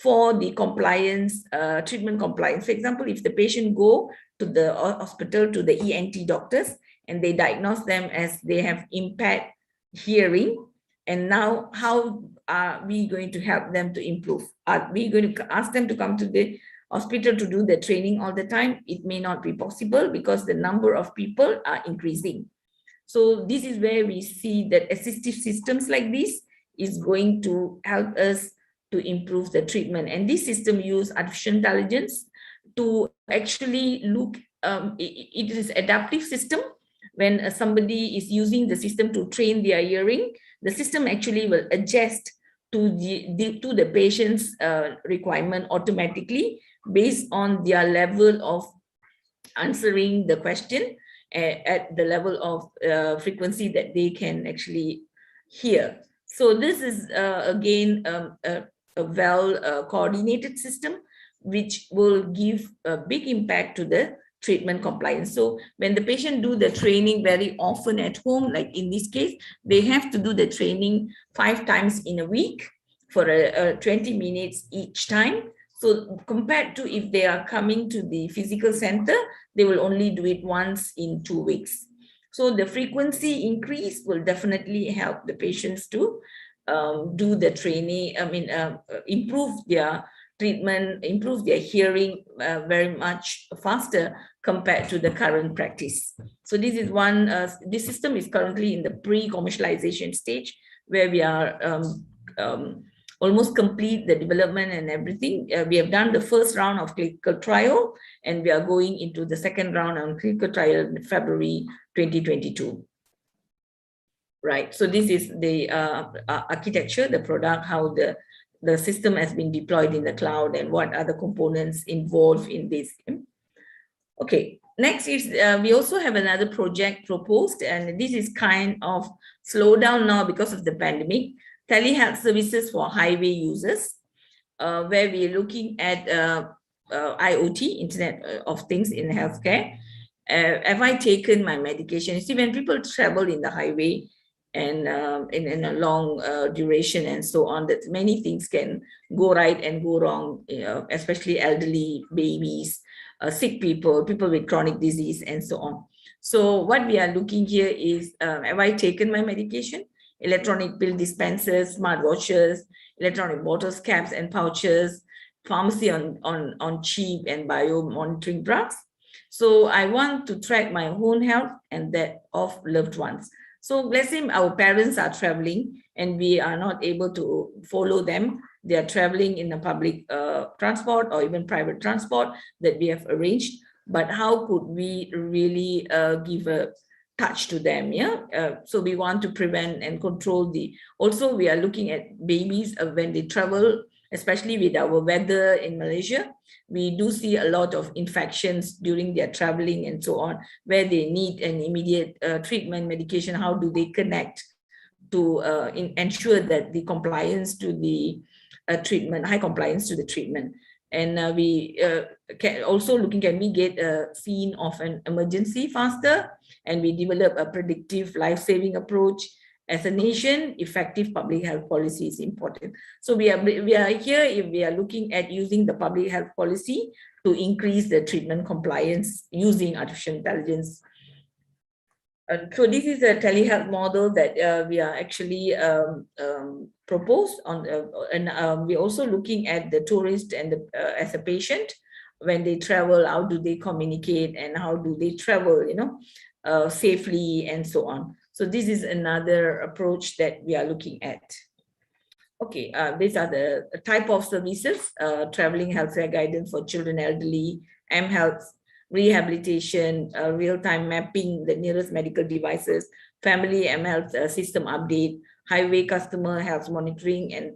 for the compliance, treatment compliance. For example, if the patient go to the hospital, to the ENT doctors, and they diagnose them as they have impaired hearing, and now how are we going to help them to improve? Are we going to ask them to come to the hospital to do the training all the time? It may not be possible because the number of people are increasing. So this is where we see that assistive systems like this is going to help us to improve the treatment. And this system use artificial intelligence to actually look, it is adaptive system. When somebody is using the system to train their hearing, the system actually will adjust to the patient's requirement automatically based on their level of answering the question at the level of frequency that they can actually hear. So this is again a well coordinated system which will give a big impact to the treatment compliance. So when the patient do the training very often at home, like in this case, they have to do the training 5 times in a week for 20 minutes each time. So compared to if they are coming to the physical center, they will only do it once in 2 weeks. So the frequency increase will definitely help the patients to do the training, improve their treatment, improve their hearing very much faster compared to the current practice. So this is one, this system is currently in the pre-commercialization stage, where we are almost complete the development and everything. We have done the first round of clinical trial, and we are going into the second round on clinical trial in February 2022. Right, so this is the architecture, the product, how the system has been deployed in the cloud, and what are the components involved in this. Okay, next is we also have another project proposed, and this is kind of slowed down now because of the pandemic. Telehealth services for highway users, where we're looking at IoT, Internet of Things in healthcare. Have I taken my medication? You see, when people travel in the highway and in a long duration and so on, that many things can go right and go wrong, especially elderly, babies, sick people, people with chronic disease and so on. So what we are looking here is, have I taken my medication? Electronic pill dispensers, smartwatches, electronic bottles, caps and pouches, pharmacy on cheap and bio monitoring drugs. So I want to track my own health and that of loved ones. So let's say our parents are traveling and we are not able to follow them. They are traveling in a public transport or even private transport that we have arranged. But how could we really give a touch to them? So we want to prevent and control also we are looking at babies when they travel, especially with our weather in Malaysia. We do see a lot of infections during their traveling and so on, where they need an immediate treatment, medication. How do they connect to ensure that the compliance to the treatment, high compliance to the treatment? And we can also looking, can we get a scene of an emergency faster? And we develop a predictive life-saving approach. As a nation, effective public health policy is important. So we are here if we are looking at using the public health policy to increase the treatment compliance using artificial intelligence. So this is a telehealth model that we are actually proposed on, and we're also looking at the tourist and as a patient, when they travel, how do they communicate and how do they travel, safely and so on. So this is another approach that we are looking at. Okay, these are the type of services: traveling healthcare guidance for children, elderly, mHealth, rehabilitation, real-time mapping, the nearest medical devices, family mHealth system update, highway customer health monitoring,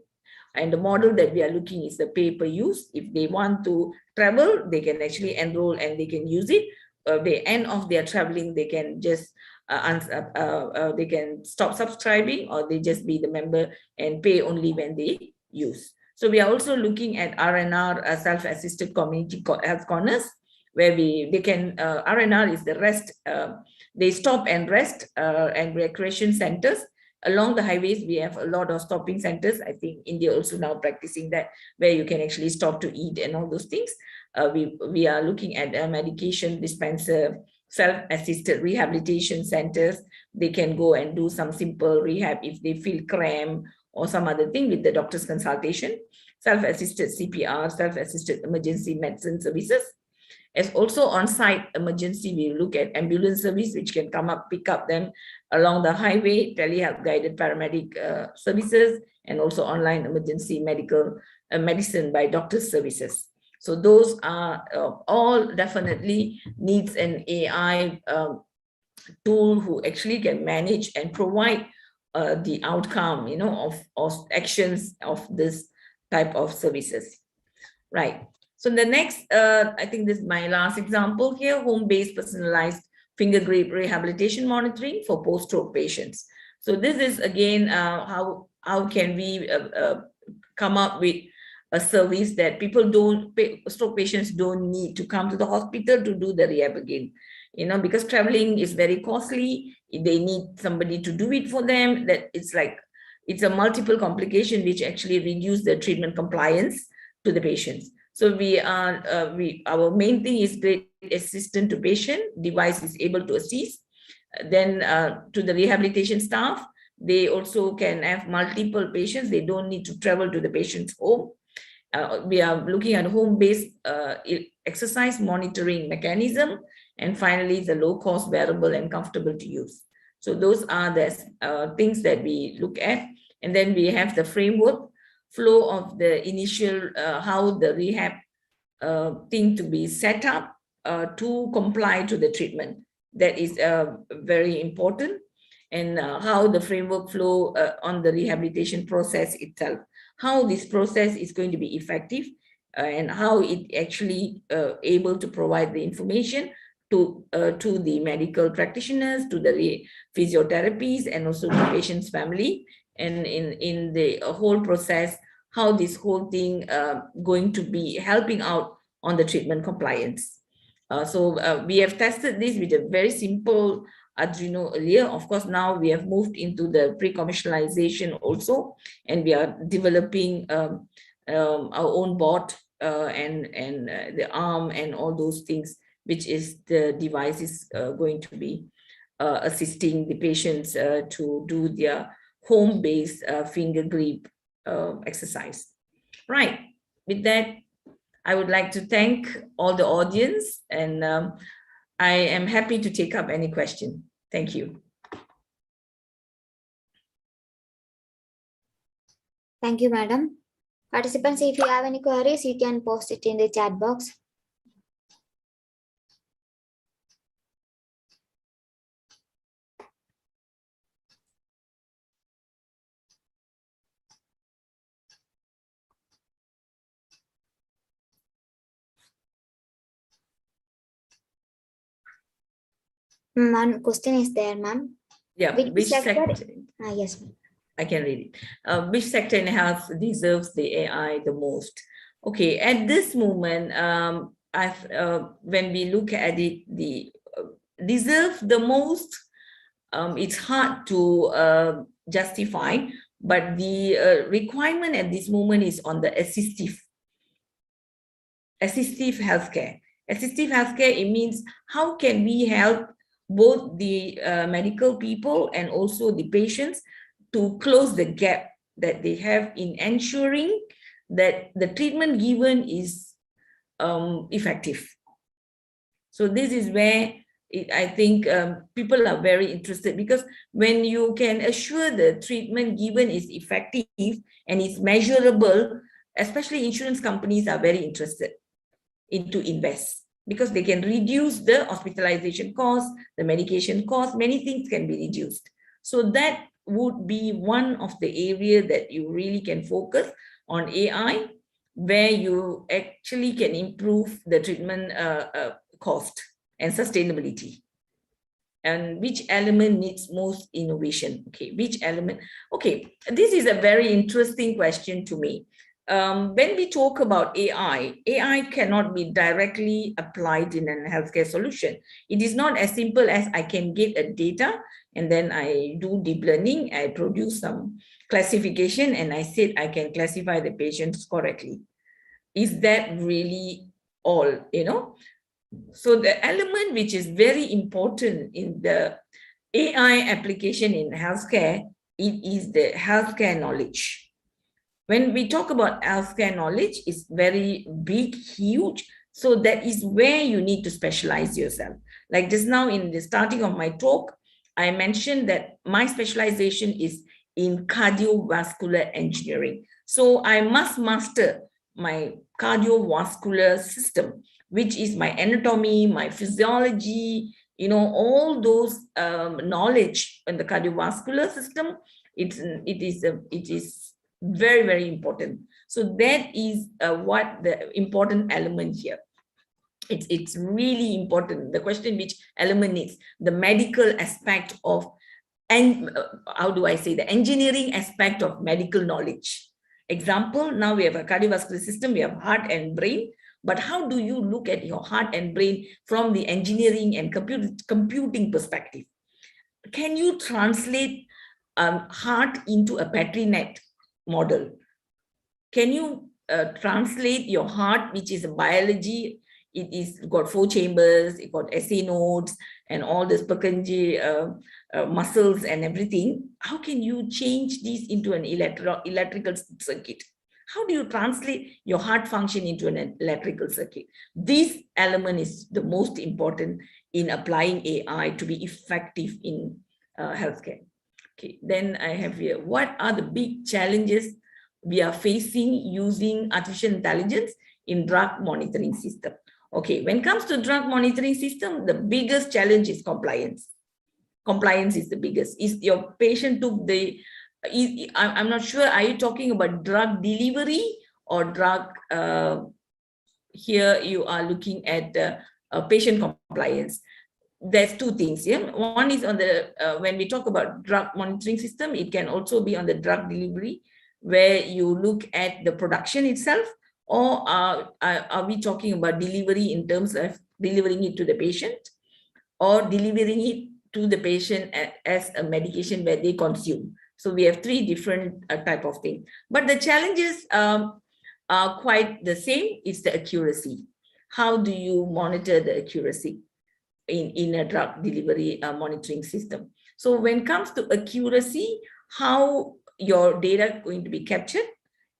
and the model that we are looking is the pay-per-use. If they want to travel, they can actually enroll and they can use it. The end of their traveling, they can just they can stop subscribing, or they just be the member and pay only when they use. So we are also looking at RNR, self-assisted community health corners, where they can, RNR is the rest, they stop and rest and recreation centers. Along the highways, we have a lot of stopping centers. I think India also now practicing that, where you can actually stop to eat and all those things. We are looking at a medication dispenser, self-assisted rehabilitation centers. They can go and do some simple rehab if they feel cramp or some other thing with the doctor's consultation. Self-assisted CPR, self-assisted emergency medicine services. As also on-site emergency, we look at ambulance service, which can come up, pick up them along the highway, telehealth guided paramedic services, and also online emergency medicine by doctor's services. So those are all definitely needs an AI tool who actually can manage and provide the outcome, of actions of this type of services. Right. So the next, I think this is my last example here, home-based personalized finger grip rehabilitation monitoring for post-stroke patients. So this is again, how can we come up with a service that stroke patients don't need to come to the hospital to do the rehab again, because traveling is very costly. They need somebody to do it for them. That it's a multiple complication which actually reduce the treatment compliance to the patients. So our main thing is great assistant to patient. Device is able to assist. Then to the rehabilitation staff, they also can have multiple patients. They don't need to travel to the patient's home. We are looking at home-based exercise monitoring mechanism. And finally, the low-cost, wearable, and comfortable to use. So those are the things that we look at. And then we have the framework flow of the initial, how the rehab thing to be set up to comply to the treatment. That is very important. And how the framework flow on the rehabilitation process itself, how this process is going to be effective, and how it actually able to provide the information to the medical practitioners, to the physiotherapies, and also the patient's family. And in the whole process, how this whole thing going to be helping out on the treatment compliance. So we have tested this with a very simple Arduino earlier. Of course, now we have moved into the pre-commercialization also, and we are developing our own bot and the arm and all those things, which is the device is going to be assisting the patients to do their home-based finger grip exercise. Right. With that, I would like to thank all the audience, and I am happy to take up any question. Thank you. Thank you, madam. Participants, if you have any queries, you can post it in the chat box. One question is there, ma'am. Yeah, which sector? Yes, ma'am. I can read it. Which sector in health deserves the AI the most? Okay, at this moment, when we look at it, the deserve the most, it's hard to justify, but the requirement at this moment is on the assistive healthcare. Assistive healthcare, it means how can we help both the medical people and also the patients to close the gap that they have in ensuring that the treatment given is effective. So this is where I think people are very interested, because when you can assure the treatment given is effective and it's measurable, especially insurance companies are very interested into invest, because they can reduce the hospitalization cost, the medication cost, many things can be reduced. So that would be one of the areas that you really can focus on AI, where you actually can improve the treatment cost and sustainability. And which element needs most innovation? Okay, which element? Okay, this is a very interesting question to me. When we talk about AI cannot be directly applied in a healthcare solution. It is not as simple as I can get a data and then I do deep learning, I produce some classification and I said I can classify the patients correctly. Is that really all, you know? So the element which is very important in the AI application in healthcare, it is the healthcare knowledge. When we talk about healthcare knowledge, it's very big, huge. So that is where you need to specialize yourself. Like just now in the starting of my talk, I mentioned that my specialization is in cardiovascular engineering. So I must master my cardiovascular system, which is my anatomy, my physiology, you know, all those knowledge in the cardiovascular system. It is very, very important. So that is what the important element here. It's really important. The question which element needs the medical aspect of, and how do I say, the engineering aspect of medical knowledge. Example, now we have a cardiovascular system, we have heart and brain, but how do you look at your heart and brain from the engineering and computing perspective? Can you translate heart into a battery net model? Can you translate your heart, which is a biology, it is got 4 chambers, it got SA nodes and all this Purkinje muscles and everything. How can you change this into an electrical circuit? How do you translate your heart function into an electrical circuit? This element is the most important in applying AI to be effective in healthcare. Okay, then I have here, what are the big challenges we are facing using artificial intelligence in drug monitoring system? Okay, when it comes to drug monitoring system, the biggest challenge is compliance. Compliance is the biggest. Is your patient took the, I'm not sure, are you talking about drug delivery or drug, here you are looking at patient compliance. There's 2 things. Yeah, one is on the when we talk about drug monitoring system, it can also be on the drug delivery, where you look at the production itself, or are we talking about delivery in terms of delivering it to the patient, or delivering it to the patient as a medication where they consume? So we have 3 different type of things, but the challenges are quite the same. It's the accuracy. How do you monitor the accuracy in a drug delivery monitoring system? So when it comes to accuracy, how your data going to be captured,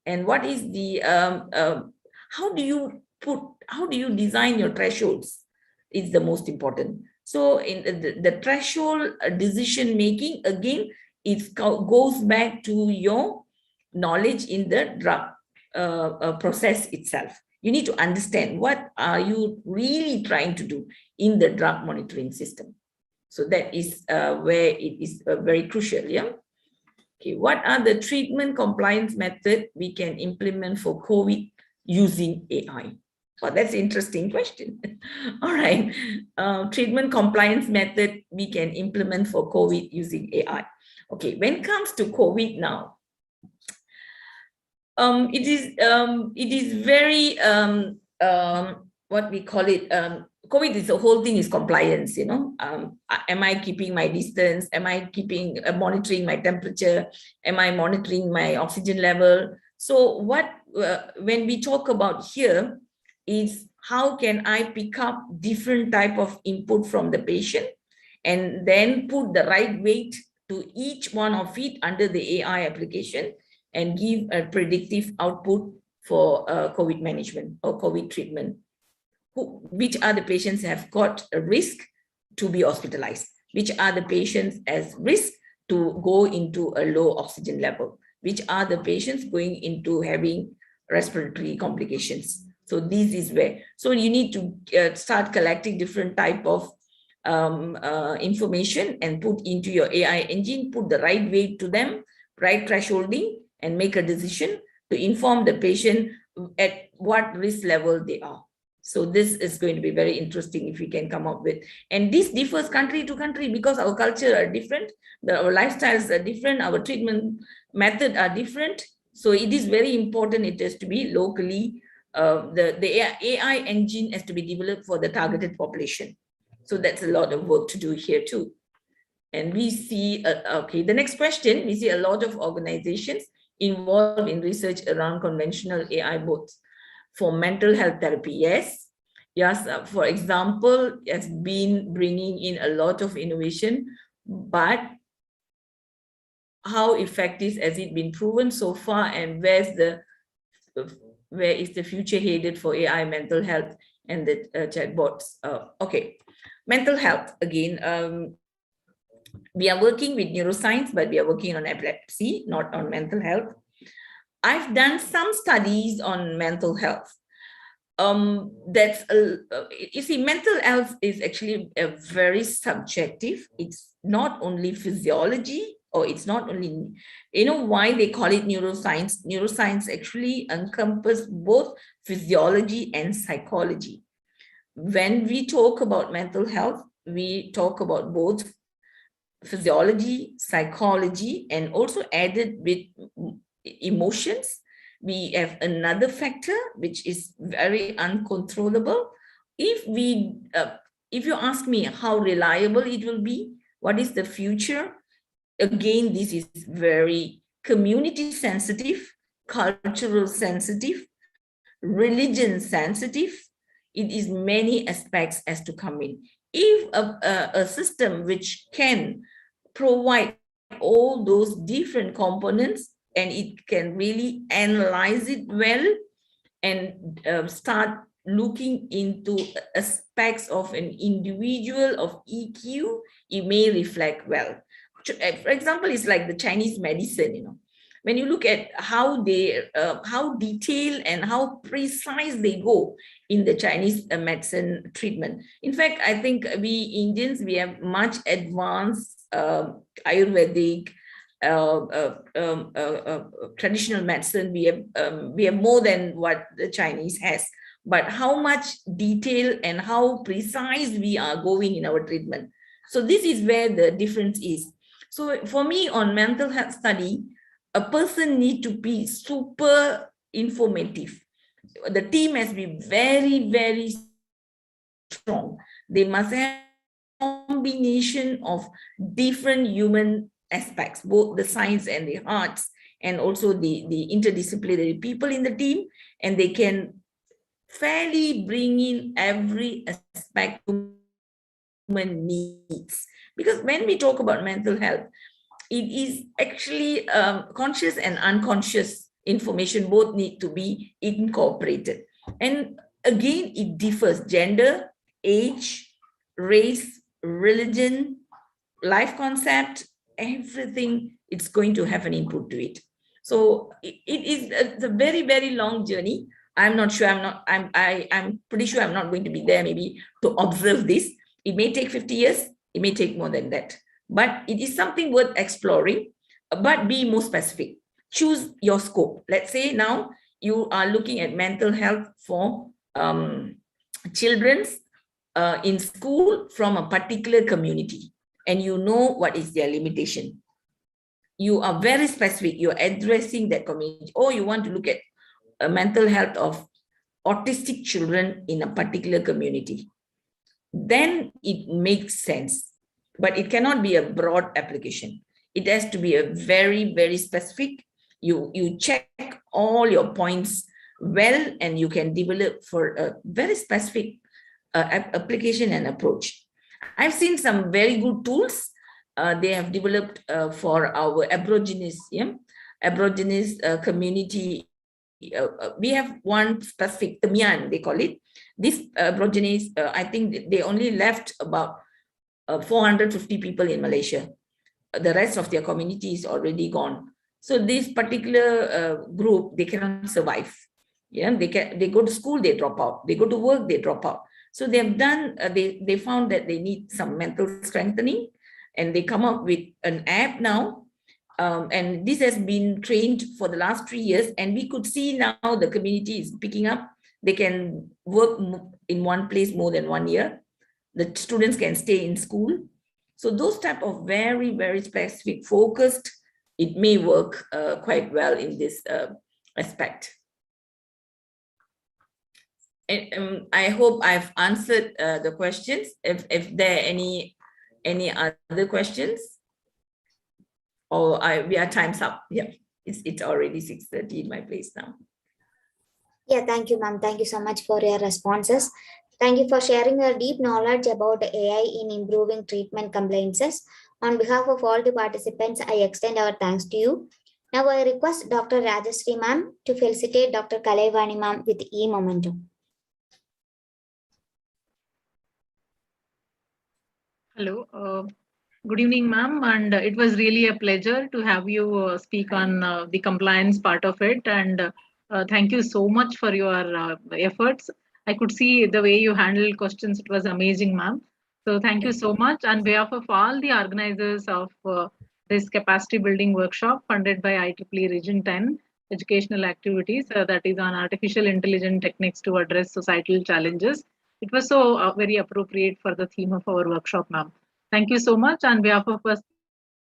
and what is the how do you design your thresholds is the most important. So in the threshold decision making, again, it goes back to your knowledge in the drug process itself. You need to understand what are you really trying to do in the drug monitoring system. So that is where it is very crucial. Yeah. Okay. What are the treatment compliance methods we can implement for COVID using AI? Well, that's an interesting question. All right. Treatment compliance method we can implement for COVID using AI. Okay. When it comes to COVID now, it is very what we call it. COVID is the whole thing is compliance. You know, am I keeping my distance? Am I keeping monitoring my temperature? Am I monitoring my oxygen level? So what when we talk about here is how can I pick up different type of input from the patient and then put the right weight to each one of it under the AI application and give a predictive output for COVID management or COVID treatment. Which are the patients have got a risk to be hospitalized? Which are the patients as risk to go into a low oxygen level? Which are the patients going into having respiratory complications? So this is where, so you need to start collecting different type of information and put into your AI engine, put the right weight to them, right thresholding, and make a decision to inform the patient at what risk level they are. So this is going to be very interesting if we can come up with, and this differs country to country because our culture are different, our lifestyles are different, our treatment method are different. So it is very important, it has to be locally, the AI engine has to be developed for the targeted population. So that's a lot of work to do here too. And we see, okay, the next question, we see a lot of organizations involved in research around conventional AI bots for mental health therapy. Yes, for example, has been bringing in a lot of innovation, but how effective has it been proven so far, and where is the future headed for AI mental health and the chatbots? Okay, mental health again. We are working with neuroscience, but we are working on epilepsy, not on mental health. I've done some studies on mental health. You see, mental health is actually a very subjective. It's not only physiology, or it's not only, you know, why they call it neuroscience. Neuroscience actually encompasses both physiology and psychology. When we talk about mental health, we talk about both physiology, psychology, and also added with emotions. We have another factor which is very uncontrollable. If you ask me how reliable it will be, what is the future? Again, this is very community sensitive, cultural sensitive, religion sensitive. it is many aspects as to come in. If a system which can provide all those different components and it can really analyze it well and start looking into aspects of an individual of EQ, it may reflect well. For example, it's like the Chinese medicine, when you look at how they, how detailed and how precise they go in the Chinese medicine treatment. In fact, I think we Indians, we have much advanced Ayurvedic, traditional medicine. We have more than what the Chinese has. But how much detail and how precise we are going in our treatment. So this is where the difference is. So for me, on mental health study, a person need to be super informative. The team has to be very, very strong. They must have a combination of different human aspects, both the science and the arts, and also the interdisciplinary people in the team, and they can fairly bring in every aspect human needs. Because when we talk about mental health, it is actually conscious and unconscious information both need to be incorporated. And again, it differs: gender, age, race, religion, life concept, everything, it's going to have an input to it. So it's a very, very long journey. I'm not sure, I'm pretty sure I'm not going to be there maybe to observe this. It may take 50 years, it may take more than that. But it is something worth exploring, but be more specific. Choose your scope. Let's say now you are looking at mental health for children in school from a particular community, and you know what is their limitation. You are very specific, you're addressing that community, or you want to look at mental health of autistic children in a particular community. Then it makes sense, but it cannot be a broad application. It has to be a very, very specific. You check all your points well, and you can develop for a very specific application and approach. I've seen some very good tools they have developed for our Aborigines, Aborigines community. We have one specific, the Mian, they call it. This Aborigines, I think they only left about 450 people in Malaysia. The rest of their community is already gone. So this particular group, they cannot survive. They go to school, they drop out. They go to work, they drop out. So they have done, they found that they need some mental strengthening, and they come up with an app now. And this has been trained for the last 3 years, and we could see now the community is picking up. They can work in one place more than 1 year. The students can stay in school. So those type of very, very specific, focused, it may work quite well in this aspect. And I hope I've answered the questions. If there are any other questions, or we are time's up. Yeah, it's already 6:30 in my place now. Yeah, thank you, ma'am. Thank you so much for your responses. Thank you for sharing your deep knowledge about AI in improving treatment compliances. On behalf of all the participants, I extend our thanks to you. Now I request Dr. Rajashree ma'am to felicitate Dr. Kalaivani ma'am with e-momentum. Hello. Good evening, ma'am, and it was really a pleasure to have you speak on the compliance part of it, and thank you so much for your efforts. I could see the way you handled questions. It was amazing, ma'am. So thank you so much. On behalf of all the organizers of this capacity building workshop funded by IEEE Region 10 educational activities, that is on artificial intelligence techniques to address societal challenges. It was so very appropriate for the theme of our workshop, ma'am. Thank you so much. On behalf of us,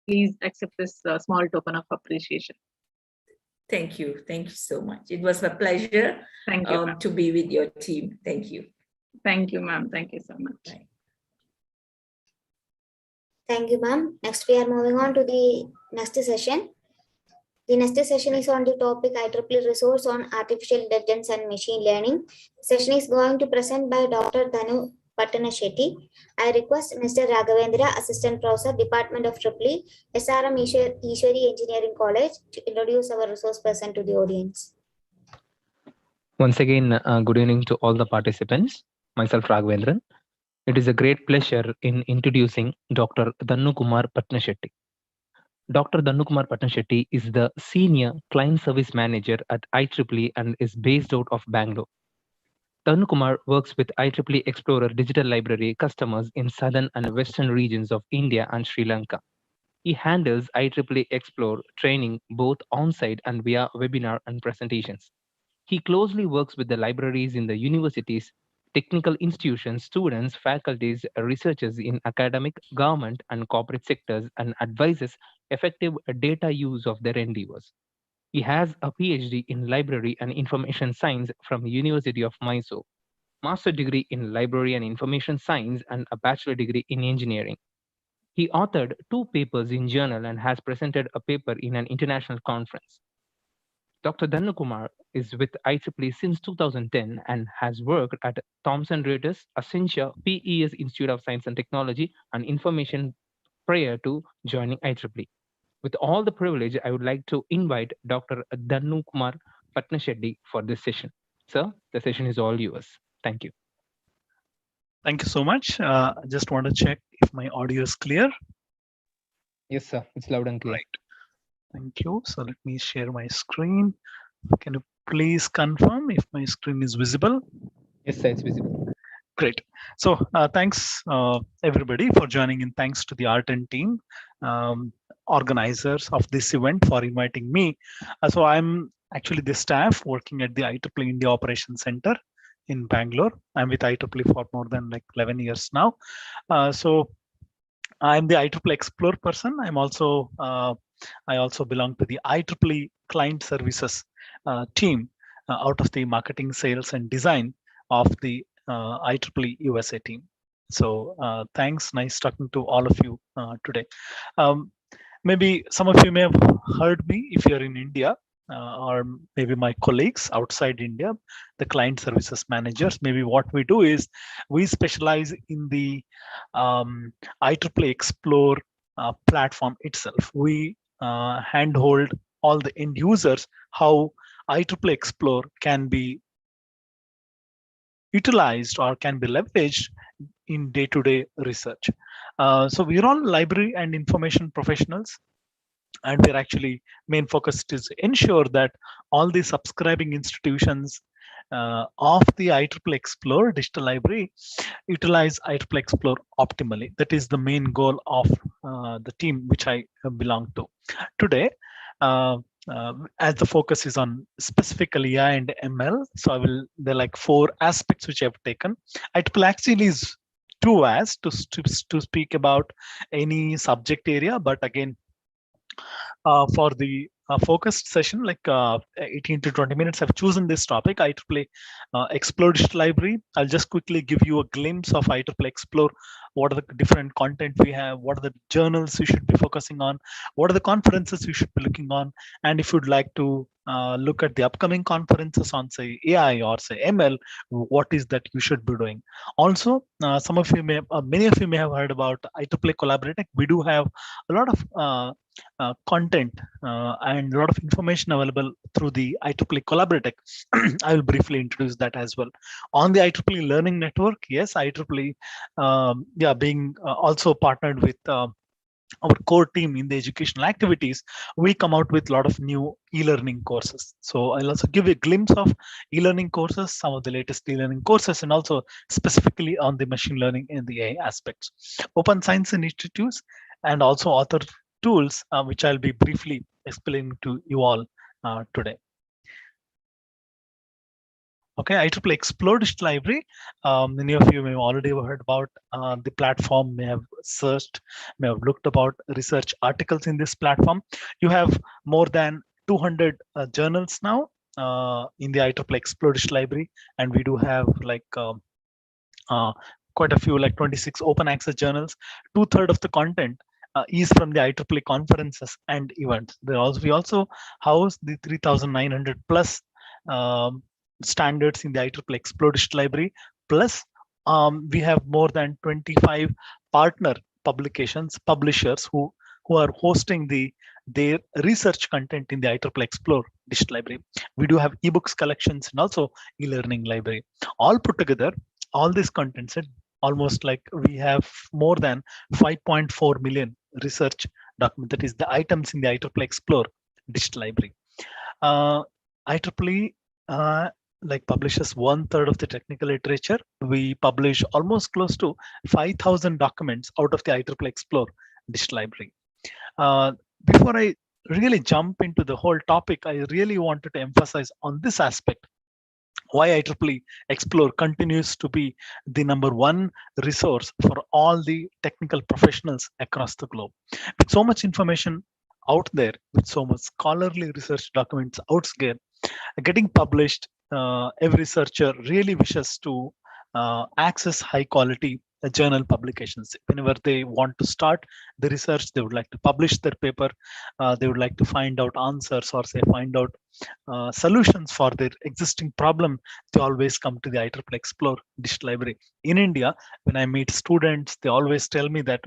please accept this small token of appreciation. Thank you. Thank you so much. It was a pleasure to be with your team. Thank you. Thank you, ma'am. Thank you so much. Bye. Thank you, ma'am. Next, we are moving on to the next session. The next session is on the topic IEEE resource on artificial intelligence and machine learning. The session is going to present by Dr. Dhanu Pattanashetty. I request Mr. Raghavendra, Assistant Professor, Department of IEEE, SRM Ishwari Engineering College, to introduce our resource person to the audience. Once again, good evening to all the participants. Myself, Raghavendran. It is a great pleasure in introducing Dr. Dhannu Kumar Pattanashetty. Dr. Dhannu Kumar Pattanashetty is the Senior Client Service Manager at IEEE and is based out of Bangalore. Dhannu Kumar works with IEEE Explorer Digital Library customers in southern and western regions of India and Sri Lanka. He handles IEEE Explore training both on-site and via webinar and presentations. He closely works with the libraries in the universities, technical institutions, students, faculties, researchers in academic, government, and corporate sectors, and advises effective data use of their endeavors. He has a PhD in Library and Information Science from the University of Mysore, master degree in Library and Information Science, and a bachelor degree in Engineering. He authored 2 papers in journal and has presented a paper in an international conference. Dr. Dhannu Kumar is with IEEE since 2010 and has worked at Thomson Reuters, Accenture, PES Institute of Science and Technology, and Information prior to joining IEEE. With all the privilege, I would like to invite Dr. Dhannu Kumar Pattanashetty for this session. Sir, the session is all yours. Thank you. Thank you so much. I just want to check if my audio is clear. Yes, sir. It's loud and clear. Right. Thank you. So let me share my screen. Can you please confirm if my screen is visible? Yes, sir. It's visible. Great. So thanks everybody for joining in. Thanks to the Art&T team, organizers of this event, for inviting me. So I'm actually the staff working at the IEEE India Operations Center in Bangalore. I'm with IEEE for more than like 11 years now. So I'm the IEEE Explore person. I'm also I also belong to the IEEE Client Services team out of the marketing, sales, and design of the IEEE USA team. So thanks. Nice talking to all of you today. Maybe some of you may have heard me if you're in India, or maybe my colleagues outside India, the client services managers. Maybe what we do is we specialize in the IEEE Explore platform itself. We handhold all the end users how IEEE Explore can be utilized or can be leveraged in day-to-day research. So we're all library and information professionals, and we're actually main focus is to ensure that all the subscribing institutions of the IEEE Explore digital library utilize IEEE Explore optimally. That is the main goal of the team which I belong to. Today, as the focus is on specifically AI and ML, so there are like 4 aspects which I've taken. IEEE actually is 2 as to speak about any subject area, but again, for the focused session, like 18 to 20 minutes, I've chosen this topic, IEEE Explore Digital Library. I'll just quickly give you a glimpse of IEEE Explore. What are the different content we have? What are the journals you should be focusing on? What are the conferences you should be looking on? And if you'd like to look at the upcoming conferences on, say, AI or say ML, what is that you should be doing? Also, some of you many of you may have heard about IEEE Collaborating. We do have a lot of content and a lot of information available through the IEEE Collaborative. I will briefly introduce that as well. On the IEEE Learning Network, yes, IEEE being also partnered with our core team in the educational activities, we come out with a lot of new e-learning courses. So I'll also give you a glimpse of e-learning courses, some of the latest e-learning courses, and also specifically on the machine learning and the AI aspects. Open Science Institutes and also author tools, which I'll be briefly explaining to you all today. Okay, IEEE Explore Digital Library. Many of you may have already heard about the platform, may have searched, may have looked about research articles in this platform. You have more than 200 journals now in the IEEE Explore Digital Library, and we do have like quite a few, like 26 open access journals. 2/3 of the content is from the IEEE conferences and events. We also house the 3,900 plus standards in the IEEE Explore Digital Library. Plus, we have more than 25 partner publishers who are hosting their research content in the IEEE Explore Digital Library. We do have ebooks collections and also e-learning library. All put together, all this content set, almost like we have more than 5.4 million research document, that is the items in the IEEE Explore Digital Library. IEEE like publishes 1/3 of the technical literature. We publish almost close to 5,000 documents out of the IEEE Explore Digital Library. Before I really jump into the whole topic, I really wanted to emphasize on this aspect why IEEE Explore continues to be the #1 resource for all the technical professionals across the globe. With so much information out there, with so much scholarly research documents out there, getting published, every researcher really wishes to access high quality journal publications. Whenever they want to start the research, they would like to publish their paper, they would like to find out answers or say find out solutions for their existing problem, they always come to the IEEE Explore Digital Library. In India, when I meet students, they always tell me that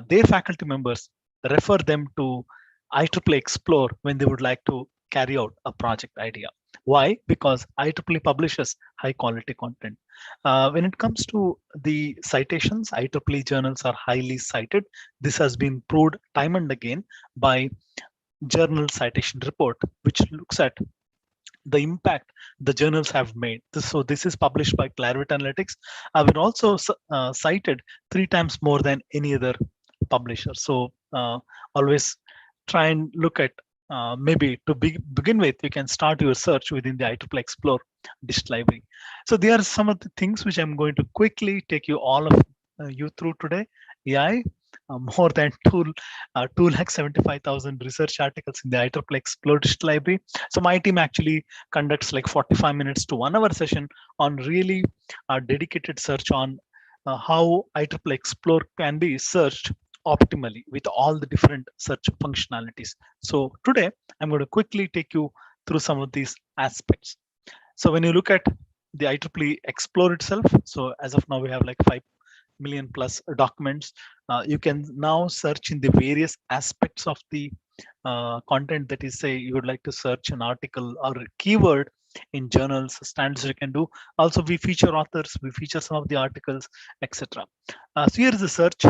their faculty members refer them to IEEE Explore when they would like to carry out a project idea. Why? Because IEEE publishes high quality content. When it comes to the citations, IEEE journals are highly cited. This has been proved time and again by Journal Citation Report, which looks at the impact the journals have made. So this is published by Clarivate Analytics. I've been also cited 3 times more than any other publisher. So always try and look at maybe to begin with, you can start your search within the IEEE Explore Digital Library. So there are some of the things which I'm going to quickly take you all of you through today. AI, more than 275,000 research articles in the IEEE Explore Digital Library. So my team actually conducts like 45 minutes to 1 hour session on really dedicated search on how IEEE Explore can be searched optimally with all the different search functionalities. So today I'm going to quickly take you through some of these aspects. So when you look at the IEEE Explore itself, so as of now we have like 5 million plus documents. You can now search in the various aspects of the content, that is, say you would like to search an article or a keyword in journals, standards you can do. Also we feature authors, we feature some of the articles, etc. So here is the search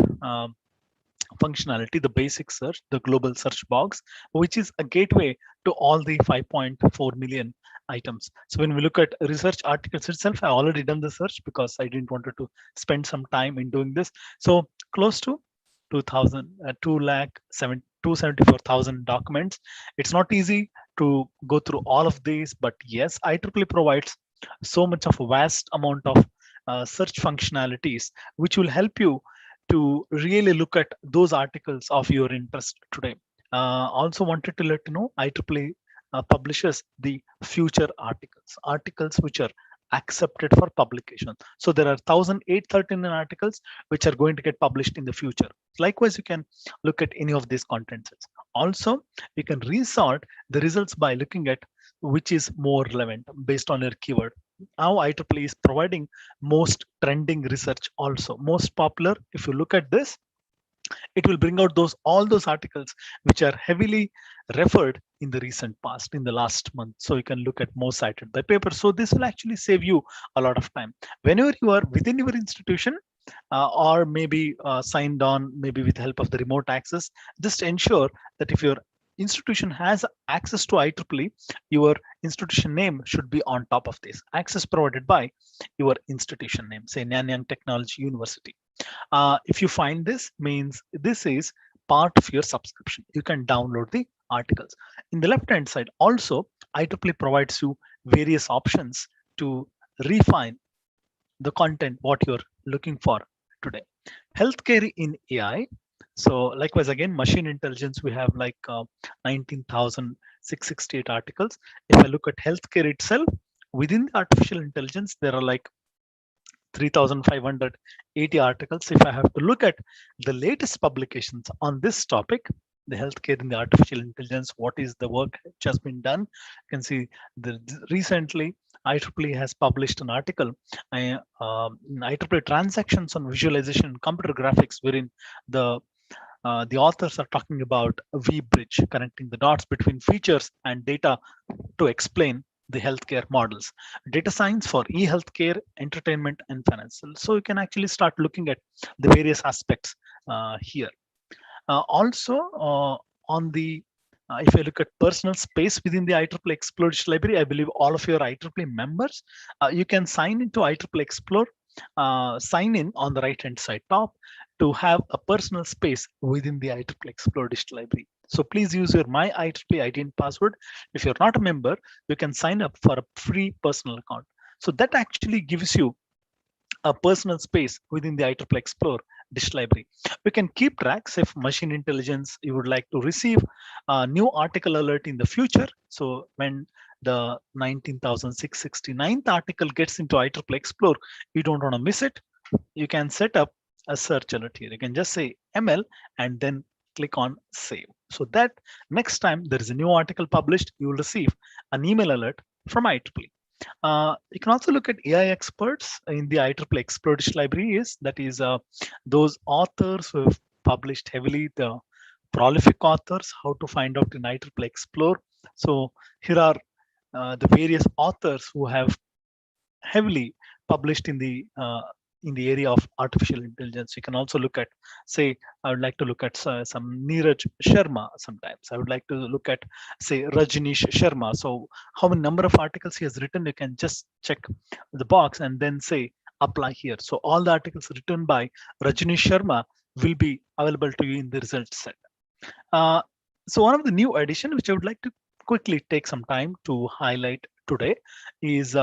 functionality, the basic search, the global search box, which is a gateway to all the 5.4 million items. So when we look at research articles itself, I already done the search because I didn't want to spend some time in doing this. So close to 274,000 documents. It's not easy to go through all of these, but yes, IEEE provides so much of a vast amount of search functionalities, which will help you to really look at those articles of your interest today. Also wanted to let you know, IEEE publishes the future articles which are accepted for publication. So there are 1,813 articles which are going to get published in the future. Likewise, you can look at any of these content sets. Also, you can resort the results by looking at which is more relevant based on your keyword. Now IEEE is providing most trending research also. Most popular, if you look at this, it will bring out all those articles which are heavily referred in the recent past, in the last month. So you can look at most cited by paper. So this will actually save you a lot of time. Whenever you are within your institution, or maybe signed on, maybe with the help of the remote access, just ensure that if your institution has access to IEEE, your institution name should be on top of this. Access provided by your institution name, say Nanyang Technology University. If you find this, means this is part of your subscription. You can download the articles. In the left-hand side, also, IEEE provides you various options to refine the content, what you're looking for today. Healthcare in AI. So likewise, again, machine intelligence, we have like 19,668 articles. If I look at healthcare itself, within the artificial intelligence, there are like 3,580 articles. If I have to look at the latest publications on this topic, the healthcare in the artificial intelligence, what is the work which has been done? You can see recently IEEE has published an article, IEEE transactions on visualization and computer graphics, wherein the authors are talking about V-bridge, connecting the dots between features and data to explain the healthcare models. Data science for e-healthcare, entertainment, and financial. So you can actually start looking at the various aspects here. Also, on the if you look at personal space within the IEEE Explore library, I believe all of your IEEE members, you can sign into IEEE Explore, sign in on the right hand side top to have a personal space within the IEEE Explore digital library. So please use your My IEEE ID and password. If you're not a member, you can sign up for a free personal account. So that actually gives you a personal space within the IEEE Explore digital library. We can keep tracks if machine intelligence, you would like to receive a new article alert in the future. So when the 19,669th article gets into IEEE Explore, you don't want to miss it. You can set up a search alert here. You can just say ML and then click on save. So that next time there is a new article published, you will receive an email alert from IEEE. You can also look at AI experts in the IEEE Explore digital library. That is those authors who have published heavily, the prolific authors, how to find out in IEEE Explore. So here are the various authors who have heavily published in the area of artificial intelligence. You can also look at, say, I would like to look at some Neeraj Sharma sometimes. I would like to look at, say, Rajneesh Sharma. So how many number of articles he has written, you can just check the box and then say, apply here. So all the articles written by Rajneesh Sharma will be available to you in the results set. So one of the new addition, which I would like to quickly take some time to highlight today, is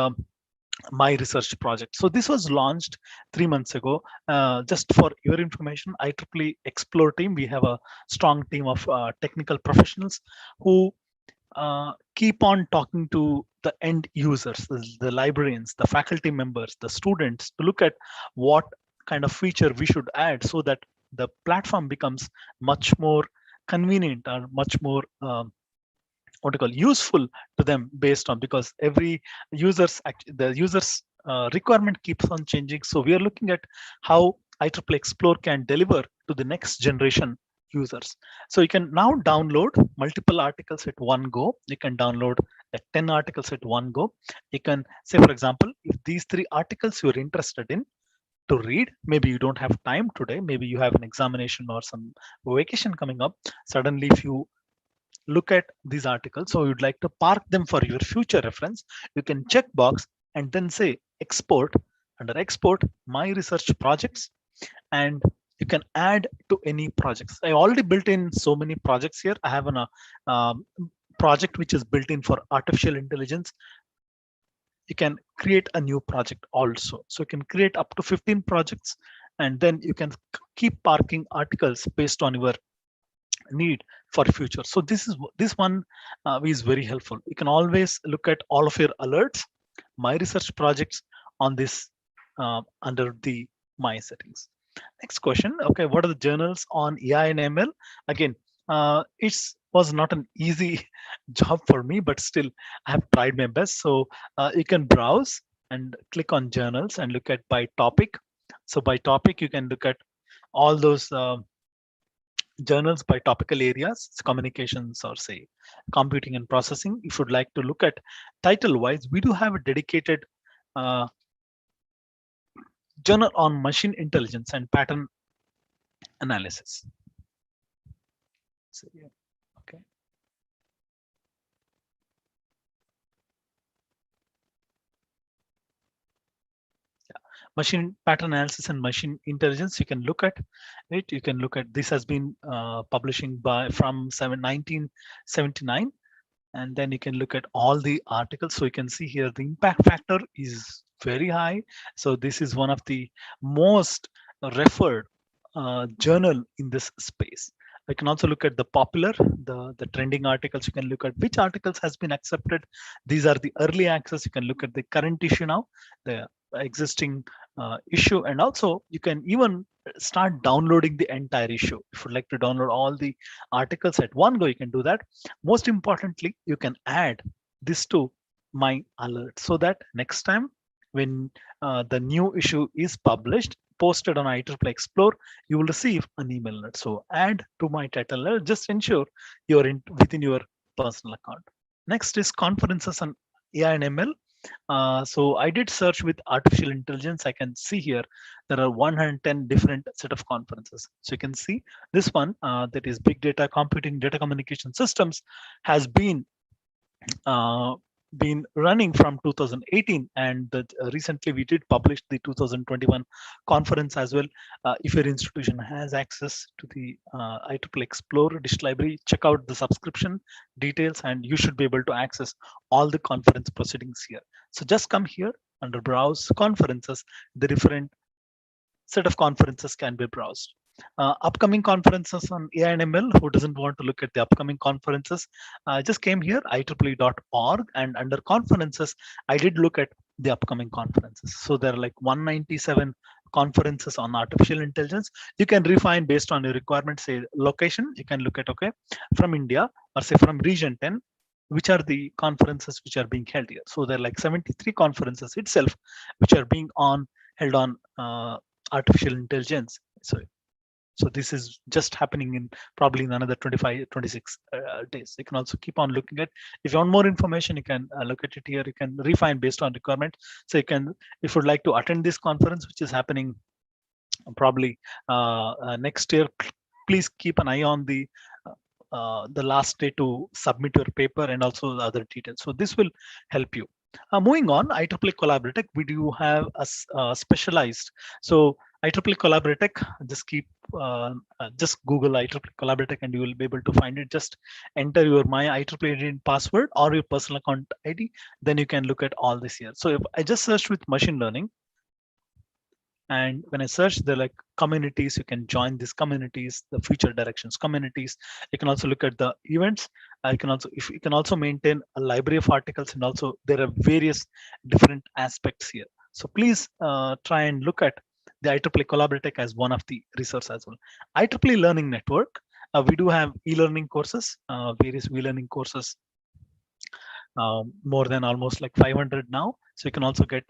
my research project. So this was launched 3 months ago. Just for your information, IEEE Explore team, we have a strong team of technical professionals who keep on talking to the end users, the librarians, the faculty members, the students, to look at what kind of feature we should add so that the platform becomes much more convenient or much more useful to them, based on, because every the user's requirement keeps on changing. So we are looking at how IEEE Explore can deliver to the next generation users. So you can now download multiple articles at one go. You can download 10 articles at one go. You can say, for example, if these 3 articles you're interested in to read, maybe you don't have time today, maybe you have an examination or some vacation coming up, suddenly if you look at these articles, so you'd like to park them for your future reference, you can check box and then say export. Under export, my research projects, and you can add to any projects. I already built in so many projects here. I have a project which is built in for artificial intelligence. You can create a new project also. So you can create up to 15 projects, and then you can keep parking articles based on your need for future. So this one is very helpful. You can always look at all of your alerts, my research projects on this under the my settings. Next question. Okay, what are the journals on AI and ML? Again, it was not an easy job for me, but still I have tried my best. So you can browse and click on journals and look at by topic. So by topic, you can look at all those journals by topical areas, communications, or say computing and processing. If you'd like to look at title wise, we do have a dedicated journal on machine intelligence and pattern analysis. So, yeah. Okay. Machine pattern analysis and machine intelligence, you can look at it. You can look at this has been publishing from 1979, and then you can look at all the articles. So you can see here the impact factor is very high. So this is one of the most referred journal in this space. I can also look at the popular, the trending articles. You can look at which articles has been accepted. These are the early access. You can look at the current issue now. existing issue, and also you can even start downloading the entire issue. If you'd like to download all the articles at one go, you can do that. Most importantly, you can add this to my alert, so that next time when the new issue is published, posted on IEEE Explore, you will receive an email alert. So add to my title alert, just ensure you're within your personal account. Next is conferences on AI and ML. So I did search with artificial intelligence. I can see here there are 110 different set of conferences. So you can see this one, that is big data computing, data communication systems, has been running from 2018, and recently we did publish the 2021 conference as well. If your institution has access to the IEEE Explore digital library, check out the subscription details and you should be able to access all the conference proceedings here. So just come here under browse conferences, the different set of conferences can be browsed. Upcoming conferences on AI and ML. Who doesn't want to look at the upcoming conferences? I just came here, IEEE.org, and under conferences, I did look at the upcoming conferences. So there are like 197 conferences on artificial intelligence. You can refine based on your requirement, say location. You can look at, okay, from India or say from region 10, which are the conferences which are being held here. So there are like 73 conferences itself, which are being held on artificial intelligence. So this is just happening in probably in another 25, 26 days. You can also keep on looking at. If you want more information, you can look at it here. You can refine based on requirement. So you can, if you'd like to attend this conference, which is happening probably next year, please keep an eye on the last day to submit your paper and also the other details. So this will help you. Moving on, IEEE Collaboratech, we do have a specialized. So IEEE Collaboratech, just Google IEEE Collaboratech and you will be able to find it. Just enter your my IEEE ID password or your personal account ID, then you can look at all this here. So if I just searched with machine learning, and when I search, they're like communities, you can join these communities, the future directions communities. You can also look at the events. You can also maintain a library of articles, and also there are various different aspects here. So please try and look at the IEEE Collaboratech as one of the resources as well. IEEE Learning Network, we do have e-learning courses, various e-learning courses, more than almost like 500 now. So you can also get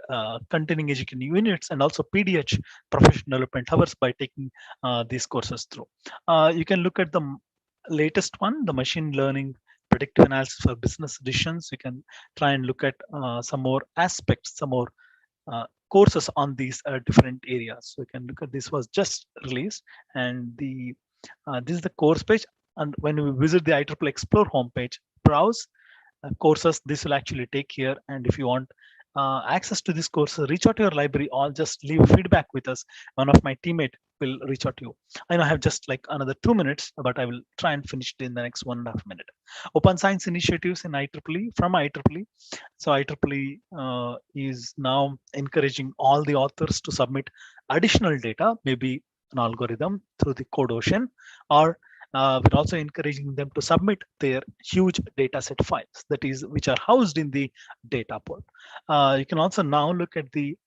continuing education units and also PDH, professional development hours, by taking these courses through. You can look at the latest one, the machine learning predictive analysis for business decisions. You can try and look at some more aspects, some more courses on these different areas. So you can look at, this was just released, and the this is the course page. And when we visit the IEEE Explore homepage, browse courses, this will actually take here. And if you want access to this course, reach out to your library or just leave feedback with us. One of my teammate will reach out to you. I know I have just like another 2 minutes, but I will try and finish it in the next 1.5 minutes. Open science initiatives in IEEE, from IEEE. So IEEE is now encouraging all the authors to submit additional data, maybe an algorithm through the Code Ocean, or we're also encouraging them to submit their huge data set files, that is, which are housed in the data port. You can also now look at the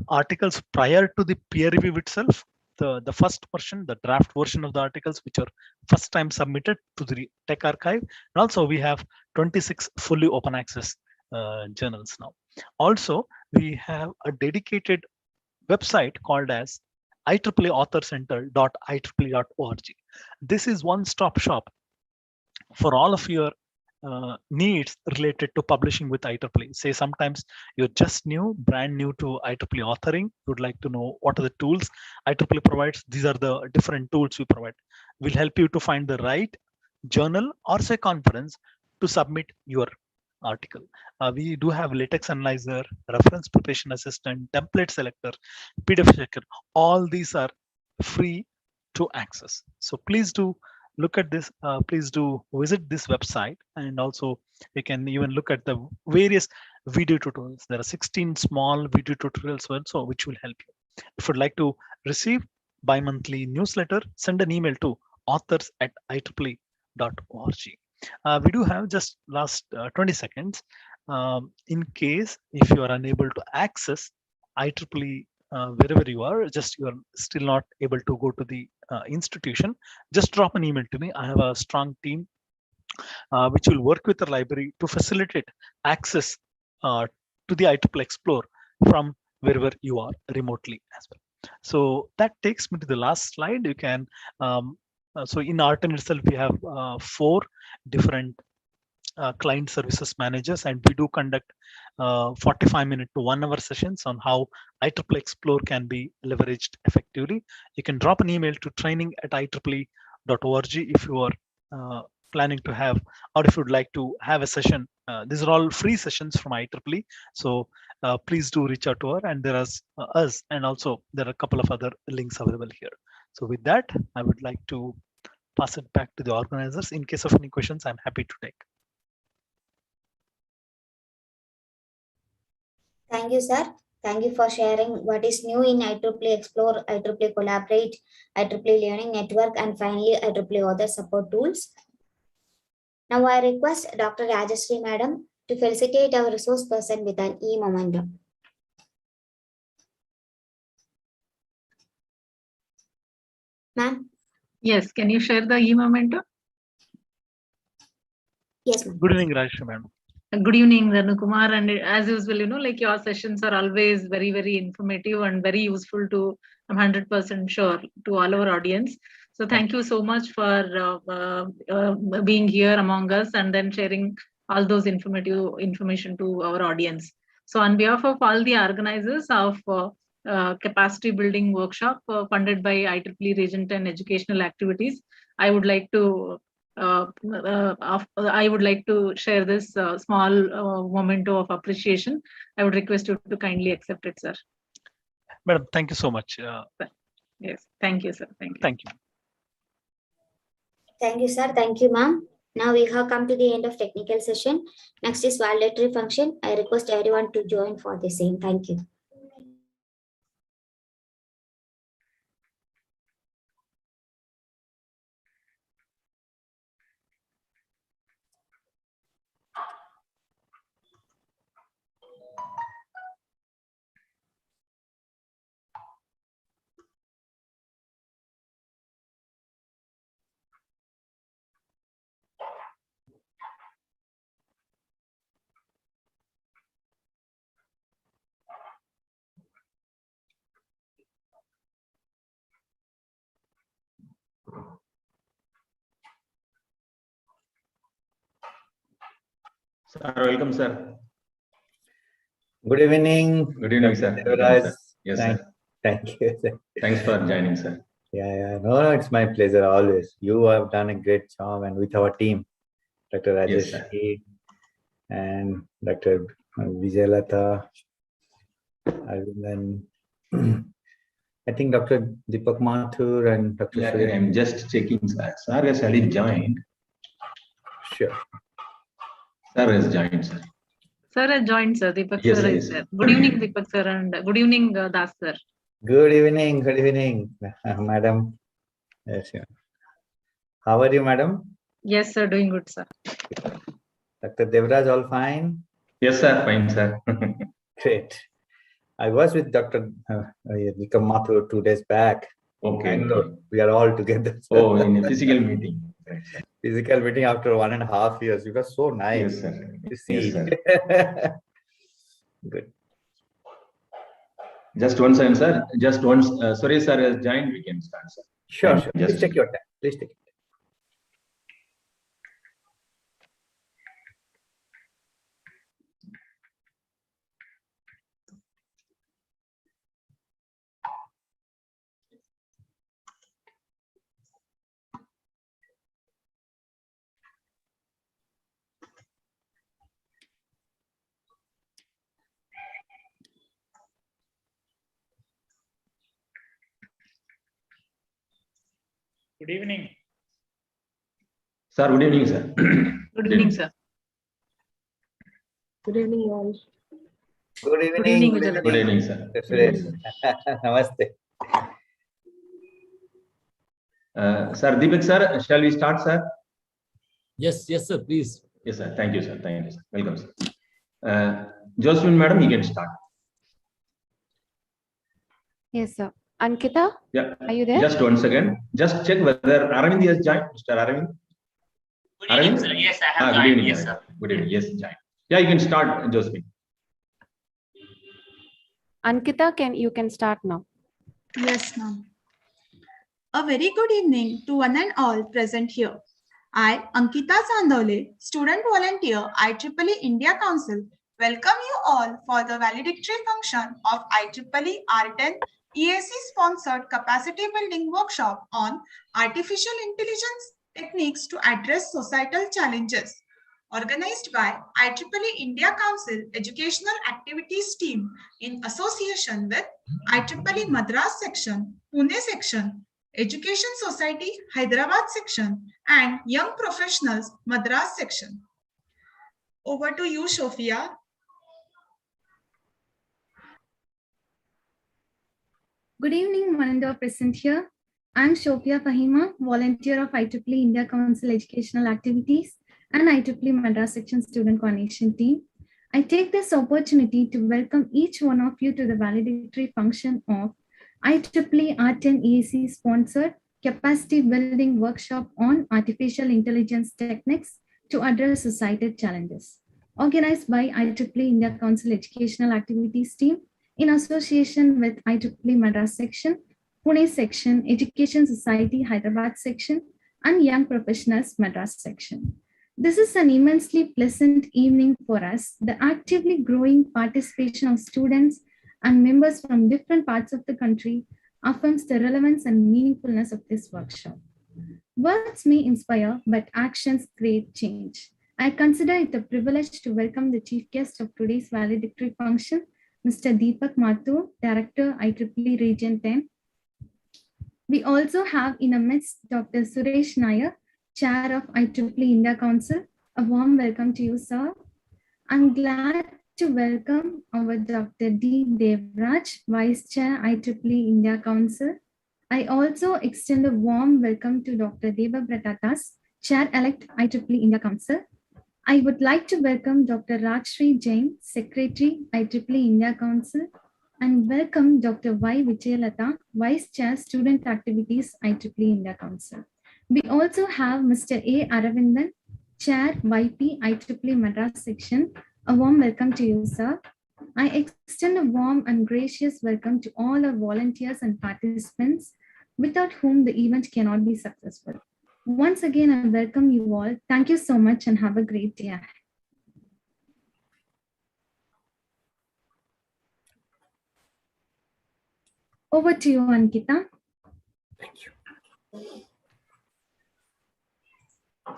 articles prior to the peer review itself, the first version, the draft version of the articles, which are first time submitted to the tech archive. And also we have 26 fully open access journals now. Also, we have a dedicated website called as IEEEauthorcenter.IEEE.org. This is one-stop shop for all of your needs related to publishing with IEEE. Say sometimes you're just brand new to IEEE authoring, you'd like to know what are the tools IEEE provides. These are the different tools we provide. We'll help you to find the right journal or say conference to submit your article. We do have latex analyzer, reference preparation assistant, template selector, PDF checker. All these are free to access. So please do look at this. Please do visit this website, and also you can even look at the various video tutorials. There are 16 small video tutorials also, which will help you. If you'd like to receive bi-monthly newsletter, send an email to authors@IEEE.org. We do have just last 20 seconds. In case if you are unable to access IEEE wherever you are, just you are still not able to go to the institution, just drop an email to me. I have a strong team which will work with the library to facilitate access to the IEEE Explore from wherever you are remotely as well. So that takes me to the last slide. You can, so in Arten itself, we have 4 different client services managers, and we do conduct 45-minute to 1-hour sessions on how IEEE Explore can be leveraged effectively. You can drop an email to training@ieee.org if you are planning to have, or if you'd like to have a session. These are all free sessions from IEEE. So please do reach out to her, and there is us, and also there are a couple of other links available here. So with that, I would like to pass it back to the organizers. In case of any questions, I'm happy to take. Thank you, sir. Thank you for sharing what is new in IEEE Explore, IEEE Collaborate, IEEE Learning Network, and finally IEEE Author Support Tools. Now I request Dr. Rajashree Madam to felicitate our resource person with an e-memorandum. Ma'am? Yes, can you share the e-memento? Yes, ma'am. Good evening, Rajashree Madam. Good evening, Dhanukumar. And as usual, like your sessions are always very, very informative and very useful to, I'm 100% sure, to all our audience. So thank you so much for being here among us and then sharing all those informative information to our audience. So on behalf of all the organizers of capacity building workshop funded by IEEE Region 10 Educational Activities, I would like to share this small memento of appreciation. I would request you to kindly accept it, sir. Madam, thank you so much. Yes, thank you, sir. Thank you. Thank you. Thank you, sir. Thank you, ma'am. Now we have come to the end of technical session. Next is validatory function. I request everyone to join for the same. Thank you. Sir, welcome, sir. Good evening. Good evening, sir. Yes, thank, sir. Thank you, sir. Thanks for joining, sir. Yeah. No, it's my pleasure always. You have done a great job, and with our team, Dr. Rajashree and Dr. Vijaylata, and then I think Dr. Deepak Mathur and Dr. Yeah, I'm just checking, sir. Sir has already joined. Sure. Sir has joined, sir. Sir has joined, sir. Deepak Yes, sir yes. is there. Good evening, Deepak sir, and good evening, Das sir. Good evening, madam. Yes, yeah. How are you, madam? Yes, sir. Doing good, sir. Dr. Devraj, all fine? Yes, sir. Fine, sir. Great. I was with Dr. Deepak Mathur 2 days back. Okay. Bangalore. We are all together. Oh, in a physical meeting. Physical meeting after 1.5 years. It was so nice. Yes, sir. To see. Yes, sir. Good. Just one second, sir. Just once. Sorry, sir has joined. We can start, sir. Sure. Just Please take your time. Please take it. Good evening. Sir, good evening, sir. Good evening, sir. Good evening, all. Good evening. Good evening, Vijaylata. Good evening, sir. Namaste. Sir, Deepak, sir, shall we start, sir? Yes, sir, please. Yes, sir. Thank you, sir. Thank you, sir. Welcome, sir. Josephine, madam, you can start. Yes, sir. Ankita, Yeah. are you there? Just 1 second. Just check whether Aravind has joined. Mr. Aravind. Good evening, sir. Yes, I have Good joined. evening. Yes, sir. Good evening. Yes, join. Yeah, you can start, Josephine. Ankita, you can start now. Yes, ma'am. A very good evening to one and all present here. I, Ankita Sandole, student volunteer, IEEE India Council, welcome you all for the valedictory function of IEEE R10 EAC sponsored capacity building workshop on artificial intelligence techniques to address societal challenges, organized by IEEE India Council Educational Activities Team in association with IEEE Madras Section, Pune Section, Education Society, Hyderabad Section, and Young Professionals, Madras Section. Over to you, Sophia. Good evening, one and all present here. I'm Sophia Fahima, volunteer of IEEE India Council Educational Activities and IEEE Madras Section Student Coordination Team. I take this opportunity to welcome each one of you to the valedictory function of IEEE R10 EAC sponsored capacity building workshop on artificial intelligence techniques to address societal challenges, organized by IEEE India Council Educational Activities Team in association with IEEE Madras Section, Pune Section, Education Society, Hyderabad Section, and Young Professionals, Madras Section. This is an immensely pleasant evening for us. The actively growing participation of students and members from different parts of the country affirms the relevance and meaningfulness of this workshop. Words may inspire, but actions create change. I consider it a privilege to welcome the chief guest of today's valedictory function, Mr. Deepak Mathur, Director, IEEE Region 10. We also have in our midst Dr. Suresh Nair, Chair of IEEE India Council. A warm welcome to you, sir. I'm glad to welcome our Dr. D. Devraj, Vice Chair, IEEE India Council. I also extend a warm welcome to Dr. Deva Bratatas, Chair-elect, IEEE India Council. I would like to welcome Dr. Rajshri Jain, Secretary, IEEE India Council, and welcome Dr. Y. Vijayalata, Vice Chair, Student Activities, IEEE India Council. We also have Mr. A. Aravindan, Chair, YP, IEEE Madras Section. A warm welcome to you, sir. I extend a warm and gracious welcome to all our volunteers and participants, without whom the event cannot be successful. Once again, I welcome you all. Thank you so much and have a great day. Over to you, Ankita. Thank you.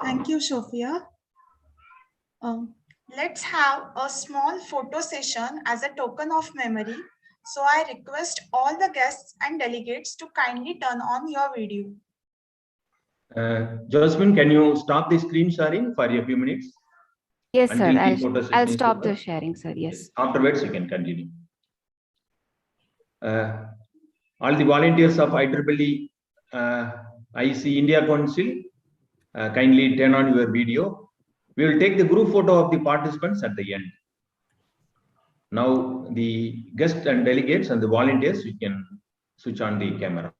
Thank you, Sophia. Let's have a small photo session as a token of memory. So I request all the guests and delegates to kindly turn on your video. Josephine, can you stop the screen sharing for a few minutes? Yes, sir. I'll stop the the sharing, sir. Yes. Afterwards, you can continue. All the volunteers of IEEE IC India Council, kindly turn on your video. We will take the group photo of the participants at the end. Now, the guests and delegates and the volunteers, you can switch on the camera.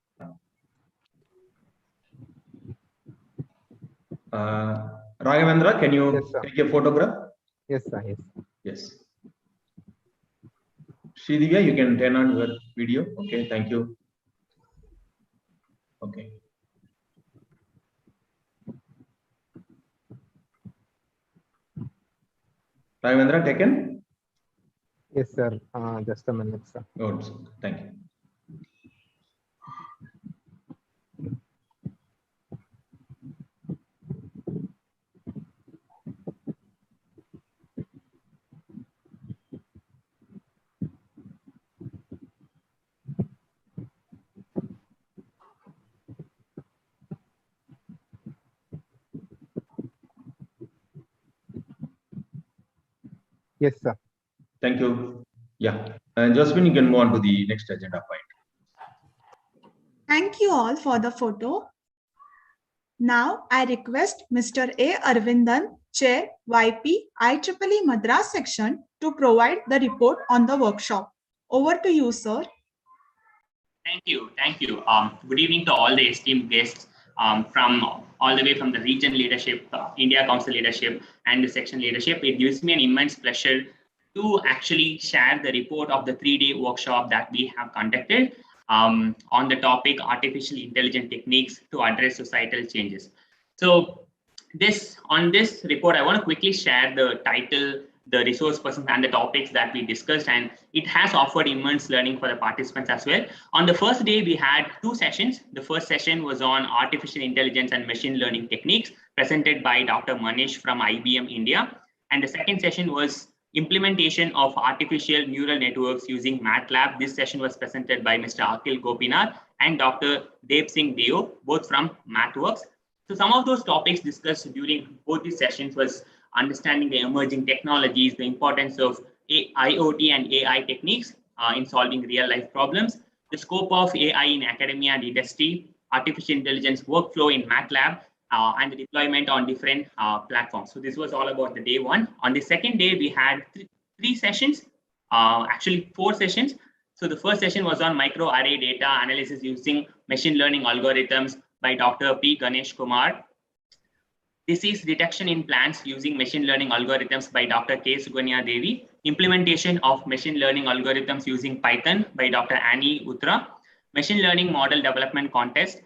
Raghavendra, can you take a photograph? Yes, sir. Yes. Yes. Sridivya, you can turn on your video. Okay, thank you. Okay. Raghavendra, taken? Yes, sir. Just a minute, sir. Oh, thank you. Yes, sir. Thank you. Yeah. Josephine, you can move on to the next agenda point. Thank you all for the photo. Now I request Mr. A. Arvindan, Chair, YP, IEEE Madras Section, to provide the report on the workshop. Over to you, sir. Thank you. Thank you. Good evening to all the esteemed guests from all the way from the region leadership, India Council leadership, and the section leadership. It gives me an immense pleasure to actually share the report of the 3-day workshop that we have conducted on the topic artificial intelligence techniques to address societal changes. So on this report, I want to quickly share the title, the resource persons, and the topics that we discussed, and it has offered immense learning for the participants as well. On the first day, we had 2 sessions. The first session was on artificial intelligence and machine learning techniques, presented by Dr. Manish from IBM India. And the second session was implementation of artificial neural networks using MATLAB. This session was presented by Mr. Akhil Gopinath and Dr. Dev Singh Deo, both from MathWorks. So some of those topics discussed during both these sessions was understanding the emerging technologies, the importance of IoT and AI techniques in solving real-life problems, the scope of AI in academia and industry, artificial intelligence workflow in MATLAB, and the deployment on different platforms. So this was all about the day 1. On the second day, we had 3 sessions, actually 4 sessions. So the first session was on microarray data analysis using machine learning algorithms by Dr. P. Ganesh Kumar. Disease detection in plants using machine learning algorithms by Dr. K. Suganya Devi. Implementation of machine learning algorithms using Python by Dr. Annie Utra. Machine learning model development contest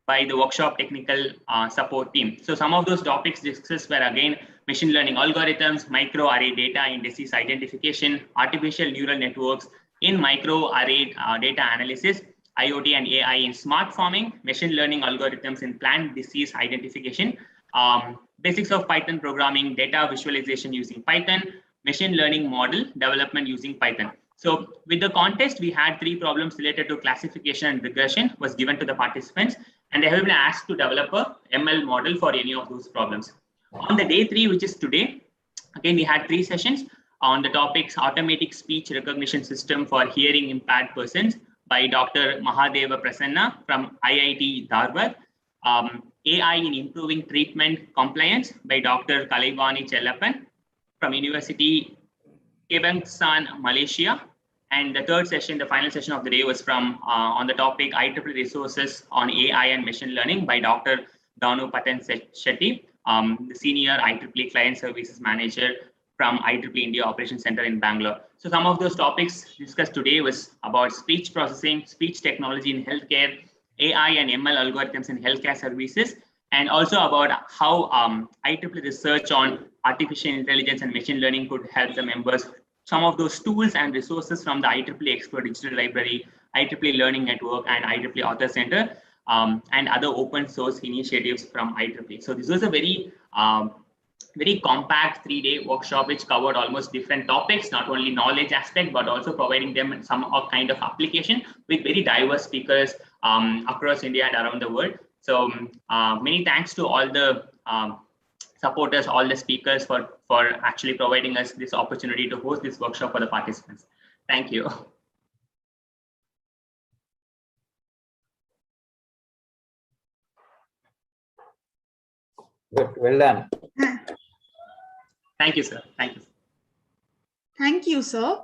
by the workshop technical support team. So some of those topics discussed were again machine learning algorithms, microarray data in disease identification, artificial neural networks in microarray data analysis, IoT and AI in smart farming, machine learning algorithms in plant disease identification, basics of Python programming, data visualization using Python, machine learning model development using Python. So with the contest, we had 3 problems related to classification and regression was given to the participants, and they have been asked to develop a ML model for any of those problems. On the day 3, which is today, again, we had 3 sessions on the topics automatic speech recognition system for hearing impaired persons by Dr. Mahadeva Prasanna from IIT Dharwad, AI in improving treatment compliance by Dr. Kalaivani Chellappan from University Kebangsaan, Malaysia. And the third session, the final session of the day, was from on the topic IEEE resources on AI and machine learning by Dr. Danu Patan Shetty, the senior IEEE client services manager from IEEE India Operations Center in Bangalore. So some of those topics discussed today was about speech processing, speech technology in healthcare, AI and ML algorithms in healthcare services, and also about how IEEE research on artificial intelligence and machine learning could help the members. Some of those tools and resources from the IEEE Expert Digital Library, IEEE Learning Network, and IEEE Author Center, and other open source initiatives from IEEE. So this was a very compact 3-day workshop which covered almost different topics, not only knowledge aspect, but also providing them some kind of application with very diverse speakers across India and around the world. So many thanks to all the supporters, all the speakers for actually providing us this opportunity to host this workshop for the participants. Thank you. Good, well done. Thank you, sir. Thank you. Thank you, sir.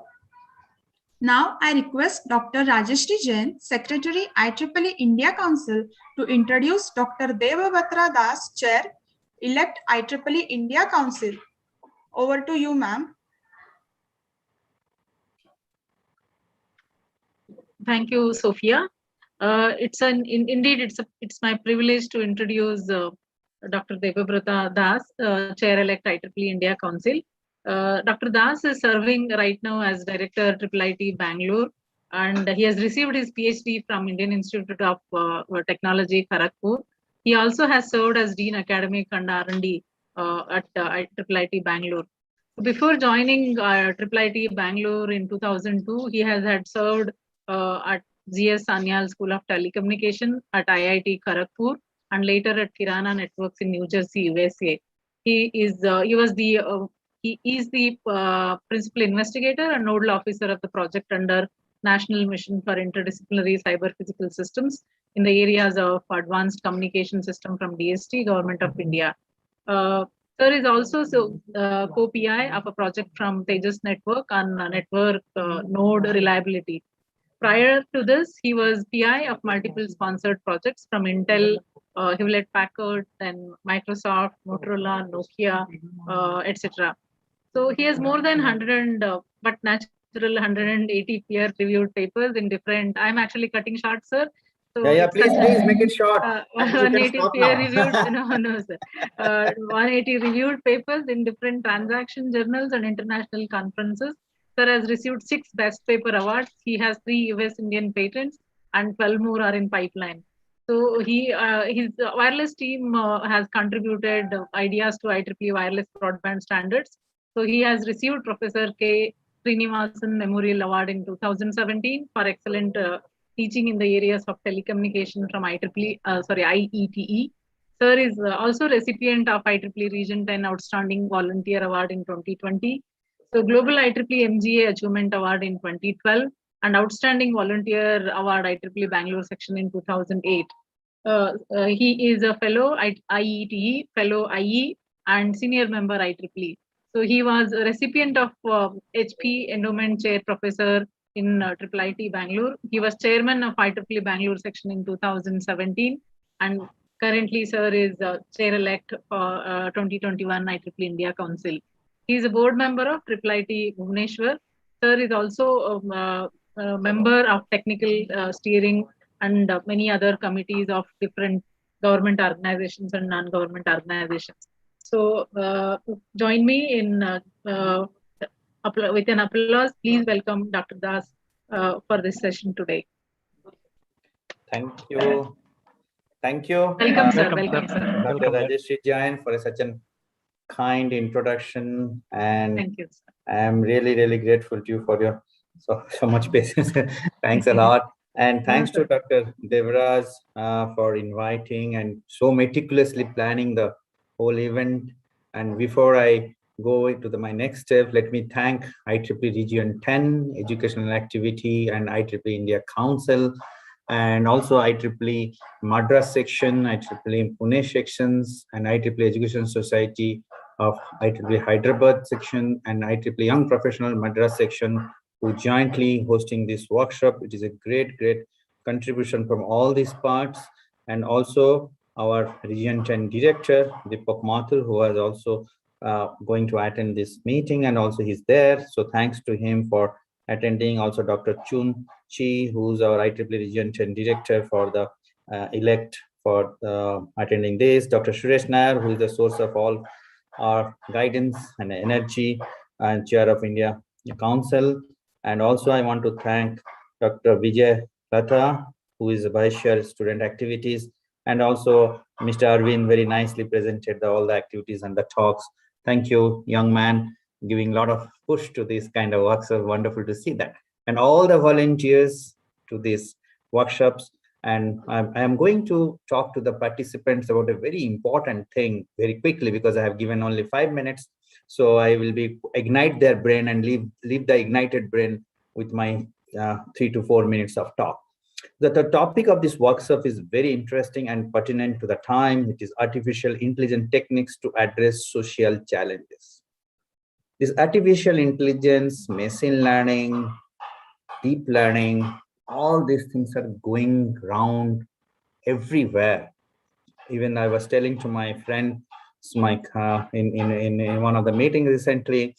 Now I request Dr. Rajeshri Jain, Secretary IEEE India Council, to introduce Dr. Devabhatra Das, Chair, Elect IEEE India Council. Over to you, ma'am. Thank you, Sophia. It's my privilege to introduce Dr. Devabhatra Das, Chair-elect IEEE India Council. Dr. Das is serving right now as Director IIIT Bangalore, and he has received his PhD from Indian Institute of Technology, Kharagpur. He also has served as Dean Academic and R&D at IIIT Bangalore. Before joining IIIT Bangalore in 2002, he had served at GS Sanyal School of Telecommunication at IIT Kharagpur, and later at Kirana Networks in New Jersey, USA. He is the principal investigator and nodal officer of the project under National Mission for Interdisciplinary Cyber Physical Systems in the areas of advanced communication system from DST, Government of India. Sir is also co-PI of a project from Tejas Network on network node reliability. Prior to this, he was PI of multiple sponsored projects from Intel, Hewlett-Packard, then Microsoft, Motorola, Nokia, etc. So he has more than 100 but natural 180 peer-reviewed papers in different. I'm actually cutting short, sir. So Yeah, please make it short. 180 peer-reviewed, no, sir. 180 reviewed papers in different transaction journals and international conferences. Sir has received 6 Best Paper Awards. He has 3 US Indian patents and 12 more are in pipeline. So his wireless team has contributed ideas to IEEE wireless broadband standards. So he has received Professor K. Srinivasan Memorial Award in 2017 for excellent teaching in the areas of telecommunication from IEEE. Sir is also recipient of IEEE Region 10 Outstanding Volunteer Award in 2020. So Global IEEE MGA Achievement Award in 2012 and Outstanding Volunteer Award IEEE Bangalore section in 2008. He is a fellow IETE, fellow IE, and senior member IEEE. So he was a recipient of HP Endowment Chair Professor in IIIT Bangalore. He was chairman of IEEE Bangalore section in 2017, and currently, sir is chair-elect for 2021 IEEE India Council. He is a board member of IIIT Bhubaneswar. Sir is also a member of technical steering and many other committees of different government organizations and non-government organizations. So join me in with an applause. Please welcome Dr. Das for this session today. Thank you. Thank you. Welcome, sir. Welcome, sir. Dr. Rajeshri Jain for such a kind introduction. And thank you, sir. I am really, really grateful to you for your so much patience. Thanks a lot. And thanks to Dr. Devraj for inviting and so meticulously planning the whole event. And before I go into my next step, let me thank IEEE Region 10 Educational Activity and IEEE India Council, and also IEEE Madras section, IEEE Pune sections, and IEEE Education Society of IEEE Hyderabad section, and IEEE Young Professional Madras section, who jointly hosting this workshop. It is a great contribution from all these parts, and also our Region 10 Director, Deepak Mathur, who was also going to attend this meeting, and also he's there. So thanks to him for attending. Also Dr. Chun Chi, who's our IEEE Region 10 Director for the elect for attending this. Dr. Suresh Nair, who is the source of all our guidance and energy, and Chair of India Council. And also I want to thank Dr. Vijay Lata, who is the Vice Chair Student Activities, and also Mr. Arvind very nicely presented all the activities and the talks. Thank you, young man, giving a lot of push to this kind of work. So wonderful to see that. And all the volunteers to these workshops. And I am going to talk to the participants about a very important thing very quickly, because I have given only 5 minutes. So I will ignite their brain and leave the ignited brain with my 3 to 4 minutes of talk. The topic of this workshop is very interesting and pertinent to the time. It is artificial intelligence techniques to address social challenges. This artificial intelligence, machine learning, deep learning, all these things are going around everywhere. Even I was telling to my friend Mike in one of the meetings recently,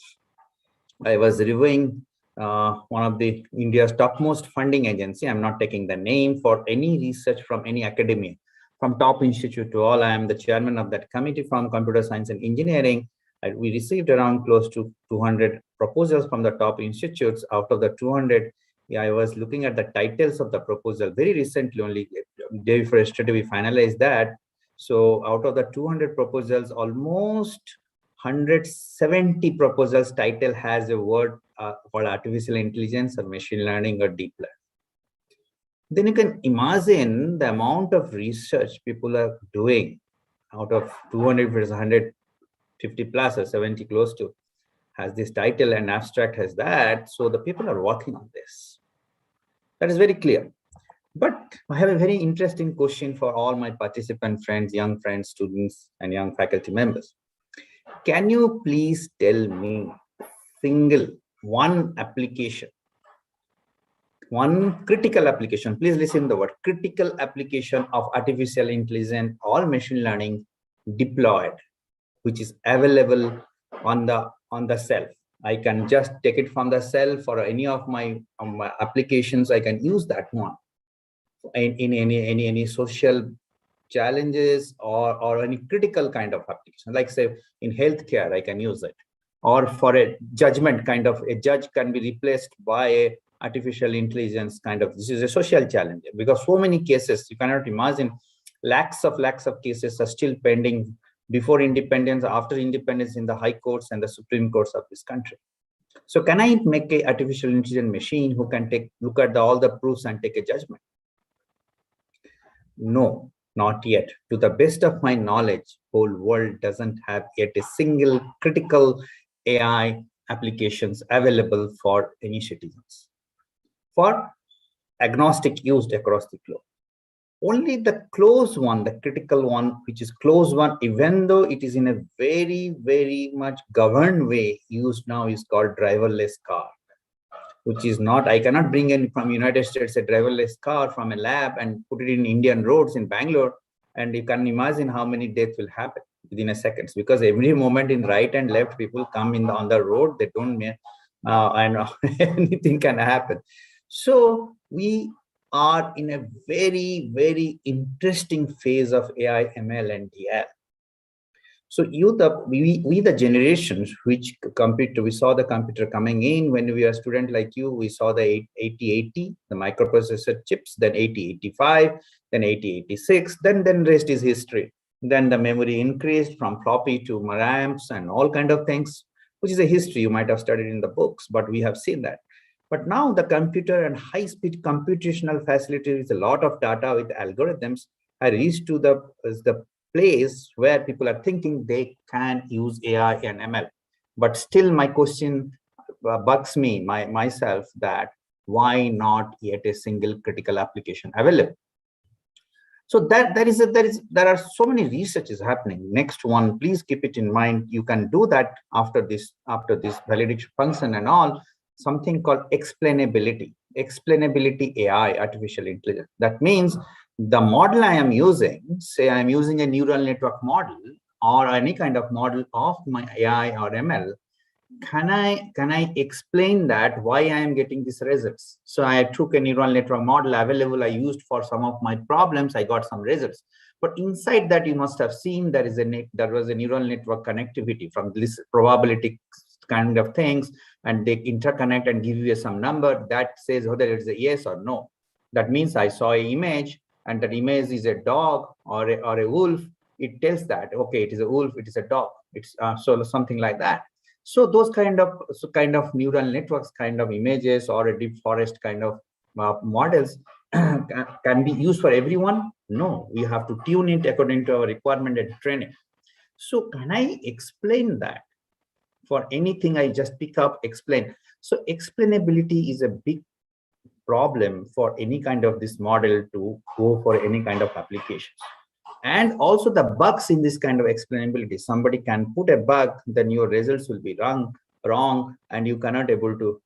I was reviewing one of the India's topmost funding agency. I'm not taking the name for any research from any academia, from top institute to all. I am the chairman of that committee from computer science and engineering. We received around close to 200 proposals from the top institutes. Out of the 200, I was looking at the titles of the proposal very recently, only day before yesterday we finalized that. So out of the 200 proposals, almost 170 proposals title has a word called artificial intelligence or machine learning or deep learning. Then you can imagine the amount of research people are doing. Out of 200 versus 150 plus or 70 close to has this title, and abstract has that. So the people are working on this. That is very clear. But I have a very interesting question for all my participant friends, young friends, students, and young faculty members. Can you please tell me one application one critical application, please listen to the word critical application of artificial intelligence or machine learning deployed, which is available on the shelf. I can just take it from the shelf or any of my applications. I can use that one in any social challenges or any critical kind of application, like say in healthcare, I can use it. Or for a judgment kind of, a judge can be replaced by a artificial intelligence kind of. This is a social challenge because so many cases, you cannot imagine, lakhs of cases are still pending before independence, after independence in the high courts and the Supreme Courts of this country. So can I make a artificial intelligence machine who can look at all the proofs and take a judgment? No, not yet. To the best of my knowledge, whole world doesn't have yet a single critical AI applications available for any citizens for agnostic used across the globe. Only the close one, the critical one, which is close one, even though it is in a very, very much governed way used now, is called driverless car, which is not, I cannot bring in from United States a driverless car from a lab and put it in Indian roads in Bangalore. And you can imagine how many deaths will happen within a second, because every moment in right and left, people come in on the road, they don't, and anything can happen. So we are in a very, very interesting phase of AI, ML, and DL. So we the generations which computer, we saw the computer coming in when we were a student like you, we saw the 8080, the microprocessor chips, then 8085, then 8086, then rest is history. Then the memory increased from floppy to RAMs and all kind of things, which is a history you might have studied in the books, but we have seen that. But now the computer and high-speed computational facilities with a lot of data with algorithms are reached to the place where people are thinking they can use AI and ML. But still my question bugs me, myself, that why not yet a single critical application available? So there are so many researches happening. Next one, please keep it in mind. You can do that after this validation function and all, something called explainability AI, artificial intelligence. That means the model I am using, say I am using a neural network model or any kind of model of my AI or ML, can I explain that why I am getting these results? So I took a neural network model available, I used for some of my problems, I got some results. But inside that, you must have seen there was a neural network connectivity from this probability kind of things, and they interconnect and give you some number that says whether it's a yes or no. That means I saw an image, and that image is a dog or a wolf. It tells that, okay, it is a wolf, it is a dog. It's so something like that. So those kind of neural networks, kind of images, or a deep forest kind of models can be used for everyone. No, we have to tune it according to our requirement and training. So can I explain that? For anything I just pick up, explain. So explainability is a big problem for any kind of this model to go for any kind of applications. And also the bugs in this kind of explainability. Somebody can put a bug, then your results will be wrong, and you cannot able to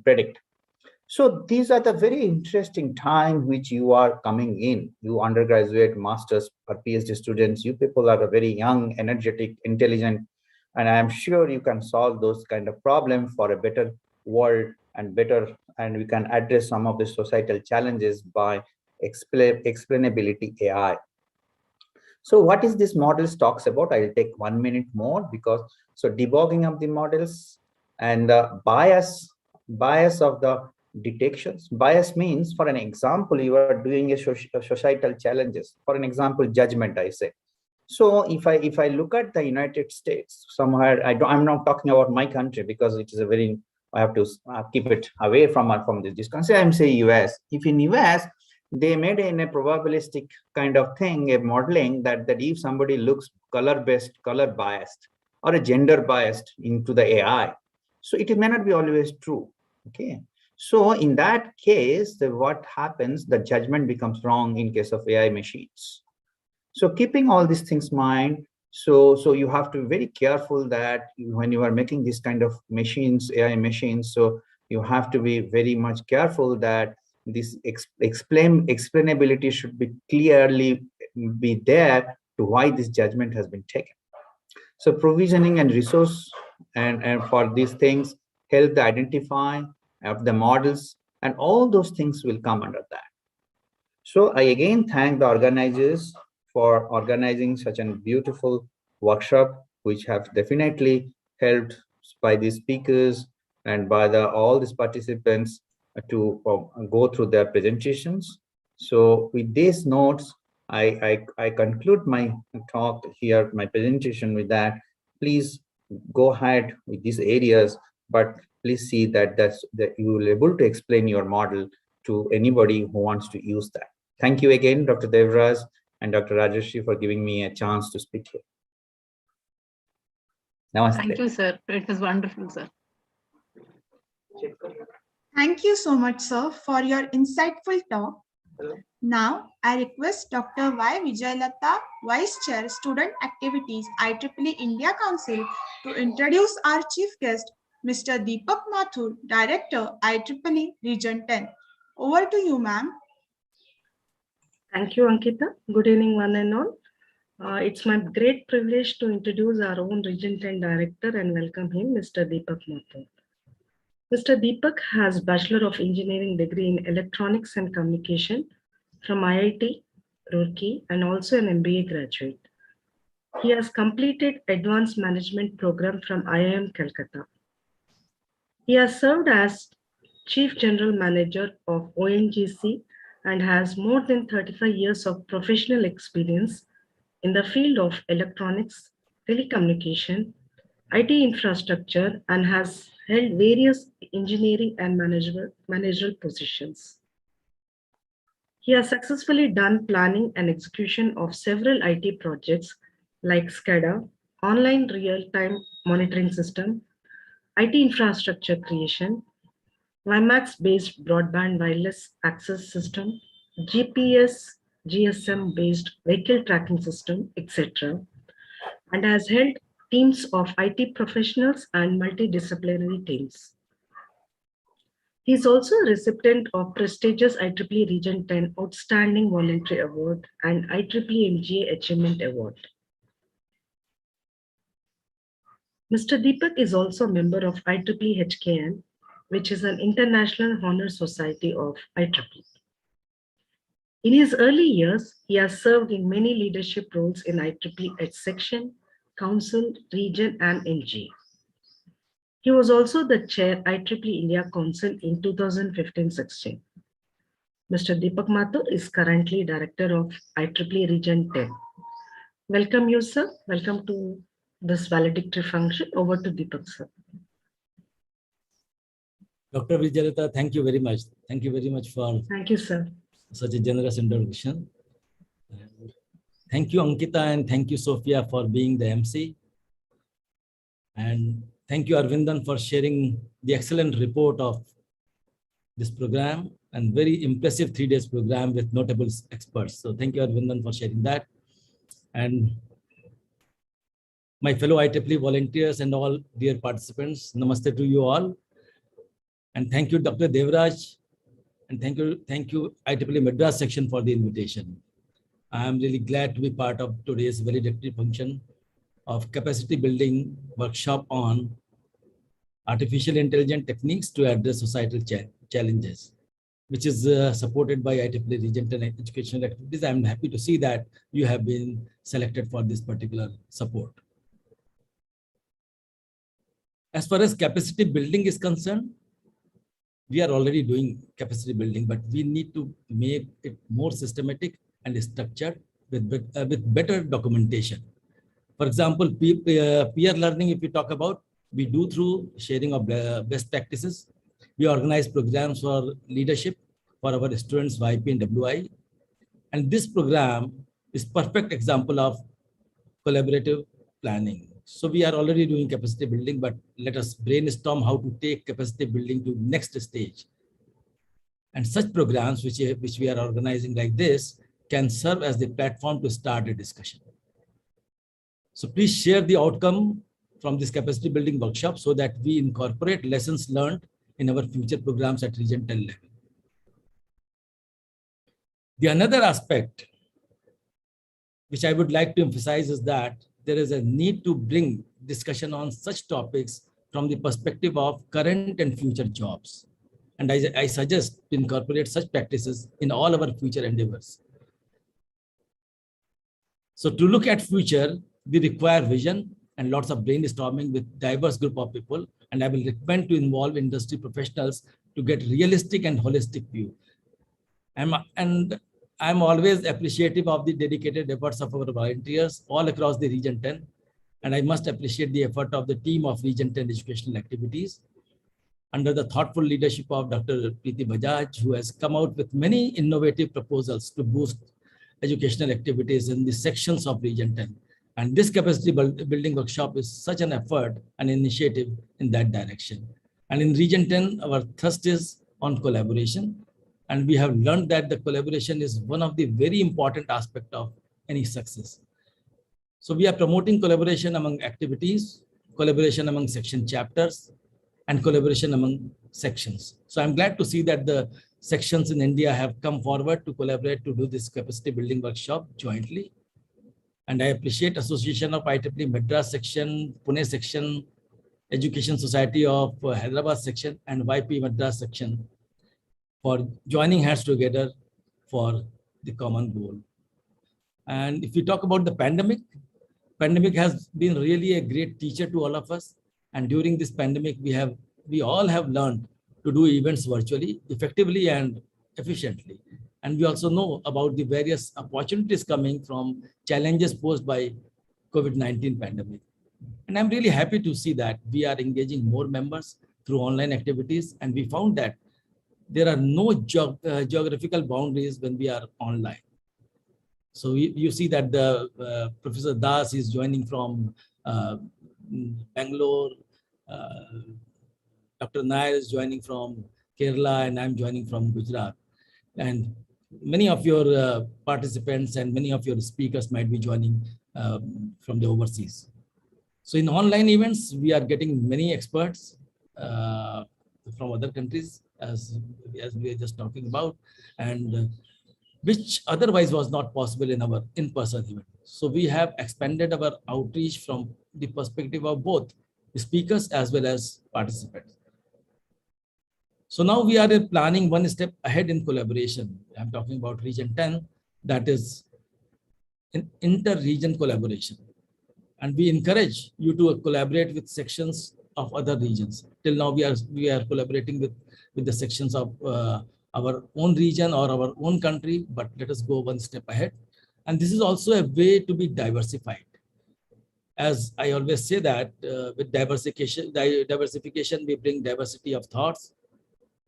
predict. So these are the very interesting time which you are coming in. You undergraduate, masters, or PhD students, you people are very young, energetic, intelligent, and I am sure you can solve those kind of problems for a better world and we can address some of the societal challenges by explainability AI. So what is this models talks about? I'll take 1 minute more because so debugging of the models and bias of the detections. Bias means, for an example, you are doing a societal challenges. For an example, judgment, I say. So if I look at the United States, somewhere I'm not talking about my country because it is a very, I have to keep it away from this discussion. I'm saying US. If in US they made in a probabilistic kind of thing, a modeling that if somebody looks color biased or a gender biased into the AI, so it may not be always true. Okay. So in that case, what happens, the judgment becomes wrong in case of AI machines. So keeping all these things in mind, so you have to be very careful that when you are making this kind of machines, AI machines, so you have to be very much careful that this explainability should be clearly be there to why this judgment has been taken. So provisioning and resource and for these things, help the identify of the models, and all those things will come under that. So I again thank the organizers for organizing such a beautiful workshop, which have definitely helped by the speakers and by all these participants to go through their presentations. So with these notes, I conclude my talk here, my presentation with that. Please go ahead with these areas, but please see that you will be able to explain your model to anybody who wants to use that. Thank you again, Dr. Devraj and Dr. Rajeshri, for giving me a chance to speak here. Namaste. Thank you, sir. It was wonderful, sir. Thank you so much, sir, for your insightful talk. Now, I request Dr. Y. Vijayalata, Vice Chair, Student Activities, IEEE India Council, to introduce our chief guest, Mr. Deepak Mathur, Director, IEEE Region 10. Over to you, ma'am. Thank you, Ankita. Good evening, one and all. It's my great privilege to introduce our own Region 10 Director and welcome him, Mr. Deepak Mathur. Mr. Deepak has Bachelor of Engineering degree in Electronics and Communication from IIT, Roorkee, and also an MBA graduate. He has completed Advanced Management Program from IIM Calcutta. He has served as Chief General Manager of ONGC and has more than 35 years of professional experience in the field of electronics, telecommunication, IT infrastructure, and has held various engineering and managerial positions. He has successfully done planning and execution of several IT projects like SCADA, online real-time monitoring system, IT infrastructure creation, WiMAX-based broadband wireless access system, GPS, GSM-based vehicle tracking system, etc., and has held teams of IT professionals and multidisciplinary teams. He is also a recipient of prestigious IEEE Region 10 Outstanding Voluntary Award and IEEE MGA Achievement Award. Mr. Deepak is also a member of IEEE HKN, which is an international honor society of IEEE. In his early years, he has served in many leadership roles in IEEE at section, council, region, and NG. He was also the chair IEEE India Council in 2015-16. Mr. Deepak Mathur is currently director of IEEE Region 10. Welcome you, sir. Welcome to this valedictory function. Over to Deepak, sir. Dr. Vijayalata, thank you very much. Thank you very much for Thank you, sir. Such a generous introduction. Thank you, Ankita, and thank you, Sophia, for being the MC. And thank you, Arvindan, for sharing the excellent report of this program and very impressive 3 days program with notable experts. So thank you, Arvindan, for sharing that. And my fellow IEEE volunteers and all dear participants, namaste to you all. And thank you, Dr. Devraj, and thank you, IEEE Madras section for the invitation. I am really glad to be part of today's valedictory function of capacity building workshop on artificial intelligence techniques to address societal challenges, which is supported by IEEE Region 10 Educational Activities. I am happy to see that you have been selected for this particular support. As far as capacity building is concerned, we are already doing capacity building, but we need to make it more systematic and structured with better documentation. For example, peer learning, if we talk about, we do through sharing of best practices. We organize programs for leadership for our students, YP and WI. And this program is perfect example of collaborative planning. So we are already doing capacity building, but let us brainstorm how to take capacity building to next stage. And such programs which we are organizing like this can serve as the platform to start a discussion. So please share the outcome from this capacity building workshop so that we incorporate lessons learned in our future programs at Region 10 level. The another aspect which I would like to emphasize is that there is a need to bring discussion on such topics from the perspective of current and future jobs. And I suggest to incorporate such practices in all our future endeavors. So to look at future, we require vision and lots of brainstorming with diverse group of people. And I will recommend to involve industry professionals to get realistic and holistic view. And I'm always appreciative of the dedicated efforts of our volunteers all across the Region 10. And I must appreciate the effort of the team of Region 10 educational activities under the thoughtful leadership of Dr. Preeti Bajaj, who has come out with many innovative proposals to boost educational activities in the sections of Region 10. And this capacity building workshop is such an effort and initiative in that direction. And in Region 10, our thrust is on collaboration. And we have learned that the collaboration is one of the very important aspects of any success. So we are promoting collaboration among activities, collaboration among section chapters, and collaboration among sections. So I'm glad to see that the sections in India have come forward to collaborate to do this capacity building workshop jointly. And I appreciate Association of IEEE Madras section, Pune section, Education Society of Hyderabad section, and YP Madras section for joining hands together for the common goal. And if we talk about the pandemic has been really a great teacher to all of us. And during this pandemic, we all have learned to do events virtually, effectively and efficiently. And we also know about the various opportunities coming from challenges posed by COVID-19 pandemic. And I'm really happy to see that we are engaging more members through online activities. And we found that there are no geographical boundaries when we are online. So you see that the Professor Das is joining from Bangalore, Dr. Nair is joining from Kerala, and I'm joining from Gujarat. And many of your participants and many of your speakers might be joining from the overseas. So in online events, we are getting many experts from other countries, as we are just talking about, and which otherwise was not possible in our in-person event. So we have expanded our outreach from the perspective of both speakers as well as participants. So now we are planning one step ahead in collaboration. I'm talking about Region 10, that is in inter-region collaboration. And we encourage you to collaborate with sections of other regions. Till now, we are collaborating with the sections of our own region or our own country, but let us go one step ahead. And this is also a way to be diversified. As I always say that with diversification, we bring diversity of thoughts,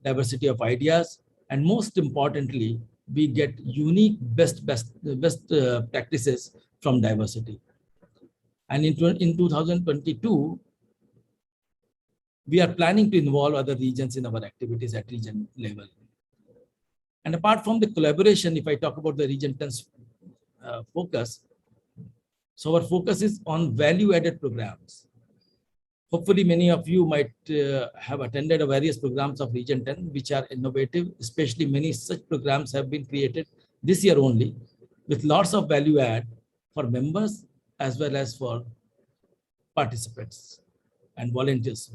diversity of ideas, and most importantly, we get unique best practices from diversity. And in 2022, we are planning to involve other regions in our activities at region level. And apart from the collaboration, if I talk about the Region 10's focus, so our focus is on value-added programs. Hopefully, many of you might have attended various programs of Region 10, which are innovative, especially many such programs have been created this year only, with lots of value add for members as well as for participants and volunteers.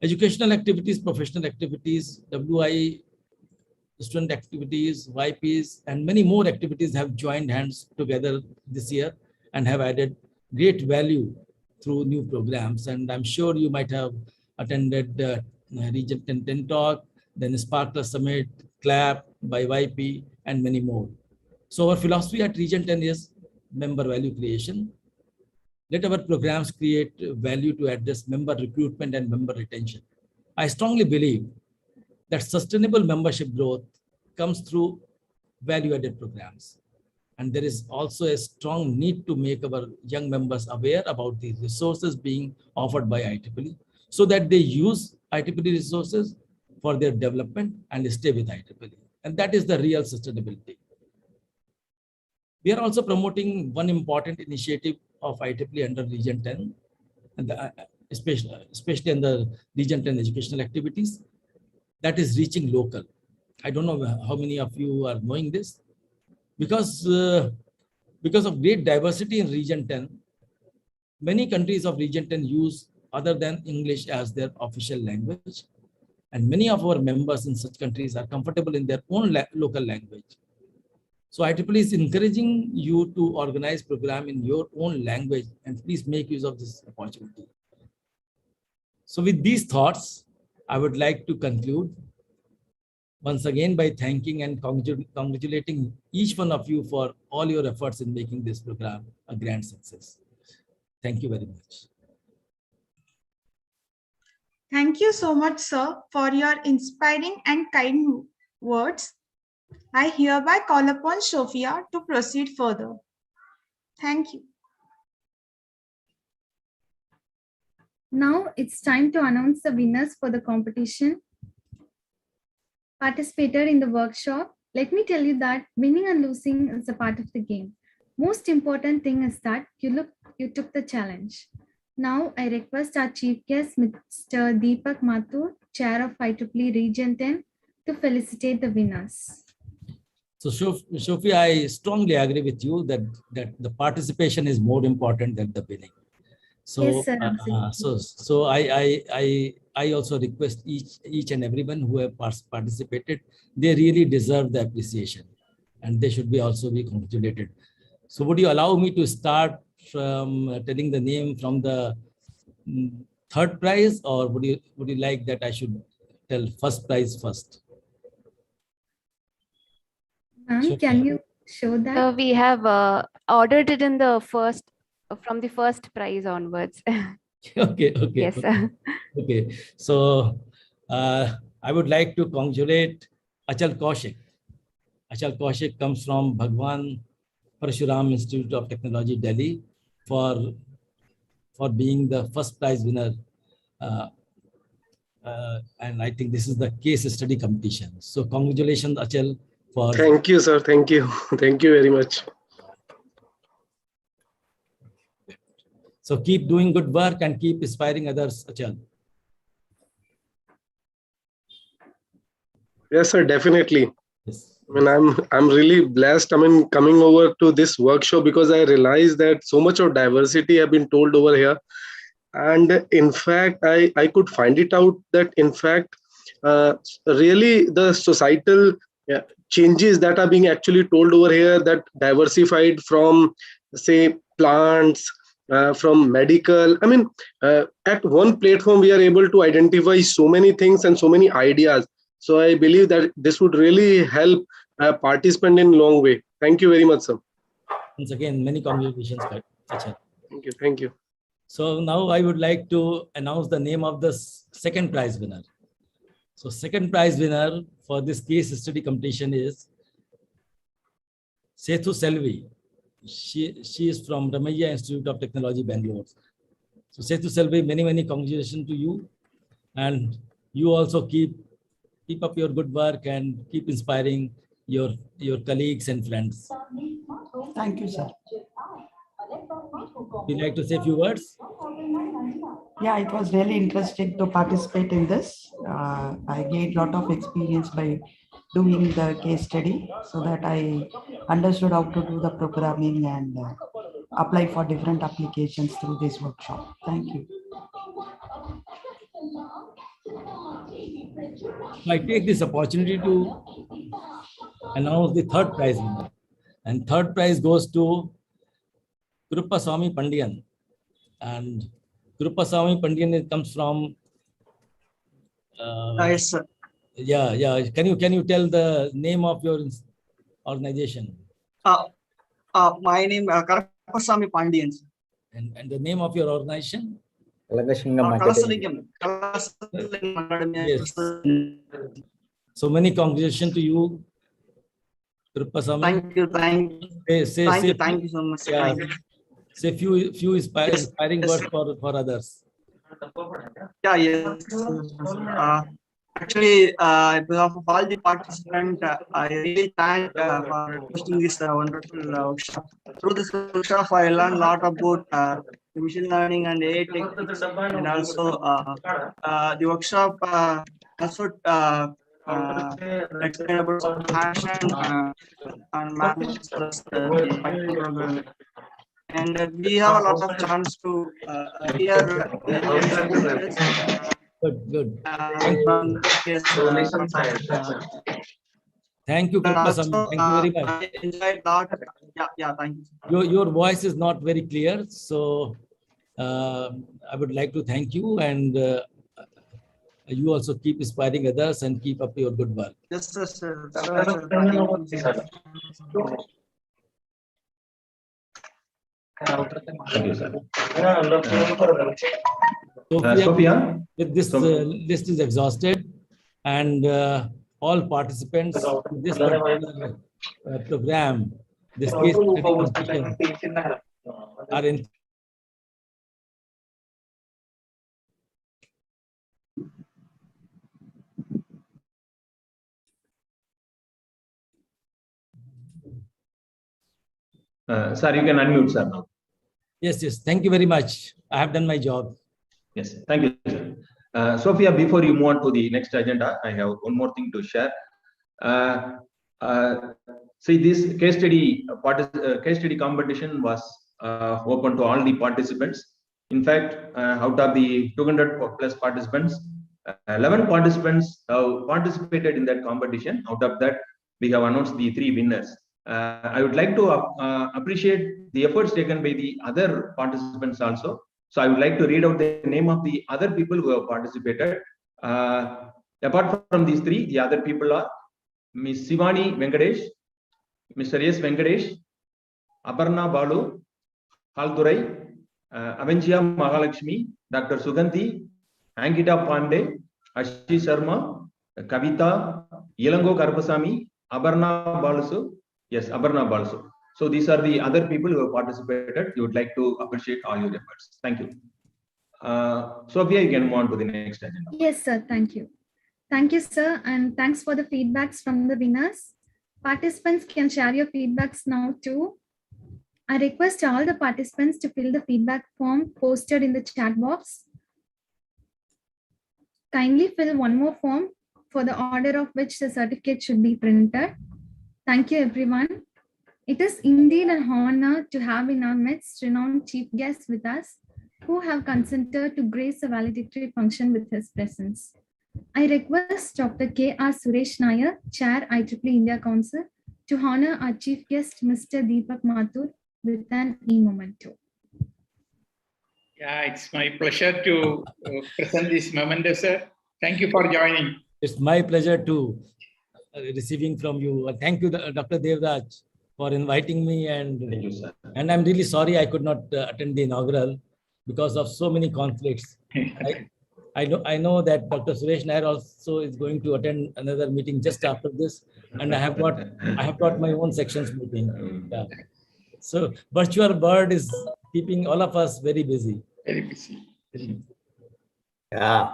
Educational activities, professional activities, WI, student activities, YPs, and many more activities have joined hands together this year and have added great value through new programs. And I'm sure you might have attended Region 10 Talk, then Sparkler Summit, CLAP by YP, and many more. So our philosophy at Region 10 is member value creation. Let our programs create value to address member recruitment and member retention. I strongly believe that sustainable membership growth comes through value-added programs. And there is also a strong need to make our young members aware about the resources being offered by IEEE so that they use IEEE resources for their development and stay with IEEE. And that is the real sustainability. We are also promoting one important initiative of IEEE under Region 10, and especially in the Region 10 educational activities, that is reaching local. I don't know how many of you are knowing this. Because of great diversity in Region 10, many countries of Region 10 use other than English as their official language. And many of our members in such countries are comfortable in their own local language. So IEEE is encouraging you to organize program in your own language, and please make use of this opportunity. So with these thoughts, I would like to conclude once again by thanking and congratulating each one of you for all your efforts in making this program a grand success. Thank you very much. Thank you so much, sir, for your inspiring and kind words. I hereby call upon Sophia to proceed further. Thank you. Now it's time to announce the winners for the competition. Participator in the workshop, let me tell you that winning and losing is a part of the game. Most important thing is that you took the challenge. Now I request our chief guest, Mr. Deepak Mathur, Chair of IEEE Region 10, to felicitate the winners. So Sophia, I strongly agree with you that the participation is more important than the winning. So, yes, sir, absolutely. So I also request each and everyone who have participated, they really deserve the appreciation, and they should also be congratulated. So would you allow me to start from telling the name from the third prize, or would you like that I should tell first prize first? Can you show that? We have ordered it in the first, from the first prize onwards. Okay. Yes, sir. Okay. So I would like to congratulate Achal Kaushik. Achal Kaushik comes from Bhagwan Parshuram Institute of Technology, Delhi, for being the first prize winner. And I think this is the case study competition. So congratulations, Achal. Thank you, sir. Thank you. Thank you very much. So keep doing good work and keep inspiring others, Achal. Yes, sir. Definitely. Yes. I mean, I'm really blessed. I mean, coming over to this workshop because I realized that so much of diversity have been told over here, and in fact, I could find it out that in fact, really the societal changes that are being actually told over here, that diversified from say plants, from medical. I mean, at one platform we are able to identify so many things and so many ideas. So I believe that this would really help participant in long way. Thank you very much, sir. Once again, many congratulations, Achal. Thank you. Thank you. So now I would like to announce the name of the second prize winner. So second prize winner for this case study competition is Sethu Selvi. She is from Ramaiah Institute of Technology, Bangalore. So Sethu Selvi, many congratulations to you, and you also keep up your good work and keep inspiring your colleagues and friends. Thank you, sir. Would you like to say a few words? Yeah, it was really interesting to participate in this. I gained a lot of experience by doing the case study, so that I understood how to do the programming and apply for different applications through this workshop. Thank you. I take this opportunity to announce the third prize winner. And third prize goes to Krupaswamy Pandian. And Krupaswamy Pandian comes from Yes, sir. Yeah. Can you tell the name of your organization? My name is Krupaswamy Pandian. And the name of your organization? Yes. So many congratulations to you, Krupaswamy. Thank you. Thank you so much. Yeah, say few inspiring words for others. Yeah, yes. Actually, on behalf of all the participants, I really thank for hosting this wonderful workshop. Through this workshop, I learned a lot about machine learning and AI techniques, and also the workshop also explain about some action and manage the Python. And we have a lot of chance to hear various speeches. Good. Thank you, Kripasamy. Thank you very much. I enjoyed a lot. Yeah, thank you. Your voice is not very clear, so I would like to thank you, and you also keep inspiring others and keep up your good work. Yes, sir. Thank you, sir. Sophia, with this list is exhausted, and all participants in this particular program, this case study competition, are in. Sir, you can unmute, sir, now. Yes. Thank you very much. I have done my job. Yes, thank you, sir. Sophia, before you move on to the next agenda, I have one more thing to share. See, this case study competition was open to all the participants. In fact, out of the 200 plus participants, 11 participants have participated in that competition. Out of that, we have announced the 3 winners. I would like to appreciate the efforts taken by the other participants also. So I would like to read out the name of the other people who have participated. Apart from these 3, the other people are Ms. Sivani Venkatesh, Mr. S. Venkatesh, Aparna Balu, Haldurai, Avenchia Mahalakshmi, Dr. Suganti, Ankita Pandey, Ashi Sharma, Kavita, Yelango Karpasamy, Aparna Balasu. Yes, Aparna Balasu. So these are the other people who have participated. We would like to appreciate all your efforts. Thank you. Sophia, you can move on to the next agenda. Yes, sir. Thank you. Thank you, sir. And thanks for the feedbacks from the winners. Participants can share your feedbacks now too. I request all the participants to fill the feedback form posted in the chat box. Kindly fill one more form for the order of which the certificate should be printed. Thank you, everyone. It is indeed an honor to have in our midst renowned chief guests with us who have consented to grace a valedictory function with his presence. I request Dr. K.R. Suresh Nair, Chair IEEE India Council, to honor our chief guest, Mr. Deepak Mathur, with an e-memento. Yeah, it's my pleasure to present this memento, sir. Thank you for joining. It's my pleasure to receiving from you. Thank you, Dr. Devraj, for inviting me, and thank you, sir. And I'm really sorry I could not attend the inaugural because of so many conflicts. I know that Dr. Suresh Nair also is going to attend another meeting just after this, and I have got my own sections meeting. Yeah. So virtual bird is keeping all of us very busy. Very busy. Yeah.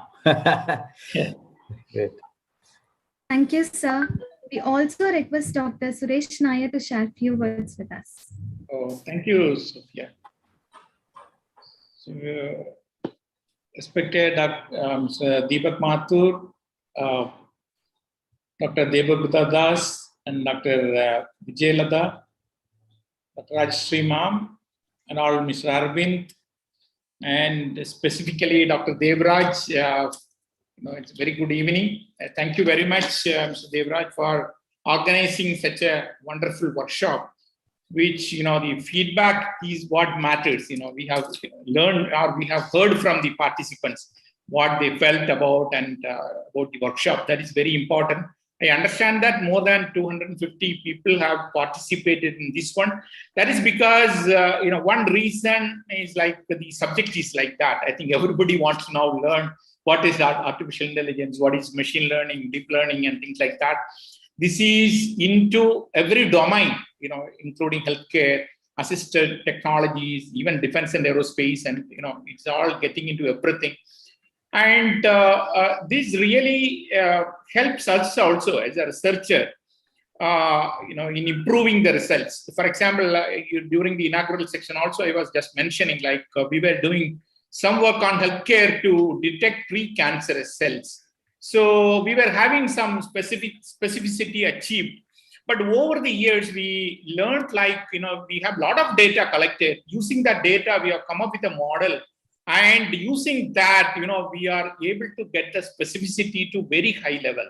Great. Thank you, sir. We also request Dr. Suresh Nair to share a few words with us. Oh, thank you, Sophia. So, respected Dr. Deepak Mathur, Dr. Devabhuta Das, and Dr. Vijayalata, Dr. Rajshri Ma'am, and all Mr. Arvind, and specifically Dr. Devraj. It's a very good evening. Thank you very much, Mr. Devraj, for organizing such a wonderful workshop, which, the feedback is what matters. We have learned, or we have heard from the participants what they felt about and about the workshop. That is very important. I understand that more than 250 people have participated in this one. That is because, one reason is like the subject is like that. I think everybody wants to now learn what is artificial intelligence, what is machine learning, deep learning, and things like that. This is into every domain, including healthcare, assisted technologies, even defense and aerospace, and it's all getting into everything. And this really helps us also as a researcher, in improving the results. For example, during the inaugural section also, I was just mentioning, we were doing some work on healthcare to detect precancerous cells. So we were having some specificity achieved. But over the years, we learned, like, we have a lot of data collected. Using that data, we have come up with a model. And using that, we are able to get the specificity to very high level.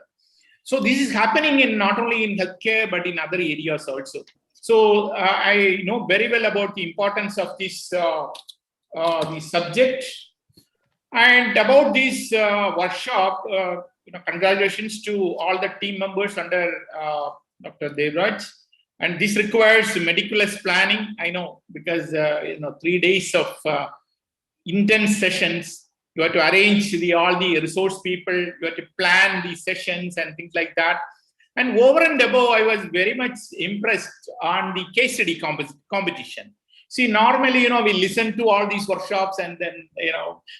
So this is happening in not only in healthcare, but in other areas also. So I know very well about the importance of this the subject. And about this workshop, congratulations to all the team members under Dr. Devraj. And this requires meticulous planning, I know, because 3 days of intense sessions. You have to arrange all the resource people, you have to plan the sessions and things like that. And over and above, I was very much impressed on the case study competition. See, normally, we listen to all these workshops and then,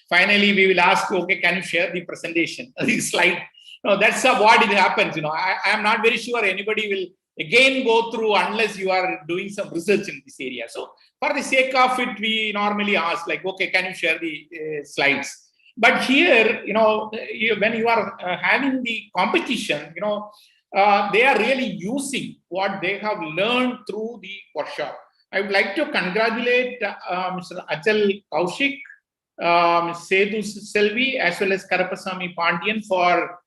finally we will ask, okay, can you share the presentation, the slide? No, that's what it happens. I am not very sure anybody will again go through unless you are doing some research in this area. So for the sake of it, we normally ask, like, okay, can you share the slides? But here, when you are having the competition, they are really using what they have learned through the workshop. I would like to congratulate Mr. Ajal Kaushik, Ms. Sedhu Selvi, as well as Karapasamy Pandian for,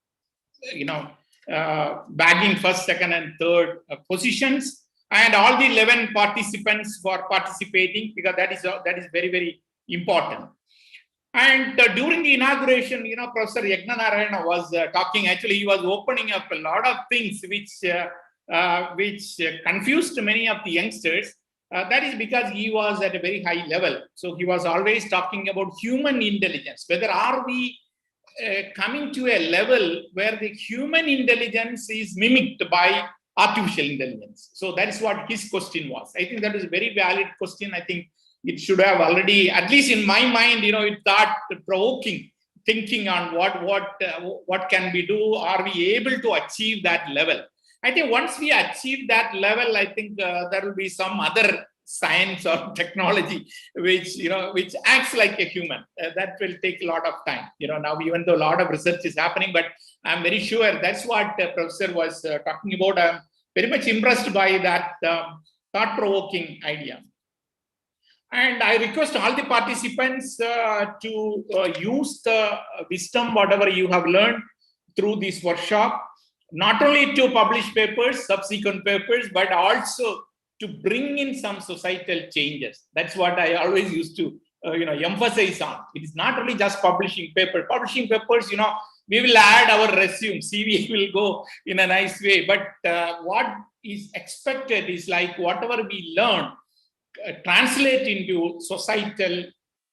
bagging first, second, and third positions, and all the 11 participants for participating, because that is very, very important. And during the inauguration, Professor Yagna Narayana was talking. Actually, he was opening up a lot of things which confused many of the youngsters. That is because he was at a very high level. So he was always talking about human intelligence. Whether are we coming to a level where the human intelligence is mimicked by artificial intelligence? So that is what his question was. I think that is a very valid question. I think it should have already, at least in my mind, it thought-provoking thinking on what can we do. Are we able to achieve that level? I think once we achieve that level, I think there will be some other science or technology which acts like a human. That will take a lot of time. Now, even though a lot of research is happening, but I'm very sure that's what the professor was talking about. I'm very much impressed by that thought-provoking idea. And I request all the participants to use the wisdom, whatever you have learned through this workshop, not only to publish papers, subsequent papers, but also to bring in some societal changes. That's what I always used to emphasize on. It is not only just publishing papers. Publishing papers, we will add our resume, CV will go in a nice way. But what is expected is, like, whatever we learn, translate into societal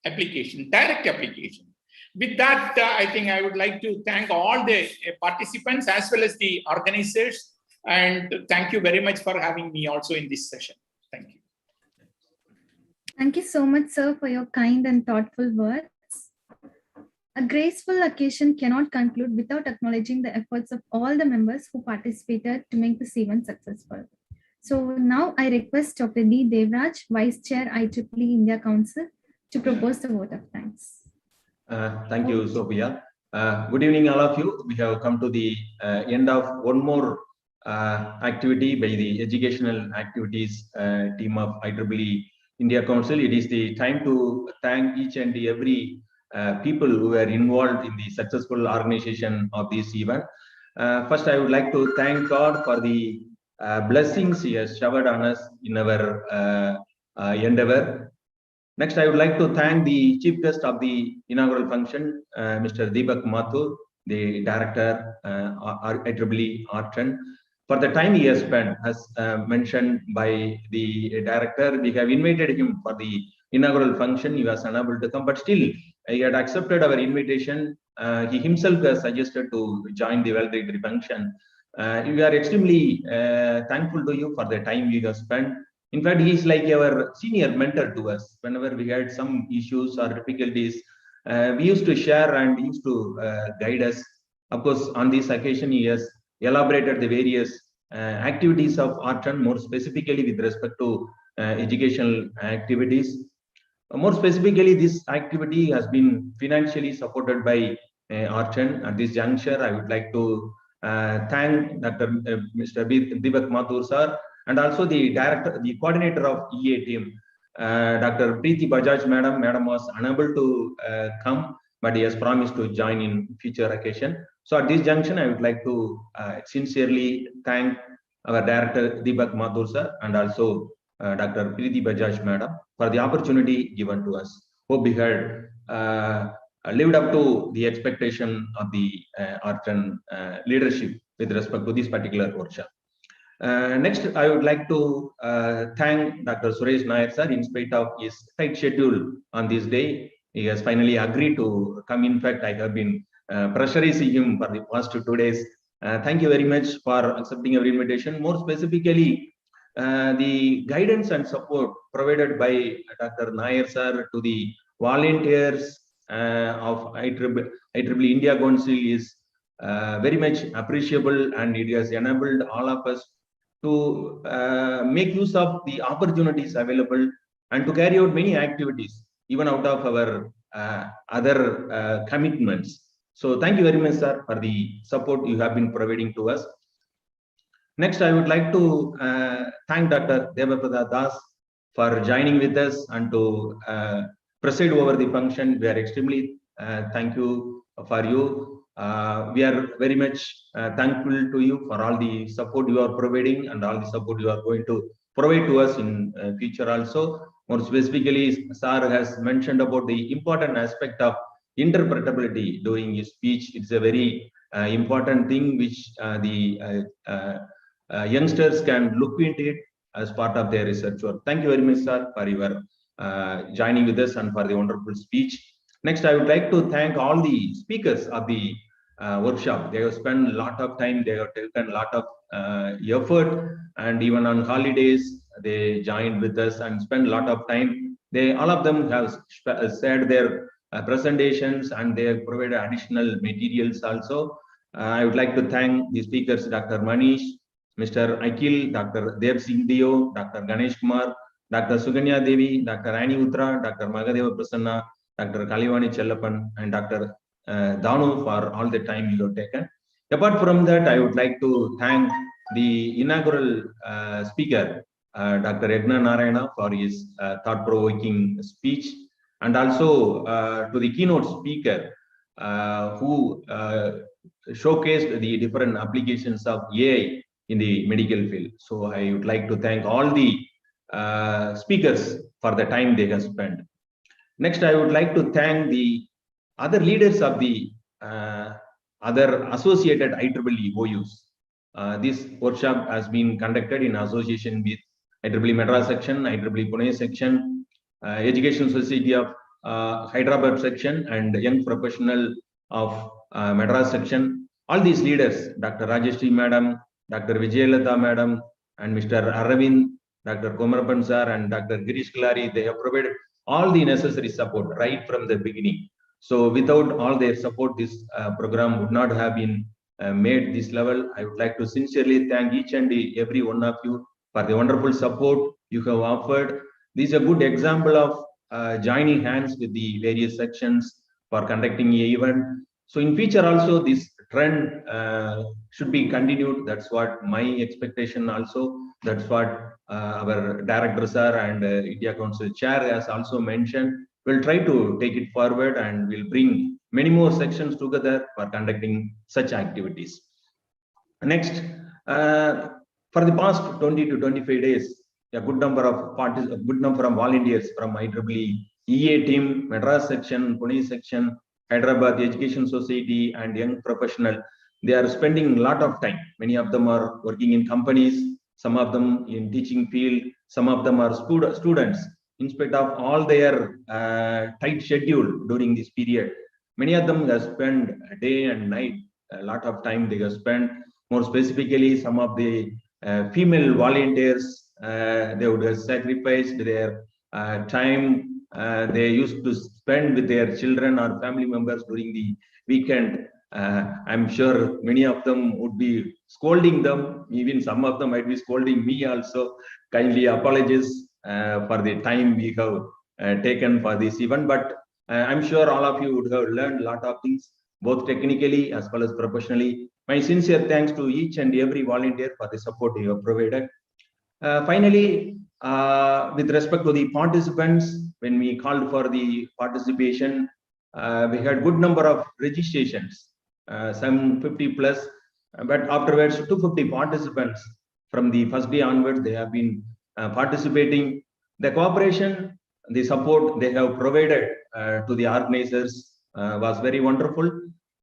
application, direct application. With that, I think I would like to thank all the participants as well as the organizers, and thank you very much for having me also in this session. Thank you. Thank you so much, sir, for your kind and thoughtful words. A graceful occasion cannot conclude without acknowledging the efforts of all the members who participated to make this event successful. So now I request Dr. D. Devraj, Vice Chair, IEEE India Council, to propose the vote of thanks. Thank you, Sophia. Good evening, all of you. We have come to the end of one more activity by the educational activities team of IEEE India Council. It is the time to thank each and every people who were involved in the successful organization of this event. First, I would like to thank God for the blessings He has showered on us in our endeavor. Next, I would like to thank the chief guest of the inaugural function, Mr. Deepak Mathur, the director, IEEE Artran, for the time he has spent. As mentioned by the director, we have invited him for the inaugural function. He was unable to come, but still he had accepted our invitation. He himself has suggested to join the well-degree function. We are extremely thankful to you for the time you have spent. In fact, he is like our senior mentor to us. Whenever we had some issues or difficulties, we used to share and he used to guide us. Of course, on this occasion, he has elaborated the various activities of Artran, more specifically with respect to educational activities. More specifically, this activity has been financially supported by Archen. At this juncture, I would like to thank Mr. Deepak Mathur sir, and also the director, the coordinator of EA team, Dr. Preeti Bajaj madam. Madam was unable to come, but he has promised to join in future occasion. So at this junction, I would like to sincerely thank our director Deepak Mathur sir and also Dr. Preeti Bajaj madam for the opportunity given to us. Hope we had lived up to the expectation of the Archen leadership with respect to this particular workshop. Next, I would like to thank Dr. Suresh Nair sir. In spite of his tight schedule on this day, he has finally agreed to come. In fact, I have been pressurizing him for the past 2 days. Thank you very much for accepting our invitation. More specifically, the guidance and support provided by Dr. Nair sir to the volunteers of IEEE India Council is very much appreciable, and it has enabled all of us to make use of the opportunities available and to carry out many activities, even out of our other commitments. So thank you very much, sir, for the support you have been providing to us. Next, I would like to thank Dr. Devapada Das for joining with us and to preside over the function. We are extremely thankful for you. We are very much thankful to you for all the support you are providing and all the support you are going to provide to us in future also. More specifically, sir has mentioned about the important aspect of interpretability during his speech. It's a very important thing which the youngsters can look into it as part of their research work. Thank you very much, sir, for your joining with us and for the wonderful speech. Next, I would like to thank all the speakers of the workshop. They have spent a lot of time, they have taken a lot of effort, and even on holidays, they joined with us and spent a lot of time. All of them have shared their presentations and they have provided additional materials also. I would like to thank the speakers, Dr. Manish, Mr. Akhil, Dr. Dev Singh Dio, Dr. Ganesh Kumar, Dr. Suganya Devi, Dr. Annie Utra, Dr. Magadeva Prasanna, Dr. Kalivani Chellapan, and Dr. Danu for all the time you have taken. Apart from that, I would like to thank the inaugural speaker, Dr. Yagna Narayana, for his thought-provoking speech, and also to the keynote speaker who showcased the different applications of AI in the medical field. So I would like to thank all the speakers for the time they have spent. Next, I would like to thank the other leaders of the other associated IEEE OUs. This workshop has been conducted in association with IEEE Madras section, IEEE Pune section, Education Society of Hyderabad section, and Young Professional of Madras section. All these leaders, Dr. Rajeshri madam, Dr. Vijayalata madam, and Mr. Aravind, Dr. Komarapan sir, and Dr. Girish Kalari, they have provided all the necessary support right from the beginning. So without all their support, this program would not have been made this level. I would like to sincerely thank each and every one of you for the wonderful support you have offered. This is a good example of joining hands with the various sections for conducting an event. So in future also, this trend should be continued. That's what my expectation also. That's what our director sir and India Council chair has also mentioned. We'll try to take it forward and we'll bring many more sections together for conducting such activities. Next, for the past 20 to 25 days, a good number of volunteers from IEEE EA team, Madras section, Pune section, Hyderabad Education Society, and Young Professional, they are spending a lot of time. Many of them are working in companies, some of them in teaching field, some of them are students. In spite of all their tight schedule during this period, many of them have spent day and night, a lot of time they have spent. More specifically, some of the female volunteers, they would have sacrificed their time they used to spend with their children or family members during the weekend. I'm sure many of them would be scolding them. Even some of them might be scolding me also. Kindly apologies for the time we have taken for this event, but I'm sure all of you would have learned a lot of things. both technically as well as professionally. My sincere thanks to each and every volunteer for the support you have provided. Finally, with respect to the participants, when we called for the participation, we had good number of registrations, some 50 plus, but afterwards 250 participants from the first day onwards, they have been participating. The cooperation, the support they have provided to the organizers was very wonderful.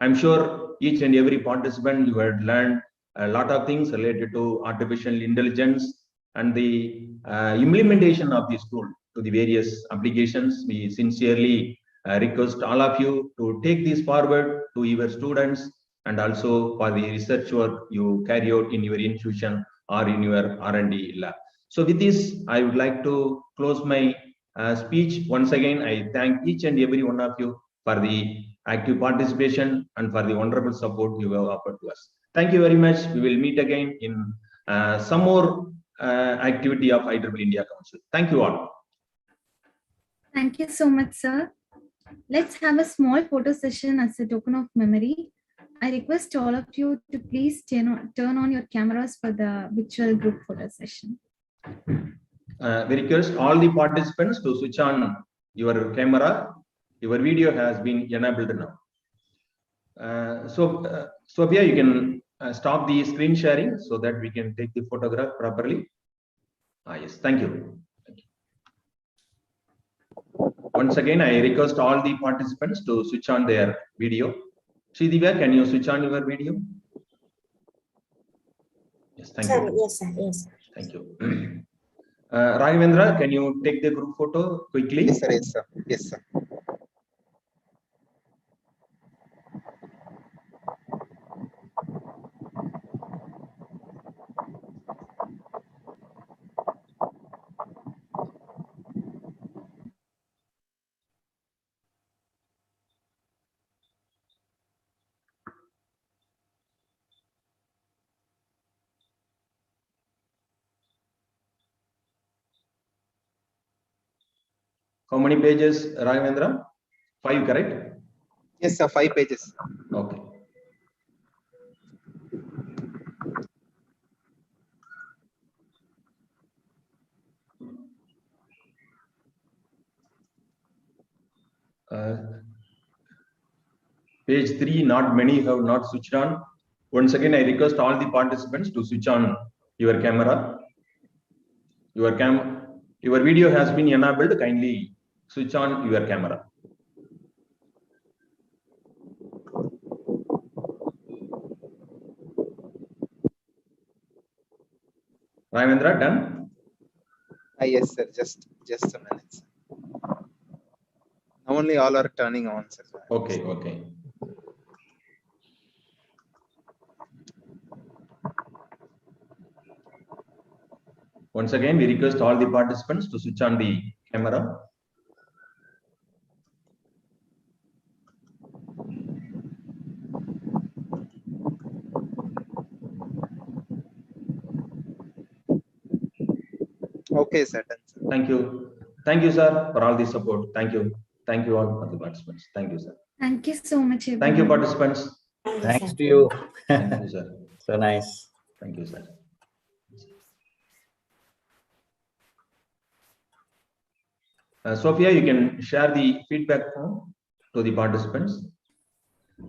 I'm sure each and every participant, you had learned a lot of things related to artificial intelligence and the implementation of this tool to the various applications. We sincerely request all of you to take this forward to your students and also for the research work you carry out in your institution or in your R&D lab. So with this, I would like to close my speech. Once again, I thank each and every one of you for the active participation and for the wonderful support you have offered to us. Thank you very much. We will meet again in some more activity of IEEE India Council. Thank you all. Thank you so much, sir. Let's have a small photo session as a token of memory. I request all of you to please turn on your cameras for the virtual group photo session. We request all the participants to switch on your camera. Your video has been enabled now. Sophia, you can stop the screen sharing so that we can take the photograph properly. Yes, thank you. Once again, I request all the participants to switch on their video. Sridivya, can you switch on your video? Yes, thank you. Yes, sir. Yes. Thank you. Raghavendra, can you take the group photo quickly? Yes, sir. Yes, sir. Yes, sir. How many pages, Raghavendra? 5, correct? Yes, sir. 5 pages. Okay. Page 3, not many have not switched on. Once again, I request all the participants to switch on your camera. Your video has been enabled. Kindly switch on your camera. Raghavendra, done? Yes, sir. Just a minute, sir. Now only all are turning on, sir. Okay, okay. Once again, we request all the participants to switch on the camera. Okay, sir. Done, sir. Thank you. Thank you, sir, for all the support. Thank you. Thank you all for the participants. Thank you, sir. Thank you so much, everyone. Thank you, participants. Thanks to you. Thank you, sir. So nice. Thank you, sir. Sophia, you can share the feedback form to the participants.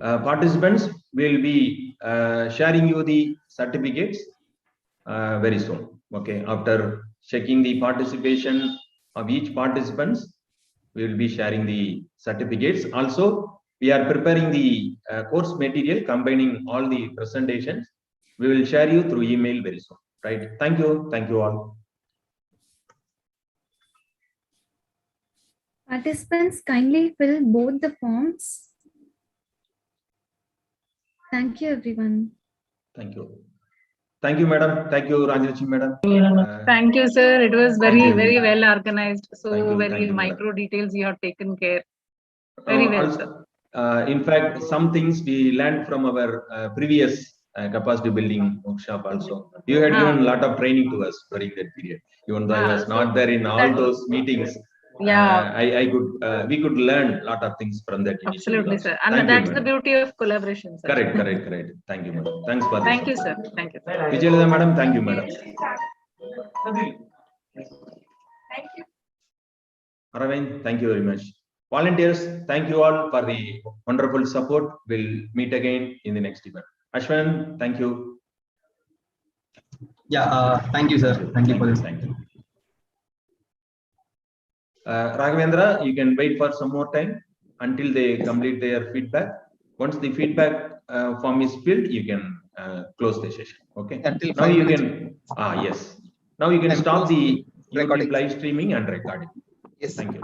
Participants will be sharing you the certificates very soon. Okay, after checking the participation of each participants, we will be sharing the certificates. Also, we are preparing the course material combining all the presentations. We will share you through email very soon. Right? Thank you. Thank you all. Participants, kindly fill both the forms. Thank you, everyone. Thank you. Thank you, madam. Thank you, Rajlakshmi, madam. Thank you, sir. It was very, very well organized. So Thank you, very micro details you have taken care. Very well, sir. In fact, some things we learned from our previous capacity building workshop also. You had given a lot of training to us during that period. Even though I was not there in all those meetings, Yeah. We could learn a lot of things from that initiative. Absolutely, sir. And Thank that's you, the madam. beauty of collaboration, sir. Correct. Thank you, madam. Thanks for Thank this. you, sir. Thank you. Vijayalata, madam. Thank you, madam. Thank you. Aravind, thank you very much. Volunteers, thank you all for the wonderful support. We'll meet again in the next event. Ashwin, thank you. Yeah, thank you, sir. Thank you for this. Thank you. Raghavendra, you can wait for some more time until they complete their feedback. Once the feedback form is filled, you can close the session. Okay. Until Now 5 you minutes. can. Yes. Now you can I'm stop the recording. YouTube live streaming and recording. Yes. Thank you.